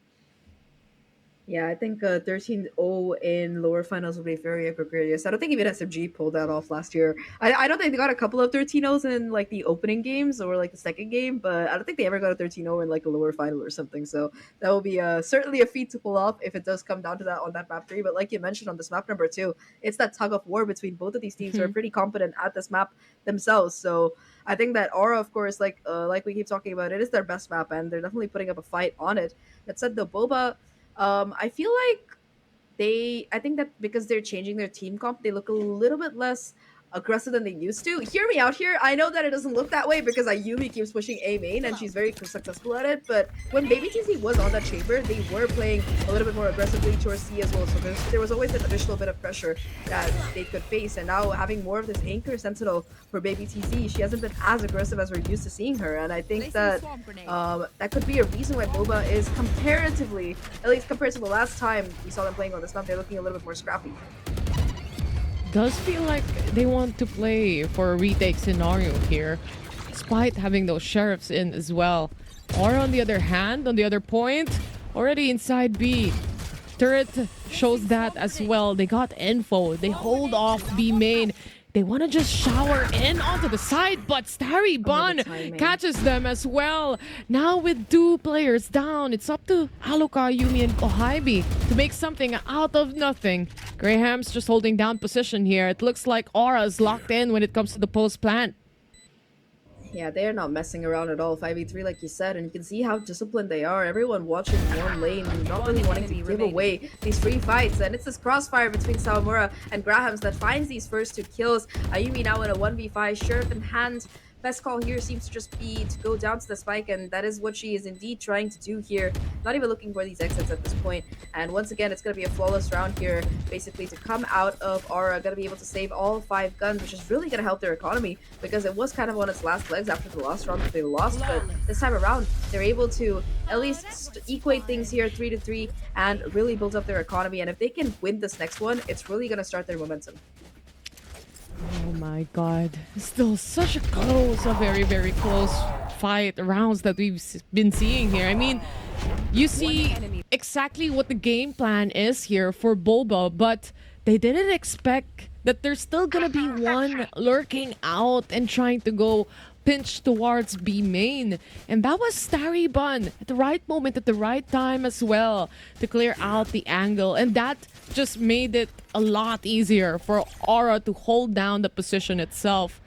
Yeah, I think 13-0 in lower finals would be very egregious. I don't think even SMG pulled that off last year. I don't think they got a couple of 13-0s in like the opening games or like the second game, but I don't think they ever got a 13-0 in like a lower final or something. So that will be certainly a feat to pull off if it does come down to that on that map 3. But like you mentioned on this map number 2, it's that tug of war between both of these teams who are pretty competent at this map themselves. So I think that Aura, of course, like we keep talking about, it is their best map, and they're definitely putting up a fight on it. That said, the Boba, I feel like I think that because they're changing their team comp, they look a little bit less aggressive than they used to. Hear me out here. I know that it doesn't look that way because Ayumi keeps pushing A main and she's very successful at it. But when Baby TZ was on that chamber, they were playing a little bit more aggressively towards C as well. So there was always an additional bit of pressure that they could face. And now having more of this anchor sentinel for Baby TZ, she hasn't been as aggressive as we're used to seeing her. And I think that that could be a reason why Boba is comparatively, at least compared to the last time we saw them playing on this map, they're looking a little bit more scrappy. Does feel like they want to play for a retake scenario here, despite having those sheriffs in as well. Or on the other hand, on the other point, already inside B. Turret shows that as well. They got info. They hold off B main. They want to just shower in onto the side, but Starry Bun catches them as well. Now with 2 players down, it's up to Haluka, Yumi, and Kohaibi to make something out of nothing. Graham's just holding down position here. It looks like Aura's locked in when it comes to the post plant. Yeah, they're not messing around at all. 5v3, like you said, and you can see how disciplined they are. Everyone watching one lane, not really wanting to give away these free fights. And it's this crossfire between Sawamura and Grahams that finds these first 2 kills. Ayumi now in a 1v5, sheriff in hand. Best call here seems to just be to go down to the spike, and that is what she is indeed trying to do here. Not even looking for these exits at this point. And once again, it's going to be a flawless round here, basically to come out of Aura, going to be able to save all 5 guns, which is really going to help their economy, because it was kind of on its last legs after the last round that they lost. But this time around, they're able to at least equate things here 3-3 and really build up their economy. And if they can win this next one, it's really going to start their momentum. Oh my god. Still such a very, very close fight rounds that we've been seeing here. I mean, you see exactly what the game plan is here for Boba, but they didn't expect that there's still gonna be one lurking out and trying to go pinch towards B main. And that was Starry Bun at the right moment, at the right time as well, to clear out the angle. And that just made it a lot easier for Aura to hold down the position itself.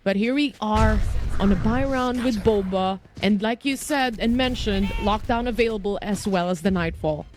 But here we are on a buy round with Boba. And like you said and mentioned, lockdown available as well as the Nightfall.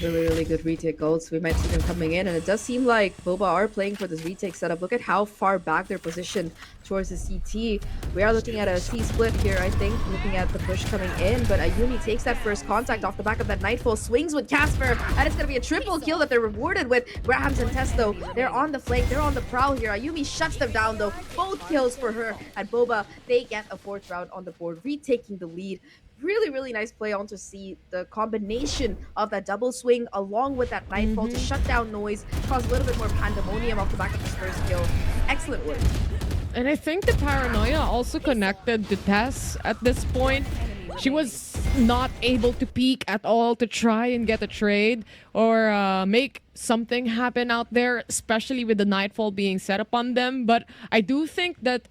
Really good retake goals. We might see them coming in, and it does seem like Boba are playing for this retake setup. Look at how far back they're positioned towards the CT. We are looking at a C split here, I think, looking at the push coming in, but Ayumi takes that first contact off the back of that Nightfall, swings with Casper, and it's going to be a triple kill that they're rewarded with. Grahams and Testo, they're on the flank, they're on the prowl here. Ayumi shuts them down though. Both kills for her, and Boba, they get a 4th round on the board, retaking the lead. Really nice play on to see the combination of that double swing along with that Nightfall to shut down noise, cause a little bit more pandemonium off the back of this first kill. Excellent work. And I think the paranoia also connected to Tess at this point. She was not able to peek at all to try and get a trade or make something happen out there, especially with the Nightfall being set upon them. But I do think that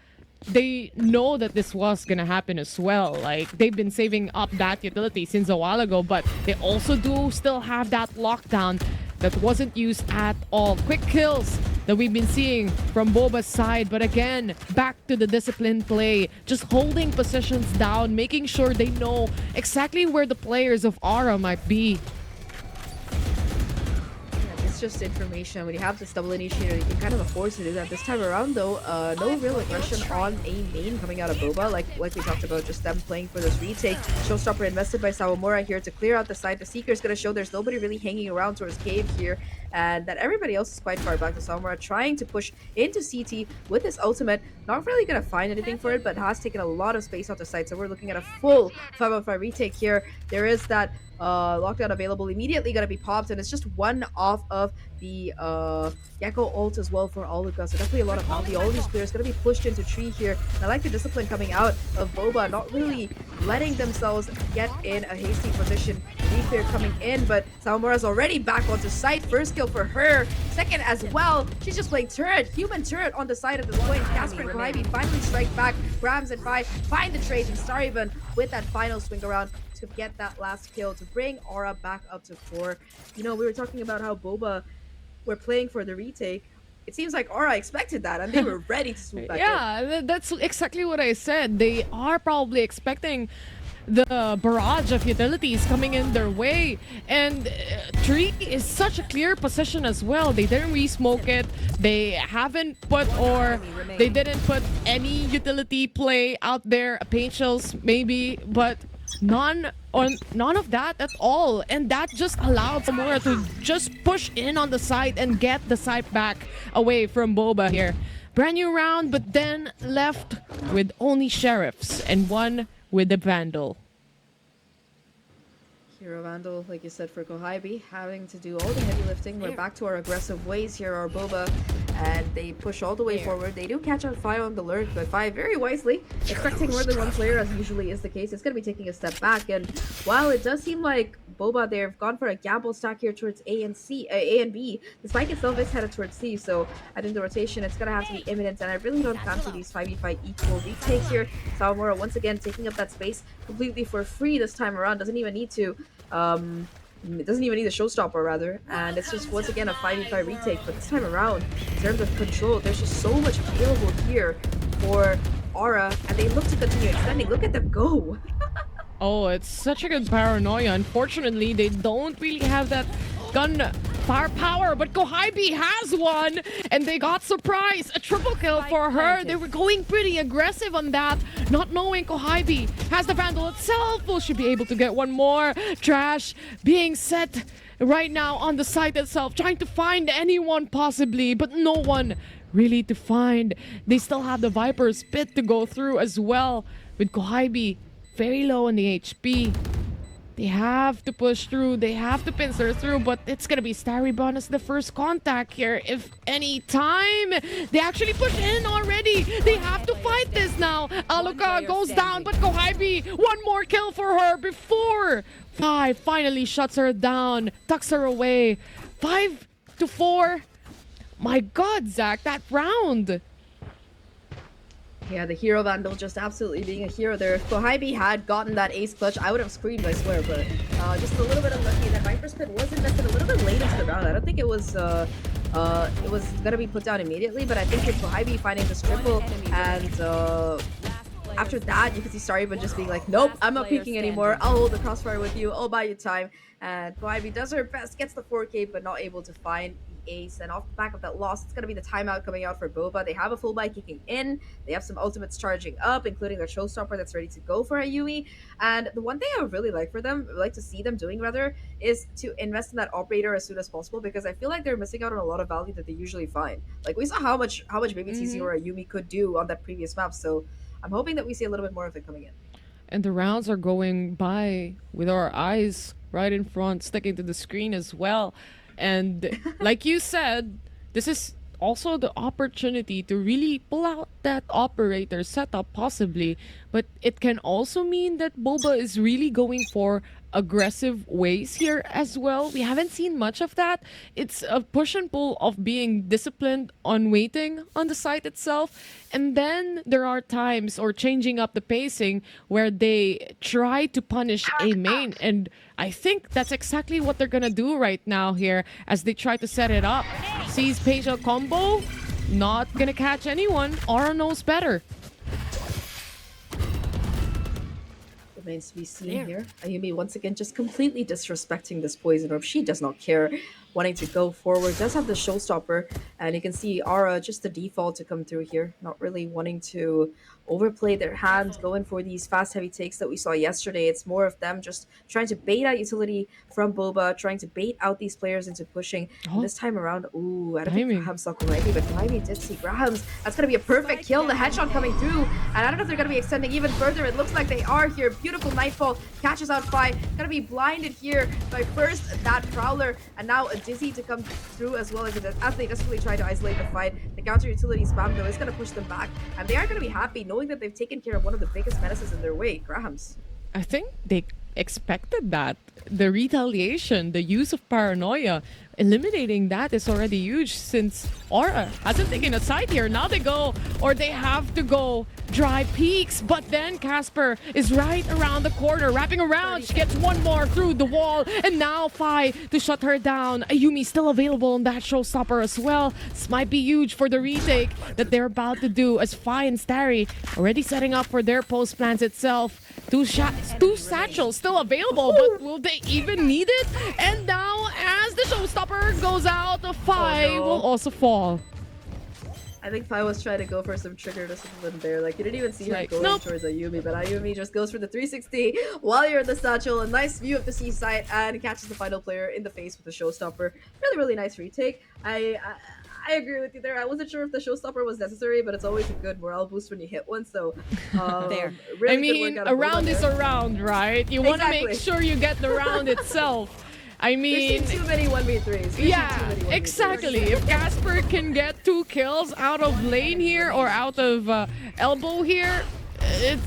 they know that this was gonna happen as well. Like, they've been saving up that utility since a while ago, but they also do still have that lockdown that wasn't used at all. Quick kills that we've been seeing from Boba's side, but again, back to the disciplined play, just holding positions down, making sure they know exactly where the players of Aura might be. Just information. When you have this double initiator, you can kind of afford to do that. This time around though, no real aggression on A main coming out of Boba, like we talked about, just them playing for this retake. Showstopper invested by Sawamura here to clear out the side. The Seeker is going to show there's nobody really hanging around towards Cave here, and that everybody else is quite far back. To Sawamura trying to push into CT with his ultimate, not really going to find anything for it, but has taken a lot of space out the side. So we're looking at a full 5-on-5 retake here. There is that lockdown available, immediately gonna be popped, and it's just one off of the Gecko ult as well for Aluka. So definitely a lot of bounty. All of these players gonna be pushed into tree here. And I like the discipline coming out of Boba, not really letting themselves get in a hasty position. Clear coming in, but Sawamura's already back onto site. First kill for her, second as well. She's just playing turret, human turret on the side at this point. Casper and Kaibi finally strike back. Grams and Vi find the trade, and Starryvan with that final swing around to get that last kill to bring Aura back up to 4. You know, we were talking about how Boba were playing for the retake. It seems like Aura expected that, and they were ready to swoop back in. Yeah, that's exactly what I said. They are probably expecting the barrage of utilities coming in their way. And Tree is such a clear position as well. They didn't re-smoke it. They haven't put, or they didn't put any utility play out there. Paint shells maybe, but none of that at all. And that just allowed Zamora to just push in on the site and get the site back away from Boba here. Brand new round, but then left with only sheriffs and one with the Vandal. Hero Vandal, like you said, for Kohibi, having to do all the heavy lifting. We're back to our aggressive ways here, our Boba, and they push all the way forward. They do catch out Fi on the lurk, but Fi very wisely, expecting more than one player, as usually is the case. It's going to be taking a step back, and while it does seem like Boba, they've gone for a gamble stack here towards A and B. The spike itself is headed towards C, so I think the rotation, it's going to have to be imminent, and I really don't fancy these 5v5 equal retakes here. Sawamura once again taking up that space completely for free this time around. Doesn't even need to it doesn't even need a showstopper, rather, and it's just once again a 5v5 retake. But this time around, in terms of control, there's just so much available here for Aura, and they look to continue extending. Look at them go. Oh, it's such a good paranoia. Unfortunately, they don't really have that gun firepower, but Kohibi has one, and they got surprised. A triple kill for her. They were going pretty aggressive on that, not knowing Kohibi has the Vandal itself. Will she be able to get one more? Trash being set right now on the site itself, trying to find anyone possibly, but no one really to find. They still have the Viper's Pit to go through as well, with Kohibi very low on the HP. They have to push through. They have to pincer through, but it's gonna be Starry Bonus the first contact here. If any time, they actually push in already. They have to fight this now. Aluka goes down, but Kohibi, one more kill for her before Fi finally shuts her down, tucks her away. 5-4. My God, Zach, that round. Yeah, the Hero Vandal just absolutely being a hero there. If Kohibi had gotten that ace clutch, I would have screamed, I swear, but just a little bit unlucky. That Viper's Pit was invested a little bit late into the round. I don't think it was gonna be put down immediately, but I think with Kohibi finding this triple, and after that, you could see Starryman just being like, nope, I'm not peeking anymore. I'll hold the crossfire with you. I'll buy you time. And Kohibi does her best, gets the 4K, but not able to find ace. And off the back of that loss, it's going to be the timeout coming out for Boba. They have a full buy kicking in. They have some ultimates charging up, including their showstopper that's ready to go for a Yui. And the one thing I would really like for them, like to see them doing rather, is to invest in that operator as soon as possible, because I feel like they're missing out on a lot of value that they usually find. Like, we saw how much baby TC or a Yumi could do on that previous map, so I'm hoping that we see a little bit more of it coming in. And the rounds are going by with our eyes right in front, sticking to the screen as well. And like you said, this is also the opportunity to really pull out that operator setup possibly. But it can also mean that Boba is really going for aggressive ways here as well. We haven't seen much of that. It's a push and pull of being disciplined on waiting on the site itself. And then there are times, or changing up the pacing, where they try to punish a main. And I think that's exactly what they're gonna do right now here as they try to set it up. Sees Pagel combo, not gonna catch anyone. Aura knows better. Remains to be seen here. Ayumi once again just completely disrespecting this poison orb. She does not care, wanting to go forward. Does have the showstopper, and you can see Aura just the default to come through here, not really wanting to overplay their hand, going for these fast heavy takes that we saw yesterday. It's more of them just trying to bait out utility from Boba, trying to bait out these players into pushing. And this time around, ooh, I don't think Graham saw Kohibi, but Kohibi did see Graham's. That's going to be a perfect kill. The headshot coming through, and I don't know if they're going to be extending even further. It looks like they are here. Beautiful Nightfall catches out Fi. Going to be blinded here by first that Prowler, and now a Dizzy to come through as well, as they desperately try to isolate the fight. The counter utility spam though is going to push them back, and they are going to be happy knowing that they've taken care of one of the biggest menaces in their way, Graham's. I think they expected that. The retaliation, the use of paranoia. eliminating that is already huge since Aura hasn't taken a side here. Now they go, or they have to go dry peaks, but then Casper is right around the corner, wrapping around. She gets one more through the wall, and now Fi to shut her down. Ayumi still available on that showstopper as well. This might be huge for the retake that they're about to do, as Fi and Starry already setting up for their post plans itself. Two satchels still available, but will they even need it? And now, as the showstopper goes out, Fi will also fall. I think Fi was trying to go for some trigger discipline there. Like, you didn't even see her Like, going nope. towards Ayumi, but Ayumi just goes for the 360 while you're in the satchel. A nice view of the C site and catches the final player in the face with the showstopper. Really, really nice retake. I agree with you there. I wasn't sure if the showstopper was necessary, but it's always a good morale boost when you hit one. So, There. really I good mean, work out a of both round of is them. a round, right? You want to Exactly. make sure you get the round itself. I We've mean, seen too many 1v3s. yeah, exactly. If Casper can get 2 kills out of lane here or out of elbow here,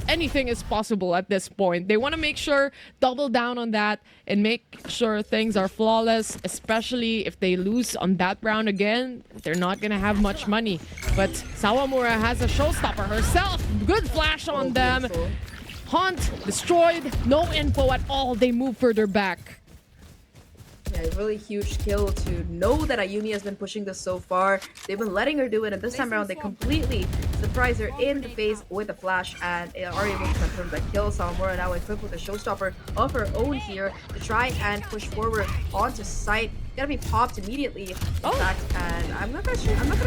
anything is possible at this point. They want to make sure, double down on that and make sure things are flawless, especially if they lose on that round again. They're not going to have much money. But Sawamura has a showstopper herself. Good flash on them. Beautiful. Haunt destroyed. No info at all. They move further back. Yeah, a really huge kill to know that Ayumi has been pushing this so far. They've been letting her do it, and this time around they completely surprise her in the face with a flash and are able to confirm that kill. Sawamura now equipped with a showstopper of her own here to try and push forward onto site. Gonna be popped immediately, in fact, and I'm not sure how much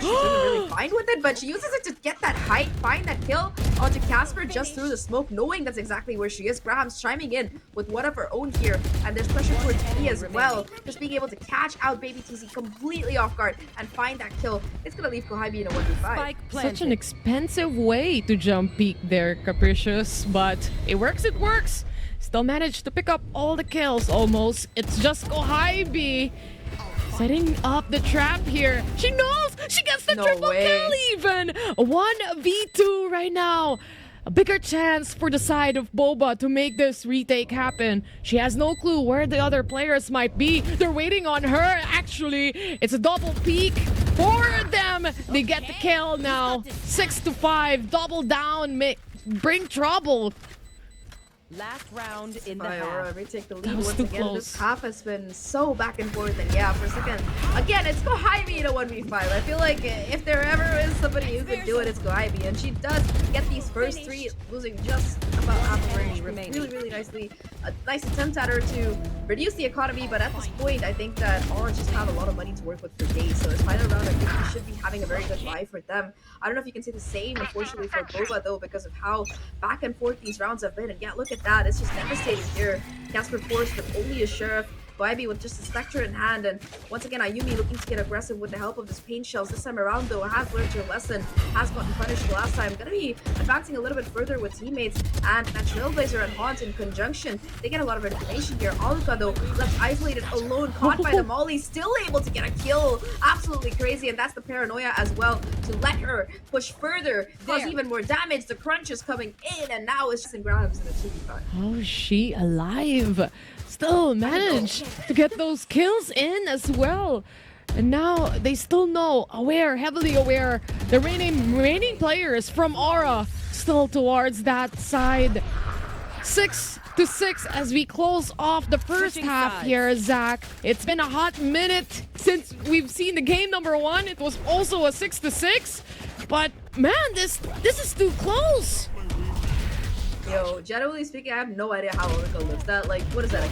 she's gonna really find with it, but she uses it to get that height, find that kill onto Casper just through the smoke, knowing that's exactly where she is. Graham's chiming in with one of her own here, and there's pressure towards B as well. Just being able to catch out Baby TC completely off guard and find that kill. It's gonna leave Kohabi in a 1v5. Spike Such planted. an expensive way to jump peak there, Capricious, but it works, it works. Still managed to pick up all the kills almost. It's just Kohabi setting up the trap here. She knows! She gets the No triple way. kill even! 1v2 right now. A bigger chance for the side of Boba to make this retake happen. She has no clue where the other players might be. They're waiting on her, actually. It's a double peak for them. They get the kill now. 6-5. Double down. Bring trouble. Last round in the Aura half. retake the That lead was once too again. close. This half has been so back and forth, and yeah, for a second, again, it's Kohabi in a 1v5. I feel like if there ever is somebody who could do it, it's Kohabi, and she does get these first 3, losing just about half of range. Really, really nicely. A nice attempt at her to reduce the economy, but at this point, I think that Orange just have a lot of money to work with for days. So this final round, I think we should be having a very good buy for them. I don't know if you can say the same, unfortunately, for Boba though, because of how back and forth these rounds have been. And yeah, look at that. It's just devastating here. Casper forced with only a Sheriff. Kohabi with just a Spectre in hand, and once again Ayumi looking to get aggressive with the help of his paint shells. This time around though, has learned her lesson, has gotten punished last time. Gonna be advancing a little bit further with teammates, and that Trailblazer and Haunt in conjunction, they get a lot of information here. Alka though, left isolated, alone, caught by the Molly, still able to get a kill. Absolutely crazy, and that's the paranoia as well, to let her push further, cause even more damage. The crunch is coming in, and now it's just in Grabs in a 2v5. How is she alive? Still managed to get those kills in as well. And now they still know, aware, heavily aware. The remaining players from Aura still towards that side. 6-6 as we close off the first Switching half sides. here, Zach. It's been a hot minute since we've seen the game number 1. It was also a 6-6. But man, this is too close. Yo, generally speaking, I have no idea how Orca lives. That, like, what is that?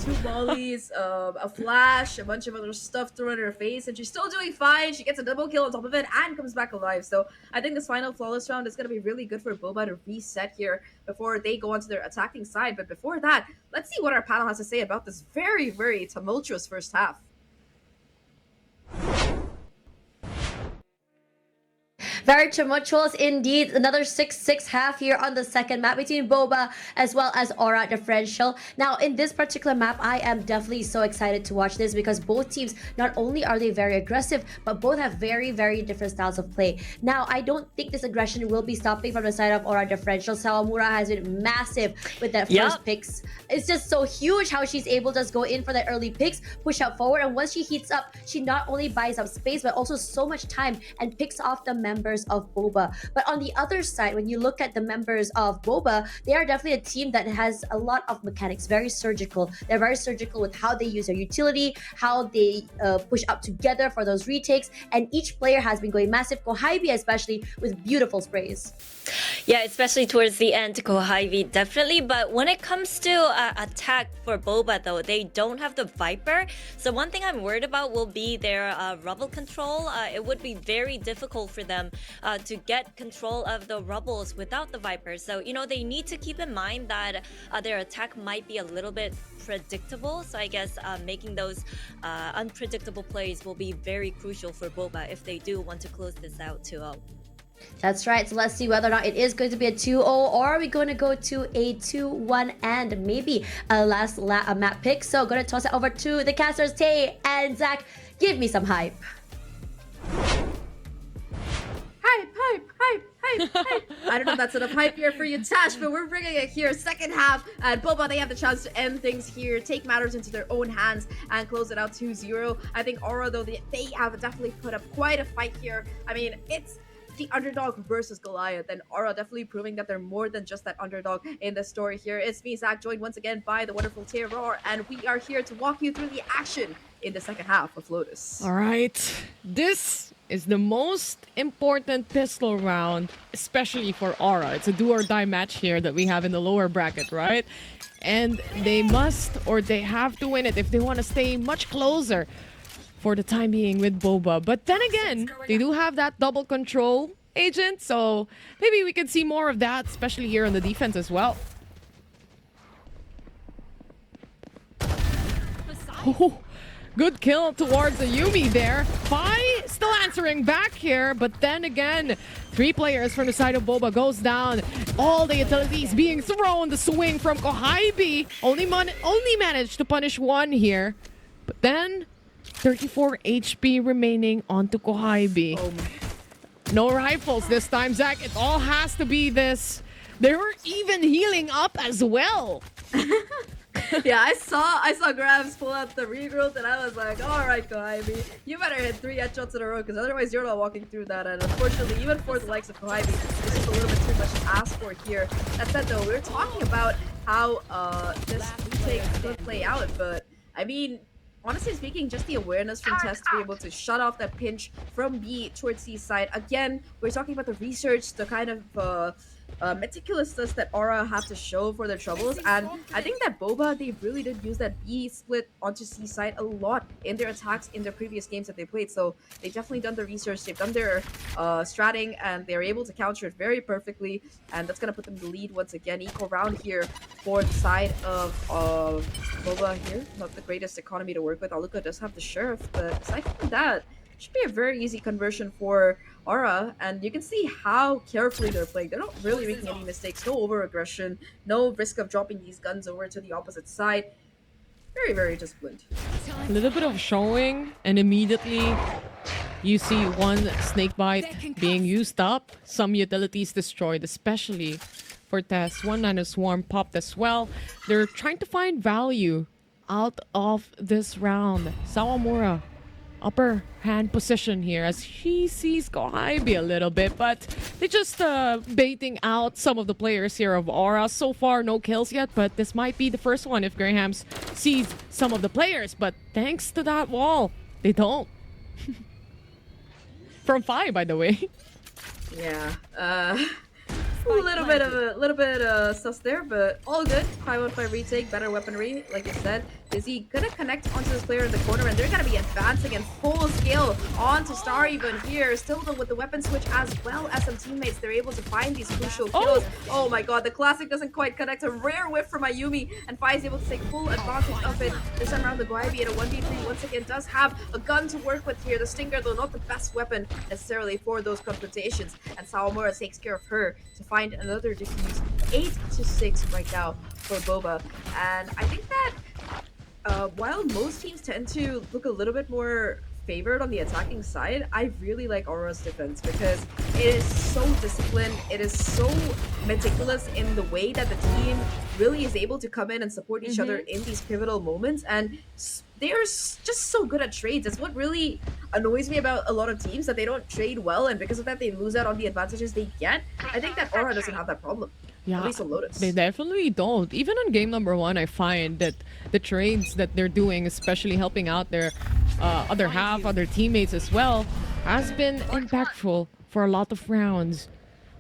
2 volleys, a flash, a bunch of other stuff thrown in her face, and she's still doing fine. She gets a double kill on top of it and comes back alive. So I think this final flawless round is going to be really good for Boba to reset here before they go onto their attacking side. But before that, let's see what our panel has to say about this very, very tumultuous first half. Very tumultuous indeed. Another 6-6 half here on the second map between BOBA as well as Aura Differential. Now, in this particular map, I am definitely so excited to watch this because both teams, not only are they very aggressive, but both have very, very different styles of play. Now, I don't think this aggression will be stopping from the side of Aura Differential. Sawamura has been massive with that first picks. It's just so huge how she's able to just go in for the early picks, push up forward, and once she heats up, she not only buys up space, but also so much time and picks off the members of BOBA. But on the other side, when you look at the members of BOBA, they are definitely a team that has a lot of mechanics, very surgical. They're very surgical with how they use their utility, how they push up together for those retakes, and each player has been going massive. Kohaibi especially with beautiful sprays. Yeah, especially towards the end, Kohaibi definitely. But when it comes to attack for BOBA, though, they don't have the Viper. So one thing I'm worried about will be their rubble control. It would be very difficult for them to get control of the rubbles without the Viper. So, you know, they need to keep in mind that their attack might be a little bit predictable. So I guess making those unpredictable plays will be very crucial for BOBA if they do want to close this out 2-0. That's right. So let's see whether or not it is going to be a 2-0 or are we going to go to a 2-1 and maybe a last map pick. So going to toss it over to the casters, Tay and Zach. Give me some hype. Hype. I don't know if that's enough hype here for you, Tash, but we're bringing it here. Second half, and BOBA, they have the chance to end things here, take matters into their own hands, and close it out 2-0. I think Aura, though, they have definitely put up quite a fight here. I mean, it's the underdog versus Goliath, and Aura definitely proving that they're more than just that underdog in the story here. It's me, Zach, joined once again by the wonderful Terror, and we are here to walk you through the action in the second half of Lotus. All right. This is the most important pistol round, especially for Aura. It's a do or die match here that we have in the lower bracket, right? And they must or they have to win it if they want to stay much closer for the time being with BOBA. But then again, they do have that double control agent, so maybe we could see more of that, especially here on the defense as well. Oh, good kill towards the Yumi there. Pai still answering back here, but then again, 3 players from the side of BOBA goes down. All the utilities being thrown. The swing from Kohaibi only managed to punish 1 here, but then 34 HP remaining onto Kohaibi. Oh my. No rifles this time, Zach. It all has to be this. They were even healing up as well. Yeah, I saw Grabs pull out the regrowth, and I was like, all right, Kohaibi, you better hit 3 headshots in a row, because otherwise you're not walking through that. And unfortunately, even for the likes of Kohaibi, it's just a little bit too much to ask for here. That said, though, we were talking about how this retake could play out, but I mean, honestly speaking, just the awareness from Tess to be able to shut off that pinch from B towards C side. Again, we're talking about the research, the kind of meticulousness that Aura have to show for their troubles, and I think that BOBA, they really did use that B split onto C side a lot in their attacks in their previous games that they played. So they definitely done the research, they've done their stratting, and they're able to counter it very perfectly, and that's gonna put them in the lead once again. Equal round here for the side of BOBA here. Not the greatest economy to work with. Aluka does have the Sheriff, but aside from that, should be a very easy conversion for Aura, and you can see how carefully they're playing. They're not really making any mistakes, no over-aggression, no risk of dropping these guns over to the opposite side. Very, very disciplined. A little bit of showing, and immediately you see 1 snake bite being used up, some utilities destroyed, especially for Tess. 1 Nano Swarm popped as well. They're trying to find value out of this round. Sawamura, upper hand position here as he sees Kohaibi a little bit, but they just baiting out some of the players here of Aura. So far, no kills yet, but this might be the first one if Grahams sees some of the players. But thanks to that wall, they don't. From 5, by the way. Yeah, little bit sus there, but all good. 5-on-5 retake, better weaponry, like you said. Is he gonna connect onto this player in the corner, and they're gonna be advancing in full scale onto Star even here. Still though with the weapon switch as well as some teammates, they're able to find these crucial kills. Oh my god, the classic doesn't quite connect. A rare whiff from Ayumi, and Fai is able to take full advantage of it. This time around, the Guaibi at a 1v3 once again does have a gun to work with here. The Stinger though not the best weapon necessarily for those confrontations, and Sawamura takes care of her to find another defuse. 8-6 right now for Boba, and I think that while most teams tend to look a little bit more favored on the attacking side, I really like Aura's defense because it is so disciplined, it is so meticulous in the way that the team really is able to come in and support each other in these pivotal moments, and they're just so good at trades. It's what really annoys me about a lot of teams, that they don't trade well, and because of that they lose out on the advantages they get. I think that Aura doesn't have that problem. Yeah, at least on Lotus. they definitely don't. Even on game number 1, I find that the trades that they're doing, especially helping out their other half, other teammates as well, has been impactful for a lot of rounds.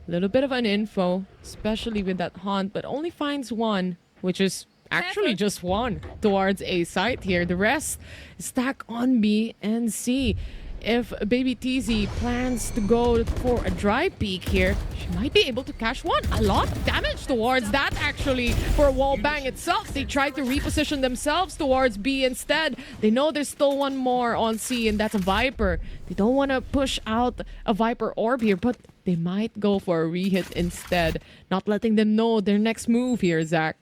A little bit of an info, especially with that hunt, but only finds one, which is actually just one towards A site here. The rest stack on B and C. If Baby TZ plans to go for a dry peek here, she might be able to catch one. A lot of damage towards that actually for a wall bang itself. They tried to reposition themselves towards B instead. They know there's still one more on C, and that's a Viper. They don't want to push out a Viper orb here, but they might go for a rehit instead, not letting them know their next move here, Zach.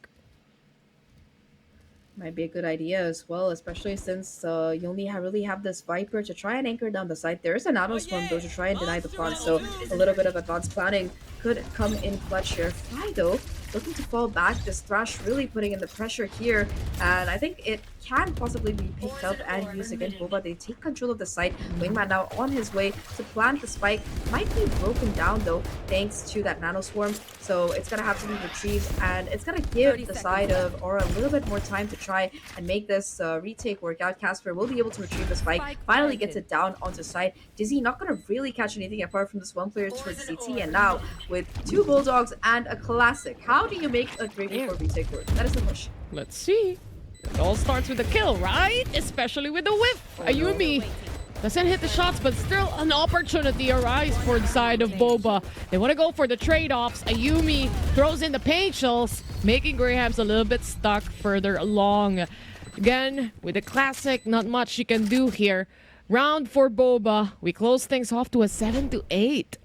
Might be a good idea as well, especially since you only really have this Viper to try and anchor down the site. There is a Nano Swarm though to try and deny the front, so a little bit of advanced planning could come in clutch here. Fly though, looking to fall back. This Thrash really putting in the pressure here, and I think it can possibly be picked up and used against Boba. They take control of the site. Wingman now on his way to plant the spike. Might be broken down though, thanks to that Nano Swarm. So it's gonna have to be retrieved, and it's gonna give the side of Aura a little bit more time to try and make this retake work out. Casper will be able to retrieve the spike. Finally gets it down onto site. Dizzy not gonna really catch anything apart from this one player towards CT, and now with 2 Bulldogs and a classic. How do you make a 3v4 retake work? That is the question. Let's see. It all starts with a kill, right? Especially with the whip. Ayumi doesn't hit the shots, but still an opportunity arises for the side of Boba. They want to go for the trade-offs. Ayumi throws in the paint shells, making Graham's a little bit stuck further along. Again, with the classic, not much you can do here. Round for Boba. We close things off to a 7-8.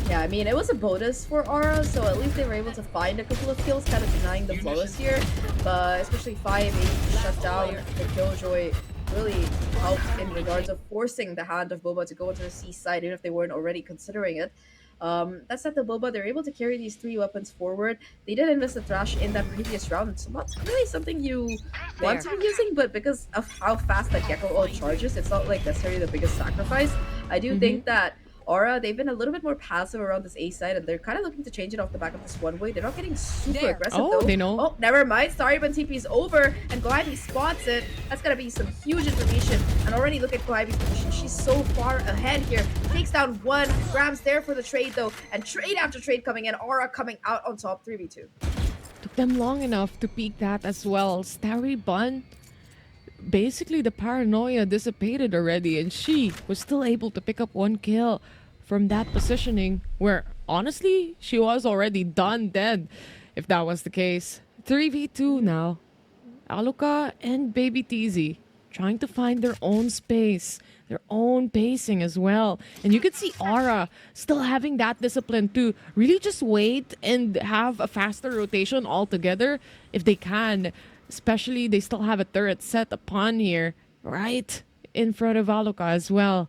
Yeah, I mean, it was a bonus for Aura, so at least they were able to find a couple of kills, kind of denying the flawless here. But especially 5 being shut down, the Killjoy really helped in regards of forcing the hand of Boba to go into the C side, even if they weren't already considering it. That said, the Boba, they're able to carry these 3 weapons forward. They did invest the Thrash in that previous round. It's not really something you want to be using, but because of how fast that Gecko ult charges, it's not like necessarily the biggest sacrifice. I do think that Aura, they've been a little bit more passive around this A side, and they're kind of looking to change it off the back of this one way. They're not getting super aggressive though. They know. Oh, never mind. Sorry, but TP's over, and Goibi spots it. That's gonna be some huge information. And already look at Goibi's position. She's so far ahead here. Takes down one. Grab's there for the trade though, and trade after trade coming in. Aura coming out on top, 3v2. Took them long enough to peek that as well. Starry Bun, basically the paranoia dissipated already, and she was still able to pick up 1 kill from that positioning where honestly she was already done dead if that was the case. 3v2 now. Aluka and Baby TZ trying to find their own space, their own pacing as well. And you could see Aura still having that discipline to really just wait and have a faster rotation altogether if they can. Especially they still have a turret set upon here, right in front of Aluka as well.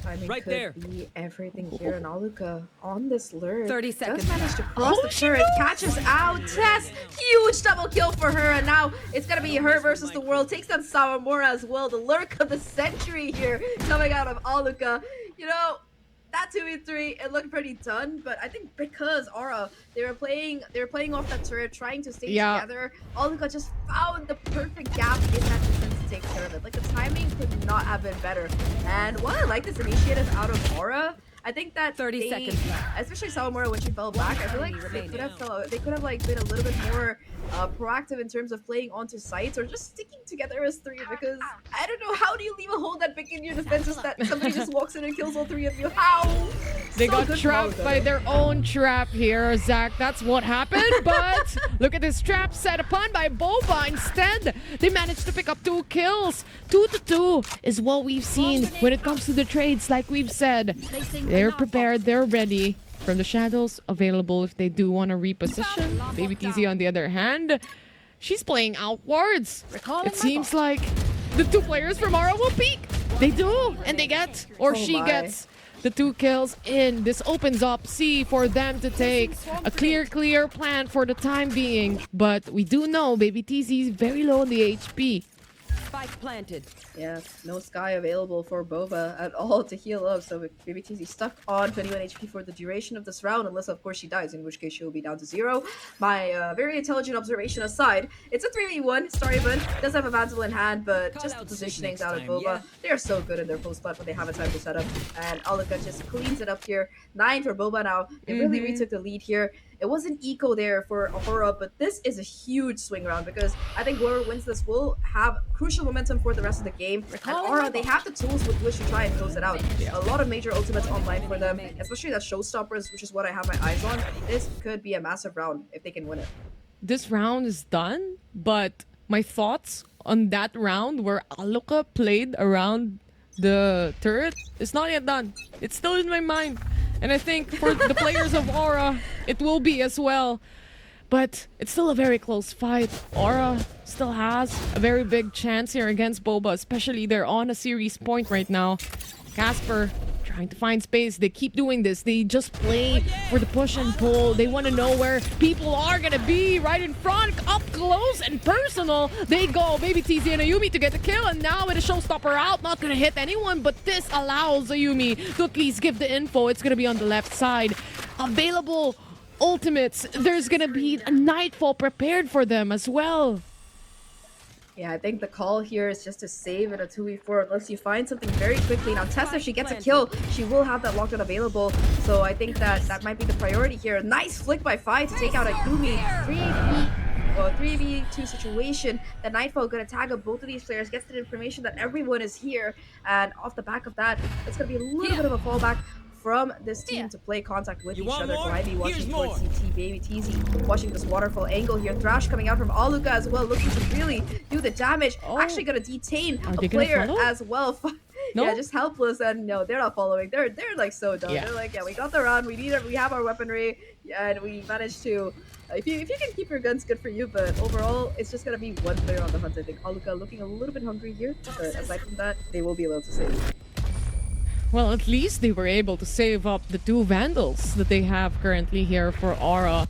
Timing Right could there. be everything here, and Aluka on this lure 30 seconds does manage to cross the turret, catches out Tess, huge double kill for her, and now it's gonna be her versus the world. Takes down Sawamura as well. The lurk of the century here coming out of Aluka. You know, that 2v3, it looked pretty done, but I think because Aura, they were playing off that turret, trying to stay together. Aluka just found the perfect gap in that defense takes care of it. Like, the timing could not have been better. And while I like this initiative out of Aura, I think that 30 seconds left. especially Sawamura when she fell back, I feel like they could have like been a little bit more proactive in terms of playing onto sites or just sticking together as three, because I don't know, how do you leave a hole that big in your defense just that somebody just walks in and kills all three of you? How? They So got good trapped call, by though. their own trap here, Zach. That's what happened. But look at this trap set upon by BOBA. Instead, they managed to pick up 2 kills. 2-2 is what we've seen when it comes to the trades, like we've said. They're prepared, they're ready. From the shadows available if they do want to reposition. Baby TZ on the other hand, she's playing outwards. It seems like the 2 players from Aura will peek. They do, and they get, or she my. gets the 2 kills in. This opens up C for them to take a clear plan for the time being. But we do know Baby TZ is very low on the HP. Spike planted. Yeah, no Sky available for Boba at all to heal up, so Baby TZ stuck on 21 HP for the duration of this round, unless of course she dies, in which case she will be down to 0. My very intelligent observation aside, it's a 3v1. Starybun does have a Mantle in hand, but just the positionings out of Boba, they are so good in their post plant when they have a time to set up, and Aluka just cleans it up here. 9 for Boba now. They really retook the lead here. It was an eco there for Aura, but this is a huge swing round because I think whoever wins this will have crucial momentum for the rest of the game. And Aura, they have the tools with which to try and close it out. A lot of major ultimates online for them, especially that Showstoppers, which is what I have my eyes on. This could be a massive round if they can win it. This round is done, but my thoughts on that round where Aluka played around the turret is not yet done. It's still in my mind. And I think for the players of Aura, it will be as well. But it's still a very close fight. Aura still has a very big chance here against Boba, especially they're on a series point right now. Casper trying to find space. They keep doing this. They just play for the push and pull. They want to know where people are going to be right in front, up close and personal. They go. Baby TZ and Ayumi to get the kill. And now with a showstopper out, not going to hit anyone. But this allows Ayumi to at least give the info. It's going to be on the left side. Available ultimates. There's going to be a Nightfall prepared for them as well. Yeah, I think the call here is just to save in a 2v4 unless you find something very quickly. Now, Tessa, if she gets a kill, she will have that lockdown available. So I think that might be the priority here. Nice flick by Fi to take out Ayumi. 3v2 situation. The Nightfall gonna tag up both of these players, gets the information that everyone is here, and off the back of that, it's gonna be a little bit of a fallback from this team to play contact with each other. Kawaii watching towards CT, Baby TZ watching this waterfall angle here. Thrash coming out from Aluka as well, looking to really do the damage. Actually gonna detain a player as well. No? Yeah, just helpless, and no, they're not following. They're like so dumb. Yeah. They're like, yeah, we got the round, we have our weaponry, and we managed to. If you can keep your guns, good for you. But overall, it's just gonna be one player on the hunt. I think Aluka looking a little bit hungry here, but aside from that, they will be able to save. Well, at least they were able to save up the 2 Vandals that they have currently here for Aura.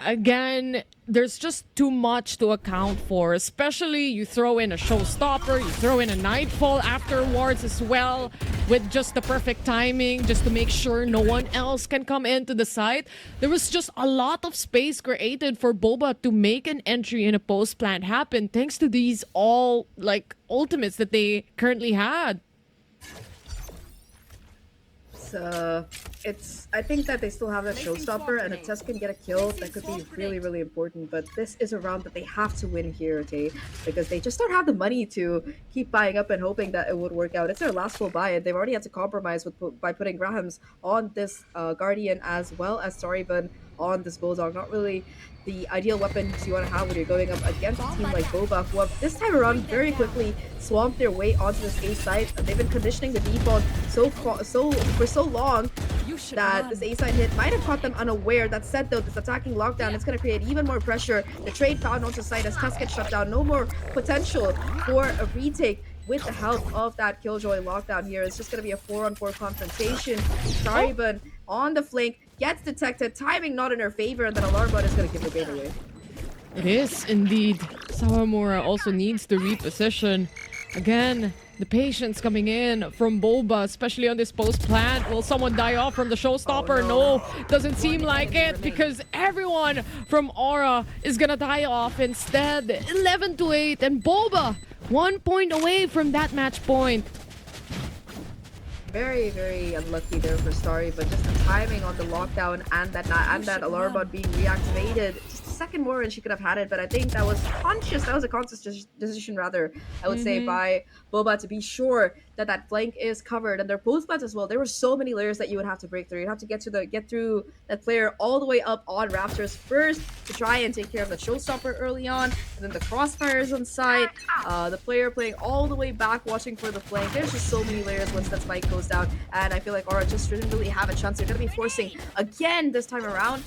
Again, there's just too much to account for, especially you throw in a showstopper, you throw in a Nightfall afterwards as well, with just the perfect timing, just to make sure no one else can come into the site. There was just a lot of space created for Boba to make an entry in a post plant happen, thanks to these all, like, ultimates that they currently had. I think that they still have that showstopper, and if Tess can get a kill, that could be really, really important. But this is a round that they have to win here, okay? Because they just don't have the money to keep buying up and hoping that it would work out. It's their last full buy, and they've already had to compromise by putting Grahams on this Guardian as well as Starybun on this Bulldog. Not really the ideal weapons you want to have when you're going up against a team like Boba, who have this time around very quickly swamped their way onto this A site. They've been conditioning the default for so long that this A site hit might have caught them unaware. That said, though, this attacking lockdown is going to create even more pressure. The trade found onto site as Tusk gets shut down. No more potential for a retake. With the help of that Killjoy lockdown here, it's just going to be a 4-on-4 confrontation. Starybun on the flank gets detected, timing not in her favor, and then Alarm Bot is going to give the game away. It is indeed. Sawamura also needs to reposition. Again, the patience coming in from Boba, especially on this post plant. Will someone die off from the showstopper? No, doesn't seem like it, because everyone from Aura is gonna die off instead. 11-8, and Boba 1 point away from that match point. Very, very unlucky there for Starry, but just the timing on the lockdown and that alarm bot being reactivated, just a second more and she could have had it. But I think that was conscious. That was a conscious decision, rather, I would say, by BOBA to be sure that that flank is covered. And their post plants as well. There were so many layers that you would have to break through. You'd have to get through that player all the way up on Raptors first to try and take care of the showstopper early on, and then the crossfires on site. The player playing all the way back, watching for the flank. There's just so many layers once that spike goes down, and I feel like Aura just didn't really have a chance. They're going to be forcing again this time around.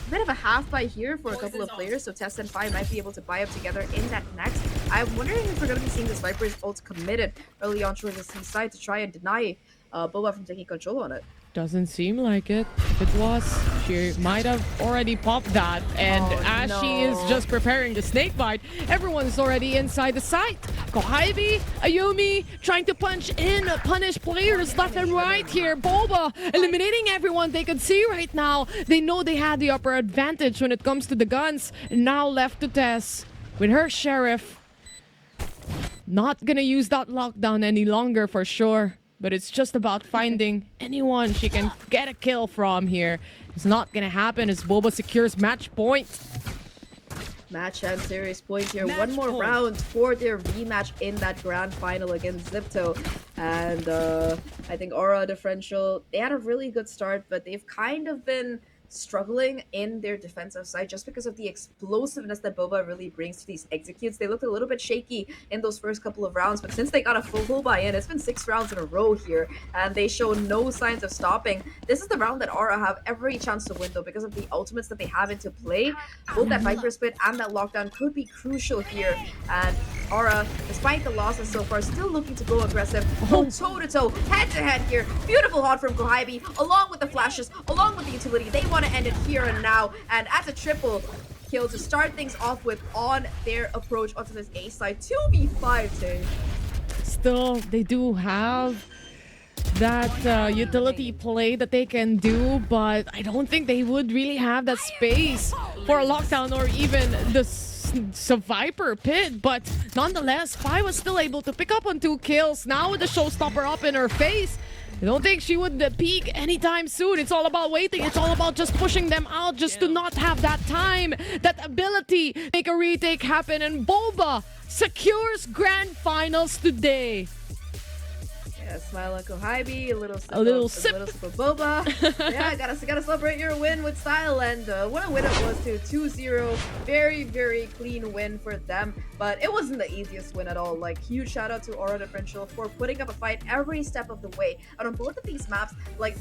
Bit of a half buy here for a couple of players, so Tess and Fi might be able to buy up together in that next. I'm wondering if we're going to be seeing this Viper's ult committed early on towards the C side to try and deny BOBA from taking control on it. Doesn't seem like it. If it was, she might have already popped that. And as she is just preparing the snake bite, everyone's already inside the site. Kohibi, Ayumi trying to punish players left and right here. BOBA eliminating everyone they could see right now. They know they had the upper advantage when it comes to the guns. And now left to Tess with her Sheriff. Not gonna use that lockdown any longer for sure. But it's just about finding anyone she can get a kill from here. It's not gonna happen as BOBA secures match point. Match and series point here. One more round for their rematch in that grand final against Zipto. And I think Aura differential, they had a really good start, but they've kind of been struggling in their defensive side just because of the explosiveness that BOBA really brings to these executes. They looked a little bit shaky in those first couple of rounds, but since they got a full buy-in, it's been 6 rounds in a row here, and they show no signs of stopping. This is the round that Aura have every chance to win, though, because of the ultimates that they have into play. Both that Viper split and that lockdown could be crucial here, and Aura, despite the losses so far, still looking to go aggressive, go toe-to-toe, head-to-head here. Beautiful hot from Kohibi, along with the flashes, along with the utility. They want to end it here and now, and as a triple kill to start things off with on their approach onto this A side. 2v5, Tay. Still, they do have that utility play that they can do, but I don't think they would really have that space for a lockdown or even the Viper pit. But nonetheless, Fi was still able to pick up on 2 kills. Now with the showstopper up in her face, I don't think she would peak anytime soon. It's all about waiting. It's all about just pushing them out, just to not have that time, that ability to make a retake happen. And BOBA secures grand finals today. Yeah, smile on Kohibi, a little sip of BOBA. Yeah, gotta celebrate your win with style, and what a win it was too. 2-0, very, very clean win for them, but it wasn't the easiest win at all. Like, huge shout out to Aura Differential for putting up a fight every step of the way. And on both of these maps, like,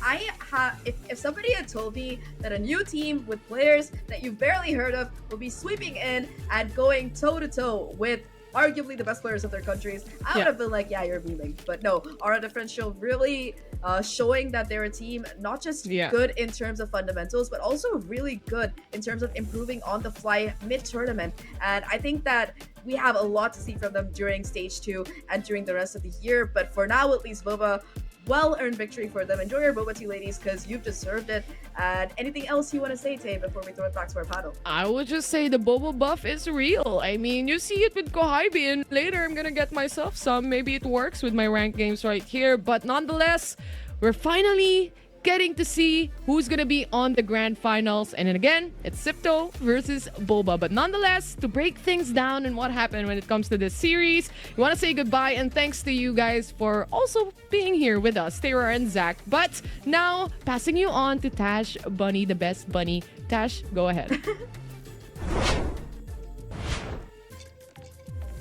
if somebody had told me that a new team with players that you've barely heard of will be sweeping in and going toe-to-toe with arguably the best players of their countries, I would have been like, yeah, you're beaming. But no, Aura Differential really showing that they're a team not just good in terms of fundamentals, but also really good in terms of improving on the fly mid-tournament. And I think that we have a lot to see from them during stage 2 and during the rest of the year. But for now, at least, BOBA, well-earned victory for them. Enjoy your boba tea, ladies, because you've deserved it. And anything else you want to say, Tay, before we throw it back to our panel? I would just say the boba buff is real. I mean, you see it with Kohibi, and later I'm gonna get myself some. Maybe it works with my ranked games right here. But nonetheless, we're finally getting to see who's gonna be on the grand finals. And then again, it's Sipto versus BOBA. But nonetheless, to break things down and what happened when it comes to this series, we want to say goodbye and thanks to you guys for also being here with us, Tara and Zach. But now, passing you on to Tash Bunny, the best bunny. Tash, go ahead.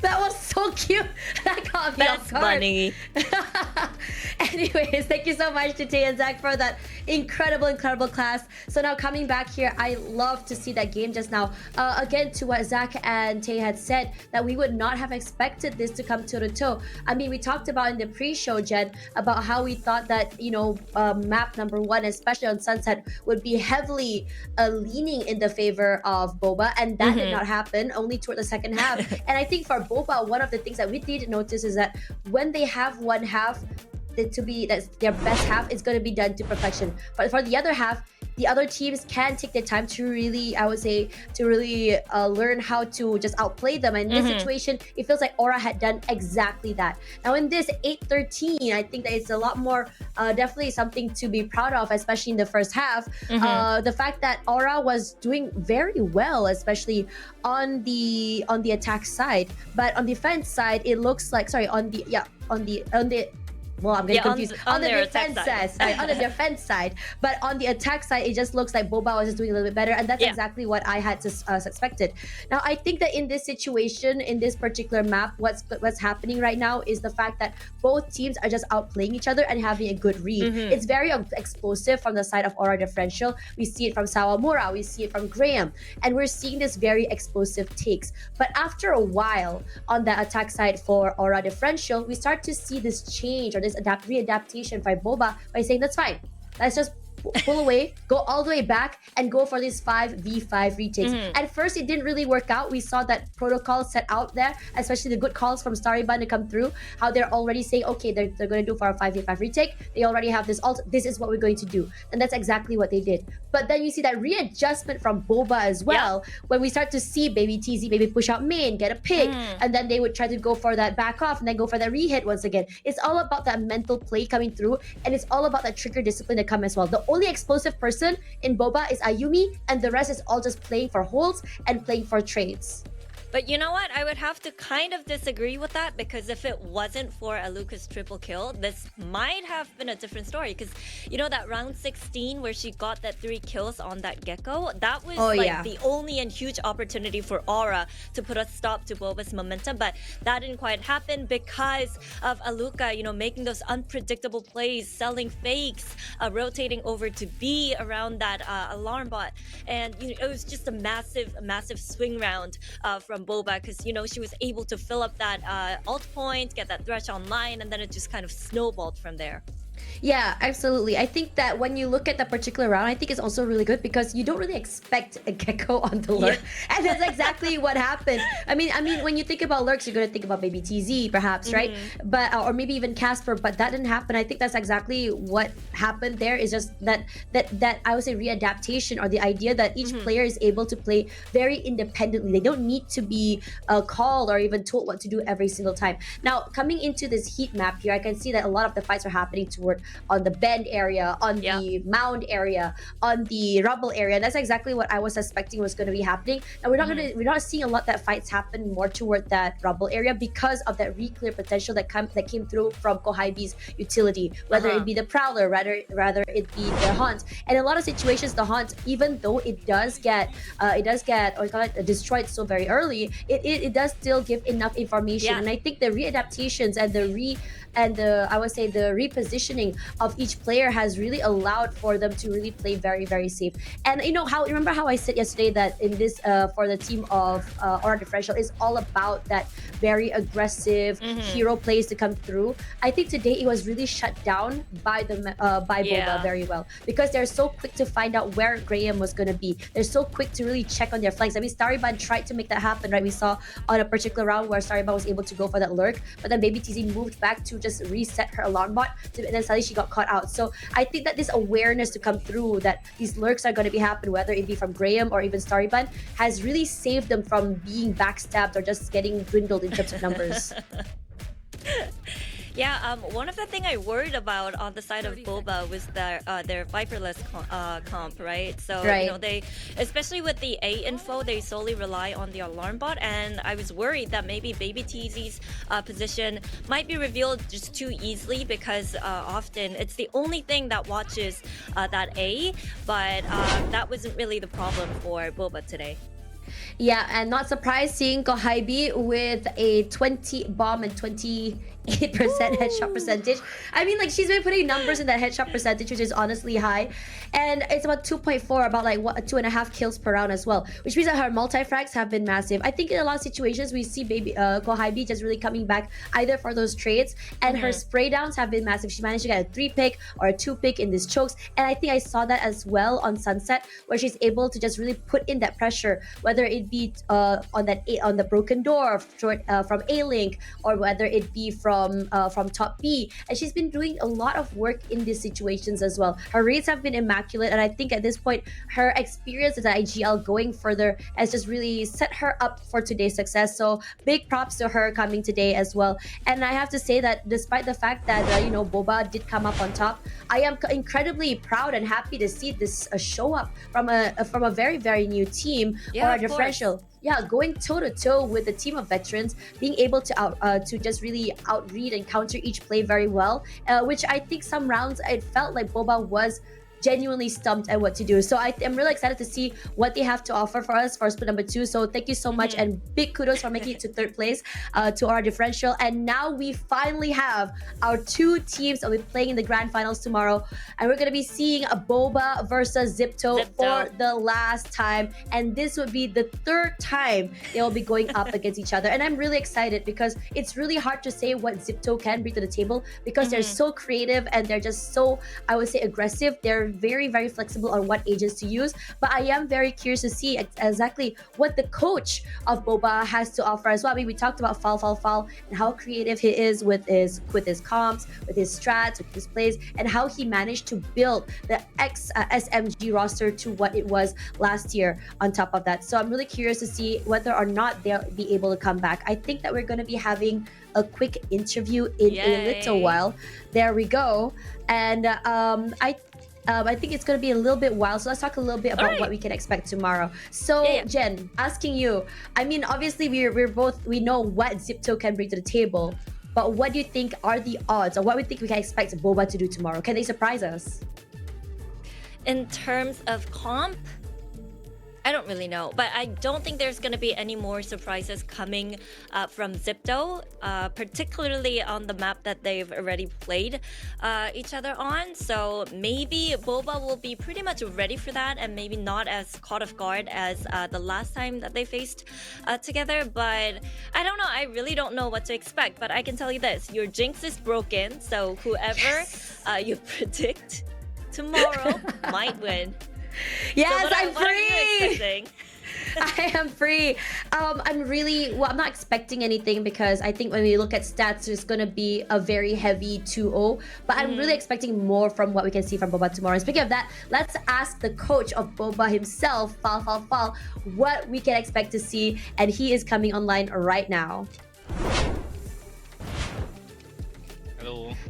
That was so cute. That caught me off Best guard. bunny. Anyways, thank you so much to Tay and Zach for that incredible class. So now coming back here, I love to see that game just now. Again, to what Zach and Tay had said, that we would not have expected this to come toe-to-toe. I mean, we talked about in the pre-show, Jen, about how we thought that, you know, map number 1, especially on Sunset, would be heavily leaning in the favor of BOBA, and that did not happen, only toward the second half. And I think for BOBA, one of the things that we did notice is that when they have one half, that's their best half, is going to be done to perfection. But for the other half, the other teams can take their time to really, I would say, to really learn how to just outplay them. And in this situation, it feels like Aura had done exactly that. Now in this 8-13, I think that it's a lot more definitely something to be proud of, especially in the first half. The fact that Aura was doing very well, especially on the attack side, but on the defense side, it looks like on the well, I'm getting confused. On the defense side, sorry, on the defense side, but on the attack side, it just looks like Boba was just doing a little bit better, and that's exactly what I had suspected. Now, I think that in this situation, in this particular map, what's happening right now is the fact that both teams are just outplaying each other and having a good read. It's very explosive from the side of Aura Differential. We see it from Sawamura, we see it from Graham, and we're seeing this very explosive takes. But after a while, on the attack side for Aura Differential, we start to see this change or this readaptation by Boba by saying, that's fine, let's just pull away, go all the way back, and go for these 5v5 retakes. At first, it didn't really work out. We saw that protocol set out there, especially the good calls from Starryban to come through, how they're already saying, okay, they're going to do for a 5v5 retake. They already have this ult. This is what we're going to do. And that's exactly what they did. But then you see that readjustment from Boba as well, when we start to see Baby TZ maybe push out main, get a pick, and then they would try to go for that back off and then go for that re-hit once again. It's all about that mental play coming through, and it's all about that trigger discipline to come as well. The only explosive person in Boba is Ayumi, and the rest is all just playing for holds and playing for trades. But you know what? I would have to kind of disagree with that, because if it wasn't for Aluka's triple kill, this might have been a different story. Because you know that round 16 where she got that 3 kills on that Gecko? That was the only and huge opportunity for Aura to put a stop to Boba's momentum. But that didn't quite happen because of Aluka, you know, making those unpredictable plays, selling fakes, rotating over to B around that alarm bot. And you know, it was just a massive swing round from Boba, because you know she was able to fill up that ult point, get that thresh online, and then it just kind of snowballed from there. Yeah, absolutely. I think that when you look at that particular round, I think it's also really good because you don't really expect a Gecko on the lurk, and that's exactly what happened. I mean, when you think about lurks, you're gonna think about maybe TZ, perhaps, right? But or maybe even Casper, but that didn't happen. I think that's exactly what happened there. Is just that I would say readaptation, or the idea that each player is able to play very independently. They don't need to be called or even told what to do every single time. Now, coming into this heat map here, I can see that a lot of the fights are happening toward on the bend area, on the mound area, on the rubble area. And that's exactly what I was suspecting was going to be happening. And we're not seeing a lot that fights happen more toward that rubble area because of that re-clear potential that came through from Kohaibi's utility, whether it be the Prowler, rather it be the Haunt. And in a lot of situations, the Haunt, even though it does get destroyed so very early, it does still give enough information. And I think the readaptations and the I would say the repositioning of each player has really allowed for them to really play very, very safe. And remember how I said yesterday that in this for the team of Aura Differential is all about that very aggressive hero plays to come through. I think today it was really shut down by Boba very well, because they're so quick to find out where Graham was going to be. They're so quick to really check on their flanks. I mean, Starryban tried to make that happen, right? We saw on a particular round where Starryban was able to go for that lurk, but then Baby TZ moved back to just reset her alarm bot, and then suddenly she got caught out. So I think that this awareness to come through that these lurks are going to be happening, whether it be from Graham or even Starryban, has really saved them from being backstabbed or just getting dwindled in terms of numbers. Yeah, one of the things I worried about on the side of Boba was their Viperless comp, right? So, you know, they, especially with the A info, they solely rely on the alarm bot, and I was worried that maybe Baby TZ's position might be revealed just too easily, because often it's the only thing that watches that A, but that wasn't really the problem for Boba today. Yeah, and not surprised seeing Kohaibi with a 20 bomb and 28% headshot percentage. I mean, like, she's been putting numbers in that headshot percentage, which is honestly high. And it's about 2.4, about like 2.5 kills per round as well, which means that her multi-frags have been massive. I think in a lot of situations, we see Kohaibi just really coming back either for those trades, and her spray downs have been massive. She managed to get a 3-pick or a 2-pick in these chokes. And I think I saw that as well on Sunset, where she's able to just really put in that pressure, whether it it be on the broken door from A Link, or whether it be from top B. And she's been doing a lot of work in these situations as well. Her rates have been immaculate, and I think at this point, her experience at the IGL going further has just really set her up for today's success. So big props to her coming today as well. And I have to say that despite the fact that Boba did come up on top, I am incredibly proud and happy to see this show up from a very, very new team, Yeah, or a of course. differential. Yeah, going toe to toe with a team of veterans, being able to just really outread and counter each play very well, which I think some rounds it felt like Boba was genuinely stumped at what to do. So I'm really excited to see what they have to offer for us for split number 2. So thank you so much, and big kudos for making it to third place to our differential. And now we finally have our 2 teams that will be playing in the grand finals tomorrow, and we're going to be seeing a Boba versus Zipto for the last time, and this would be the 3rd time they will be going up against each other. And I'm really excited because it's really hard to say what Zipto can bring to the table, because they're so creative and they're just so, I would say, aggressive. They're very, very flexible on what agents to use. But I am very curious to see exactly what the coach of Boba has to offer as well. I mean, we talked about Fall, and how creative he is with his comps, with his strats, with his plays, and how he managed to build the SMG roster to what it was last year on top of that. So I'm really curious to see whether or not they'll be able to come back. I think that we're going to be having a quick interview in a little while. There we go. And I think it's going to be a little bit wild. So let's talk a little bit about what we can expect tomorrow. So Jen, asking you, I mean, obviously we know what Zipto can bring to the table, but what do you think are the odds, or what we think we can expect Boba to do tomorrow? Can they surprise us? In terms of comp, I don't really know, but I don't think there's going to be any more surprises coming from Zipto, particularly on the map that they've already played each other on. So maybe Boba will be pretty much ready for that, and maybe not as caught off guard as the last time that they faced together. But I don't know. I really don't know what to expect. But I can tell you this: your jinx is broken. So whoever you predict tomorrow might win. Yes, So I'm what are you free. expecting? I am free. I'm not expecting anything, because I think when we look at stats, there's going to be a very heavy 2-0. But I'm really expecting more from what we can see from Boba tomorrow. And speaking of that, let's ask the coach of Boba himself, Fall, what we can expect to see. And he is coming online right now.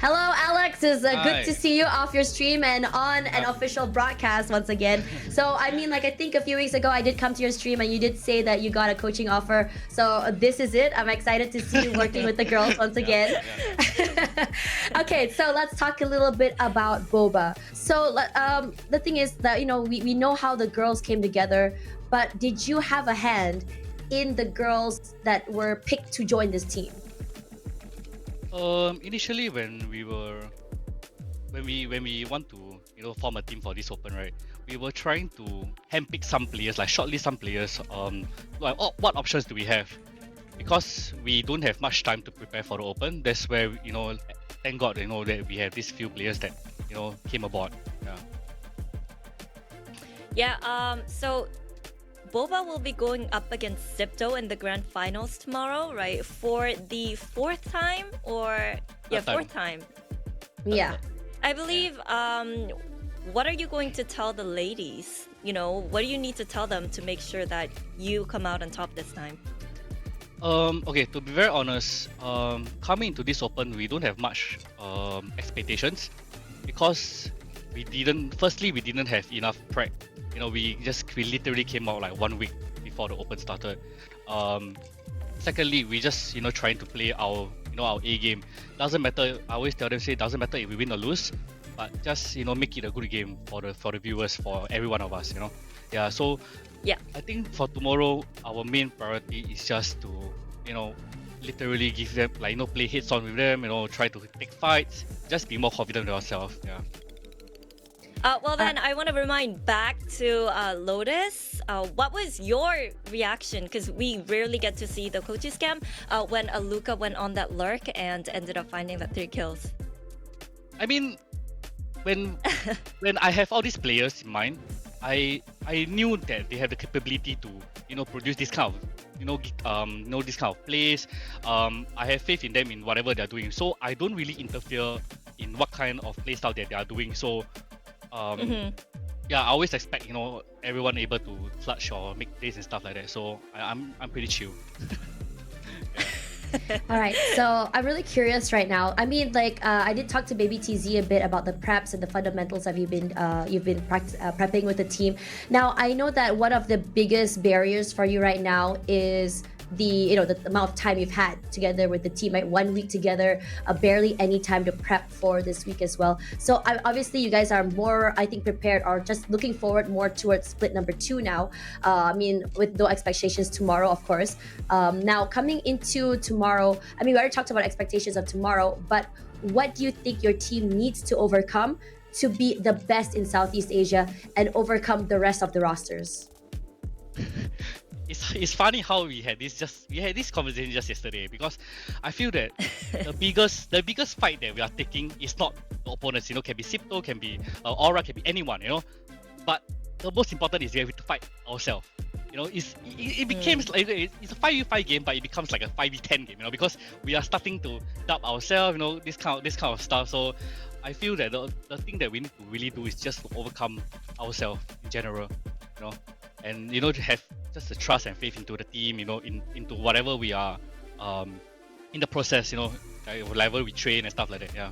Hello, Alex. It's good to see you off your stream and on an official broadcast once again. So, I mean, I think a few weeks ago, I did come to your stream and you did say that you got a coaching offer. So, this is it. I'm excited to see you working with the girls once again. Okay, so let's talk a little bit about Boba. So, the thing is that, we know how the girls came together, but did you have a hand in the girls that were picked to join this team? Initially, when we want to form a team for this open, right, we were trying to handpick some players, like shortlist some players. Like what options do we have? Because we don't have much time to prepare for the open. That's where thank God that we have these few players that came aboard. So Boba will be going up against Zipto in the grand finals tomorrow, right? For the 4th time, or fourth time. Yeah. I believe. What are you going to tell the ladies? What do you need to tell them to make sure that you come out on top this time? Okay, to be very honest, coming into this open, we don't have much expectations, because we didn't have enough prep. We literally came out like 1 week before the open started. Secondly, we just trying to play our our A game. Doesn't matter. I always tell them, it doesn't matter if we win or lose, but just make it a good game for the viewers, for every one of us. So I think for tomorrow, our main priority is just to literally give them play heads on with them. Try to take fights. Just be more confident in ourselves. Well, then I want to remind back to Lotus. What was your reaction? Because we rarely get to see the coaches camp when Aluka went on that lurk and ended up finding the 3 kills. I mean, when I have all these players in mind, I knew that they have the capability to produce this kind of this kind of plays. I have faith in them in whatever they're doing. So I don't really interfere in what kind of play style that they are doing. So yeah, I always expect everyone able to clutch or make plays and stuff like that. So I'm pretty chill. All right, so I'm really curious right now. I mean, like, I did talk to Baby TZ a bit about the preps and the fundamentals that you've been prepping with the team. Now, I know that one of the biggest barriers for you right now is the amount of time you've had together with the team, right? 1 week together, barely any time to prep for this week as well. So obviously you guys are more, I think, prepared or just looking forward more towards split number 2 now. I mean, with no expectations tomorrow, of course. Now coming into tomorrow, I mean, we already talked about expectations of tomorrow, but what do you think your team needs to overcome to be the best in Southeast Asia and overcome the rest of the rosters? It's funny how we had this conversation just yesterday, because I feel that the biggest fight that we are taking is not the opponents. Can be Sipto, can be Aura, can be anyone. But the most important is we have to fight ourselves. It becomes like it's a 5v5 game, but it becomes like a 5v10 game. Because we are starting to dub ourselves. This kind of stuff. So I feel that the thing that we need to really do is just to overcome ourselves in general. And to have just the trust and faith into the team, into whatever we are in the process, whatever we train and stuff like that. Yeah.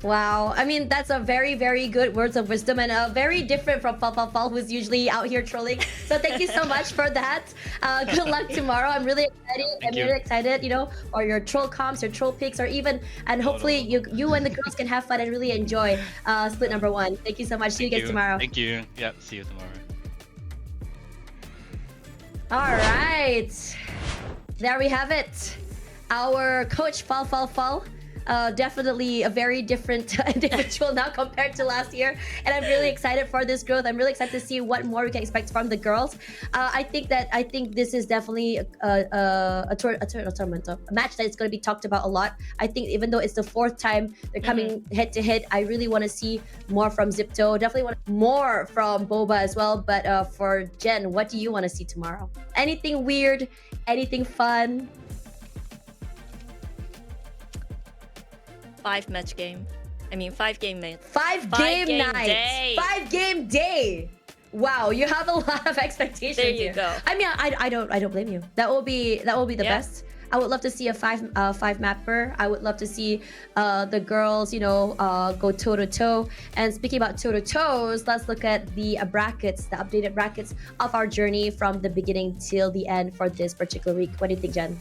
Wow, I mean, that's a very, very good words of wisdom, and very different from Fal, who's usually out here trolling. So thank you so much for that. Good luck tomorrow. I'm really excited. Really excited, for your troll comps, your troll picks, or even, and hopefully you and the girls can have fun and really enjoy split number 1. Thank you so much. See you guys tomorrow. Thank you. Yeah, see you tomorrow. All right, there we have it. Our coach Fal. Definitely a very different individual now compared to last year, and I'm really excited for this growth. I'm really excited to see what more we can expect from the girls. I think this is definitely a tournament, a match that is going to be talked about a lot. I think even though it's the 4th time they're coming head to head, I really want to see more from Zipto. Definitely want more from Boba as well. But for Jen, what do you want to see tomorrow? Anything weird? Anything fun? 5 game night. 5 game night. 5 game day. Wow, you have a lot of expectations. There you go. I mean, I don't blame you. That will be the best. I would love to see a 5 mapper. I would love to see the girls, go toe to toe. And speaking about toe to toes, let's look at the brackets, the updated brackets of our journey from the beginning till the end for this particular week. What do you think, Jen?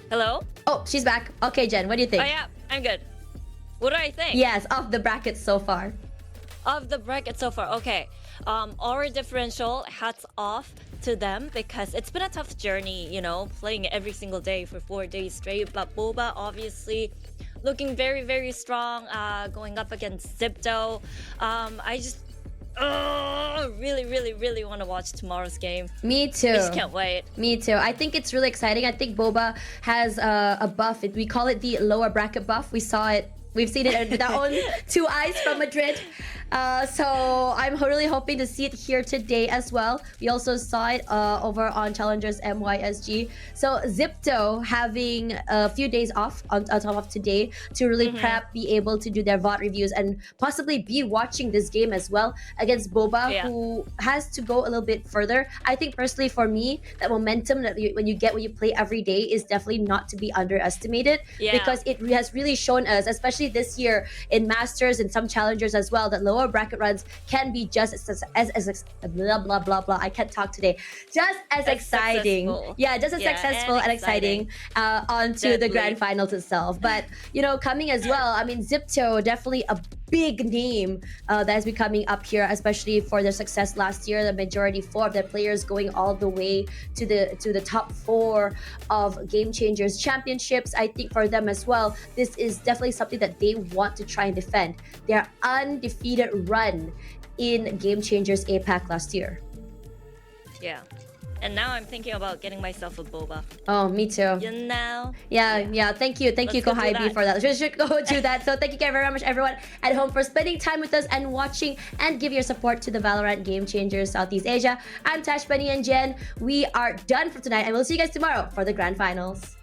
Hello? Oh, she's back. Okay, Jen, what do you think? Oh yeah, I'm good. What do I think? Yes, of the brackets so far. Of the bracket so far, okay. Our differential, hats off to them, because it's been a tough journey, playing every single day for 4 days straight. But Boba, obviously, looking very, very strong, going up against Zipto. I just really want to watch tomorrow's game. Me too. I just can't wait. Me too. I think it's really exciting. I think Boba has a buff. We call it the lower bracket buff. We saw it. We've seen it with our own 2 eyes from Madrid. So I'm really hoping to see it here today as well. We also saw it over on Challengers MYSG. So Zipto having a few days off on top of today to really prep, be able to do their VOD reviews, and possibly be watching this game as well against Boba, who has to go a little bit further. I think personally for me, that momentum that when you play every day is definitely not to be underestimated, because it has really shown us, especially this year in Masters and some Challengers as well, that lower bracket runs can be just as blah blah blah blah. I can't talk today. Just as exciting, just as successful and exciting onto the grand finals itself. But coming as well, I mean, Zipto definitely a big name that has been coming up here, especially for their success last year. The majority 4 of their players going all the way to the top 4 of Game Changers championships. I think for them as well, this is definitely something that they want to try and defend. Their undefeated run in Game Changers APAC last year. Yeah. And now I'm thinking about getting myself a boba. Oh, me too. You know? Yeah. Thank you, Let's go do Kohaibi, that. for that. We should go do that. So thank you very much, everyone at home, for spending time with us and watching and give your support to the Valorant Game Changers Southeast Asia. I'm Tash, Bunny, and Jen. We are done for tonight, and we'll see you guys tomorrow for the grand finals.